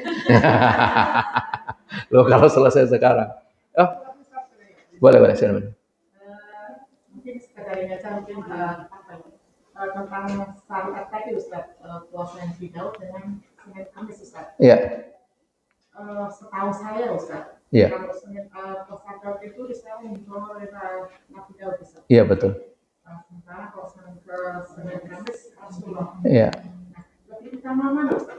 Loh kalau selesai sekarang. Oh, boleh silakan. Mungkin sekedar ini aja mungkin tentang syariat tadi Ustaz, puasa yang Daud dengan Senin Kamis Ustaz. Iya. Setahu saya Ustaz, Iya. kalau Senin puasa Daud itu Islam dibawa oleh Nabi Daud Ustaz. Iya betul. Sementara kalau Senin Kamis Rasulullah. Iya. Nah, lebih utama mana Ustaz?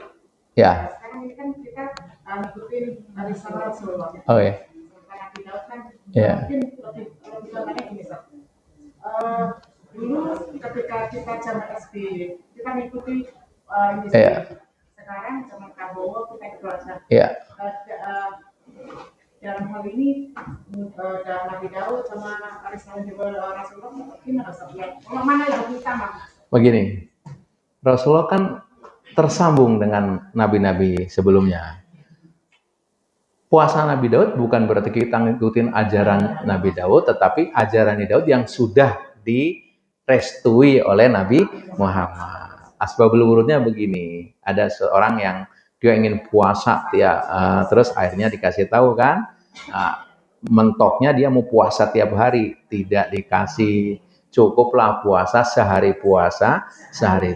Ya. Sekarang ini kan kita ngikutin dari sama Rasulullah. Oh ya. Sementara Nabi Daud kan Iya. mungkin lebih contohnya gini Ustaz. Dulu ketika kita zaman SD kita ngikuti ini sekarang zaman Prabowo kita ikut aja. Dalam hal ini dalam Nabi Daud sama Arisalah juga Rasulullah gimana Ustaz? Kalau mana yang lebih utama? Begini, Rasulullah kan tersambung dengan nabi-nabi sebelumnya. Puasa Nabi Daud bukan berarti kita ngikutin ajaran Nabi Daud, tetapi ajaran Nabi Daud yang sudah direstui oleh Nabi Muhammad. Asbabul wurudnya begini, ada seorang yang dia ingin puasa, terus akhirnya dikasih tahu kan, mentoknya dia mau puasa tiap hari, tidak dikasih. Cukuplah puasa, sehari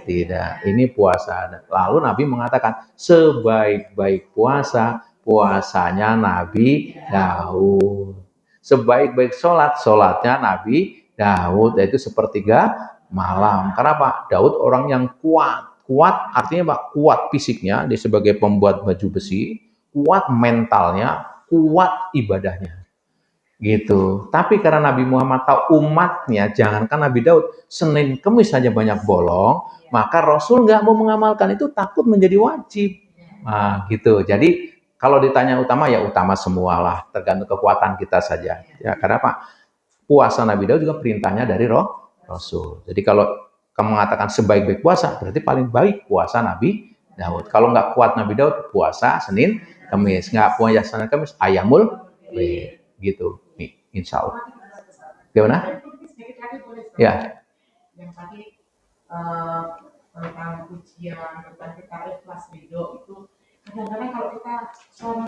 tidak. Ini puasa. Lalu Nabi mengatakan, sebaik-baik puasa, puasanya Nabi Daud. Sebaik-baik sholatnya Nabi Daud, yaitu sepertiga malam. Kenapa? Daud orang yang kuat. Kuat artinya Pak, kuat fisiknya, dia sebagai pembuat baju besi, kuat mentalnya, kuat ibadahnya. Gitu. Tapi karena Nabi Muhammad tahu umatnya, jangankan Nabi Daud, Senin Kemis saja banyak bolong, maka Rasul nggak mau mengamalkan itu, takut menjadi wajib. Nah, gitu. Jadi kalau ditanya utama, ya utama semualah, tergantung kekuatan kita saja. Ya, karena apa? Puasa Nabi Daud juga perintahnya dari Rasul. Jadi kalau kamu mengatakan sebaik-baik puasa, berarti paling baik puasa Nabi Daud. Kalau nggak kuat Nabi Daud, puasa Senin Kemis. Nggak puasa Senin Kemis, ayamul bid. Gitu nih, insya Allah. Gimana? Ya. Yang tadi tentang ujian, tentang kita ikhlas ridho itu kadang-kadang kalau kita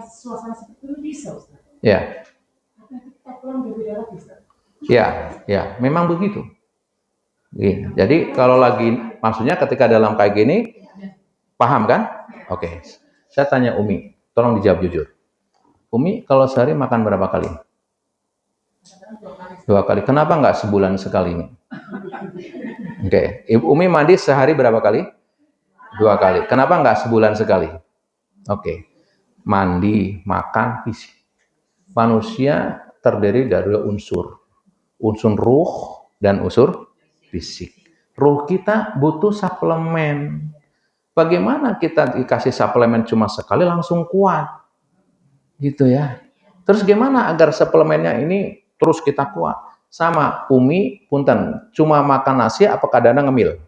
suasana seperti itu bisa Ustaz. Ya. Kita pulang berbeda bisa. Ya, memang begitu. Jadi kalau lagi, maksudnya ketika dalam kayak gini, paham kan? Oke. Saya tanya Umi, tolong dijawab jujur. Umi, kalau sehari makan berapa kali? 2 kali. Kenapa nggak sebulan sekali? Oke. Ibu Umi mandi sehari berapa kali? 2 kali. Kenapa nggak sebulan sekali? Oke. Mandi, makan, fisik. Manusia terdiri dari unsur ruh dan unsur fisik. Ruh kita butuh suplemen. Bagaimana kita dikasih suplemen cuma sekali langsung kuat? Gitu ya. Terus gimana agar suplemennya ini terus kita kuat? Sama Umi, punten, cuma makan nasi apa kadang ngemil?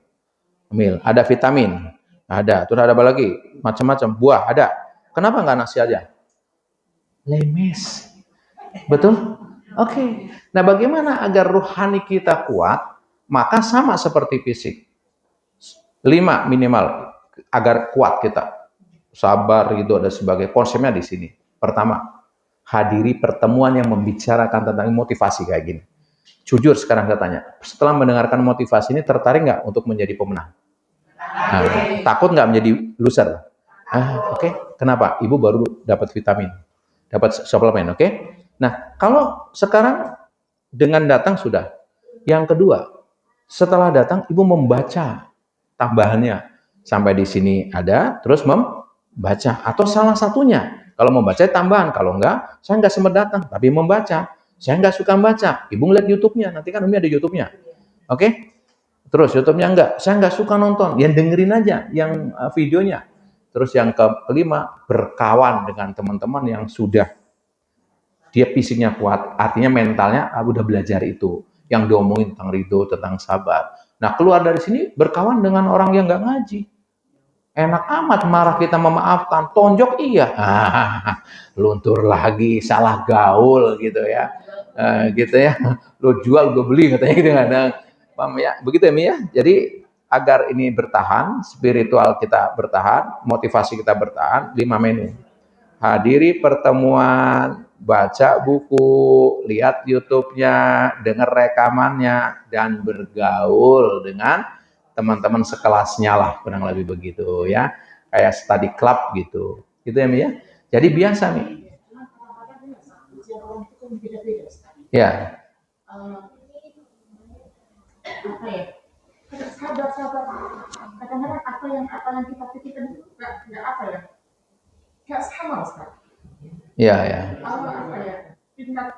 Ngemil. Ada vitamin? Ada. Terus ada apa lagi? Macam-macam. Buah ada. Kenapa nggak nasi aja? Lemes. Betul? Oke. Nah, bagaimana agar rohani kita kuat? Maka sama seperti fisik. 5 minimal agar kuat kita. Sabar gitu ada sebagai konsepnya di sini. Pertama, hadiri pertemuan yang membicarakan tentang motivasi kayak gini. Jujur sekarang saya tanya, setelah mendengarkan motivasi ini tertarik nggak untuk menjadi pemenang? Nah, takut nggak menjadi loser? Oke. Kenapa? Ibu baru dapat vitamin, dapat suplemen, oke? Nah, kalau sekarang dengan datang sudah. Yang kedua, setelah datang ibu membaca tambahannya. Sampai di sini ada, terus membaca. Atau salah satunya, kalau membaca tambahan, kalau enggak, saya enggak sempat datang, tapi membaca. Saya enggak suka membaca. Ibu ngeliat YouTube-nya, nanti kan Umi ada YouTube-nya. Oke? Terus YouTube-nya enggak, saya enggak suka nonton, yang dengerin aja yang videonya. Terus yang kelima, berkawan dengan teman-teman yang sudah dia fisiknya kuat, artinya mentalnya udah belajar itu. Yang diomongin tentang ridho, tentang sabar. Nah, keluar dari sini berkawan dengan orang yang enggak ngaji. Enak amat marah kita memaafkan, tonjok iya, luntur lagi, salah gaul gitu ya, gitu ya, lo jual gue beli katanya gitu, kadang, paham ya, begitu ya Mi ya. Jadi agar ini bertahan, spiritual kita bertahan, motivasi kita bertahan, 5 menu. Hadiri pertemuan, baca buku, lihat YouTube-nya, dengar rekamannya, dan bergaul dengan teman-teman sekelasnya lah, kurang lebih begitu ya. Kayak study club gitu. Gitu ya, Mi ya. Jadi biasa, Mi. Ya. Apa ya? Sabar. Kadang-kadang apa yang kita pikirkan itu nggak apa ya? Nggak sama, Ustaz. Iya. Apa ya? Tingkat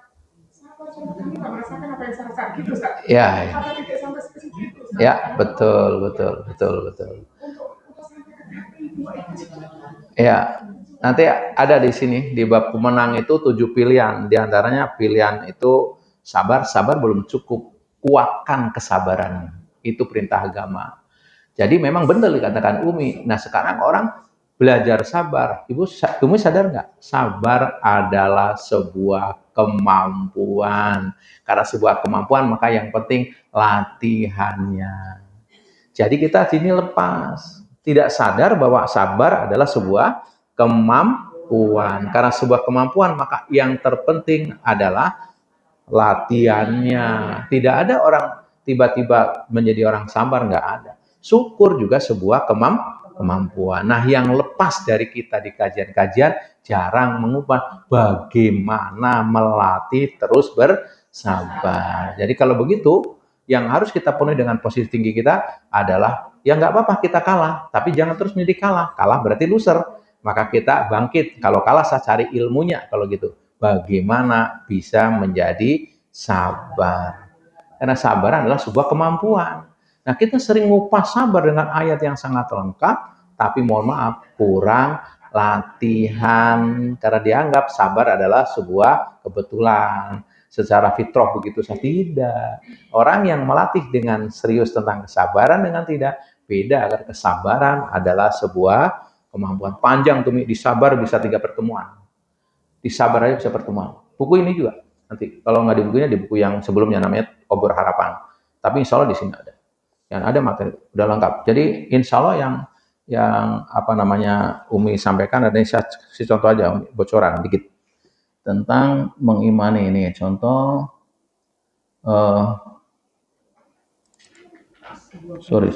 sabar sama kami nggak merasakan apa yang saya rasakan gitu, Ustaz. Iya. Apa tidak sampai spesifik itu, Ustaz? Ya, betul. Untuk sampai ke hati itu. Ya. Nanti ada di sini di bab pemenang itu 7 pilihan. Di antaranya pilihan itu sabar belum cukup. Kuatkan kesabaran. Itu perintah agama. Jadi memang benar dikatakan Umi. Nah sekarang orang belajar sabar. Umi sadar nggak? Sabar adalah sebuah kemampuan. Karena sebuah kemampuan maka yang penting latihannya. Jadi kita sini lepas. Tidak sadar bahwa sabar adalah sebuah kemampuan. Karena sebuah kemampuan maka yang terpenting adalah latihannya. Tidak ada orang tiba-tiba menjadi orang sabar, nggak ada. Syukur juga sebuah kemampuan. Nah, yang lepas dari kita di kajian-kajian jarang mengubah bagaimana melatih terus bersabar. Jadi kalau begitu, yang harus kita penuhi dengan posisi tinggi kita adalah ya nggak apa-apa kita kalah, tapi jangan terus menjadi kalah. Kalah berarti loser. Maka kita bangkit. Kalau kalah saya cari ilmunya kalau gitu. Bagaimana bisa menjadi sabar. Karena sabar adalah sebuah kemampuan. Nah, kita sering lupa sabar dengan ayat yang sangat lengkap, tapi mohon maaf, kurang latihan. Karena dianggap sabar adalah sebuah kebetulan. Secara fitrah begitu saja. Tidak. Orang yang melatih dengan serius tentang kesabaran dengan tidak, beda. Karena kesabaran adalah sebuah kemampuan. Panjang tuh, disabar bisa 3 pertemuan. Disabar aja bisa pertemuan. Buku ini juga nanti kalau nggak di bukunya di buku yang sebelumnya namanya Obor Harapan. Tapi insya Allah di sini ada. Yang ada materi udah lengkap. Jadi insya Allah yang apa namanya Umi sampaikan ada saya contoh aja Umi, bocoran dikit tentang mengimani ini. Contoh sorry.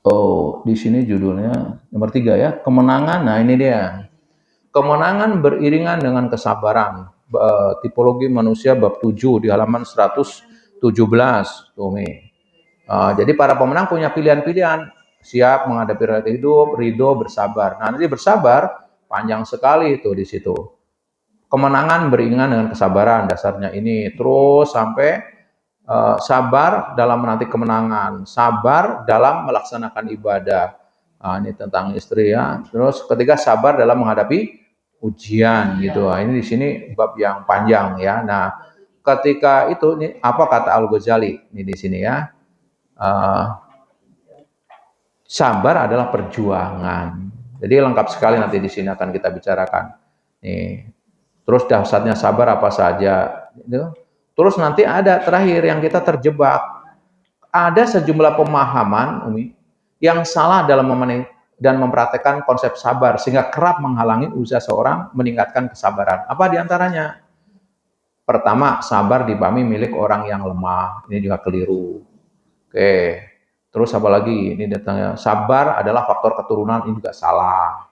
Oh, di sini judulnya nomor 3 ya, kemenangan. Nah, ini dia. Kemenangan beriringan dengan kesabaran. Tipologi manusia bab 7 di halaman 117. Tuh, jadi para pemenang punya pilihan-pilihan. Siap menghadapi realita hidup, ridho, bersabar. Nah, nanti bersabar panjang sekali itu di situ. Kemenangan beriringan dengan kesabaran, dasarnya ini terus sampai sabar dalam menanti kemenangan, sabar dalam melaksanakan ibadah. Nah, ini tentang istri ya. Terus ketiga sabar dalam menghadapi ujian gitu. Nah, ini di sini bab yang panjang ya. Nah, ketika itu ini apa kata Al-Ghazali ini di sini ya. Sabar adalah perjuangan. Jadi lengkap sekali nanti di sini akan kita bicarakan. Nih. Terus dahsyatnya sabar apa saja gitu. Terus nanti ada terakhir yang kita terjebak. Ada sejumlah pemahaman, Umi, yang salah dalam memenuhi dan mempraktekkan konsep sabar sehingga kerap menghalangi usaha seorang meningkatkan kesabaran. Apa diantaranya? Pertama, sabar dipahami milik orang yang lemah. Ini juga keliru. Oke. Terus apa lagi? Ini datangnya sabar adalah faktor keturunan. Ini juga salah.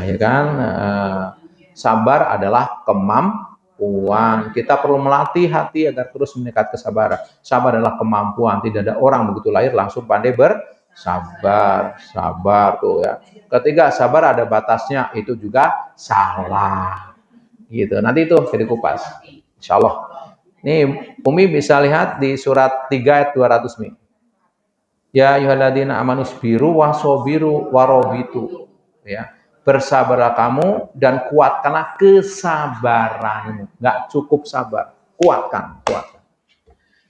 Ya kan? Sabar adalah kemampuan. Kita perlu melatih hati agar terus meningkat kesabaran. Sabar adalah kemampuan. Tidak ada orang begitu lahir langsung pandai bersabar. Sabar tuh ya. Ketiga, sabar ada batasnya. Itu juga salah. Gitu. Nanti itu jadi kupas. Insya Allah. Nih, Umi bisa lihat di surat 3 ayat 200 nih. Ya ayyuhalladzina amanu sabiru wasobiru warobitu. Ya. Bersabarlah kamu dan kuatkanlah kesabaranmu. Nggak cukup sabar, kuatkan.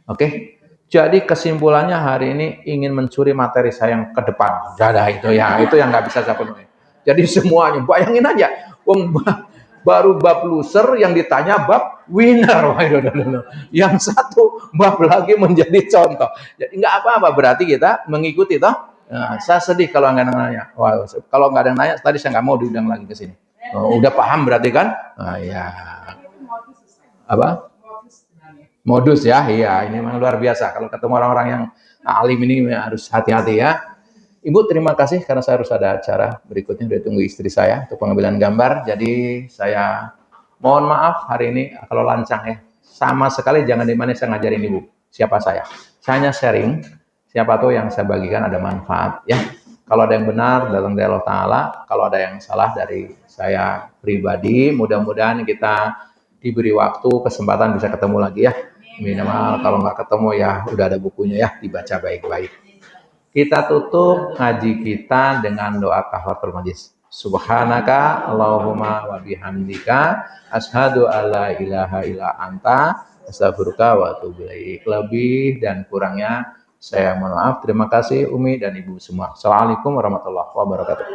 Oke, jadi kesimpulannya hari ini ingin mencuri materi saya yang ke depan. Ada itu ya, itu yang nggak bisa saya penuhi. Jadi semuanya, bayangin aja, Baru bab loser yang ditanya bab winner. Yang satu bab lagi menjadi contoh. Jadi nggak apa-apa, berarti kita mengikuti toh. Nah, saya sedih kalau nggak ada yang nanya. Wah, kalau nggak ada yang nanya, tadi saya nggak mau diundang lagi ke sini. Oh, udah paham berarti kan? Nah, ya. Apa? Modus ya, iya. Ini memang luar biasa. Kalau ketemu orang-orang yang alim ini harus hati-hati ya. Ibu terima kasih karena saya harus ada acara berikutnya, udah tunggu istri saya untuk pengambilan gambar. Jadi saya mohon maaf hari ini kalau lancang ya. Sama sekali jangan dimana saya ngajarin ibu siapa saya. Saya hanya sharing, siapa tahu yang saya bagikan ada manfaat ya. Kalau ada yang benar datang dari Allah Ta'ala, kalau ada yang salah dari saya pribadi, mudah-mudahan kita diberi waktu, kesempatan bisa ketemu lagi ya. Minimal kalau nggak ketemu ya udah ada bukunya ya, dibaca baik-baik. Kita tutup ngaji kita dengan doa kafaratul majlis. Subhanaka Allahumma wa bihamdika asyhadu alla ilaha illa anta astaghfiruka wa atubu ilaik. Lebih dan kurangnya saya mohon maaf. Terima kasih Umi dan Ibu semua. Assalamualaikum warahmatullahi wabarakatuh.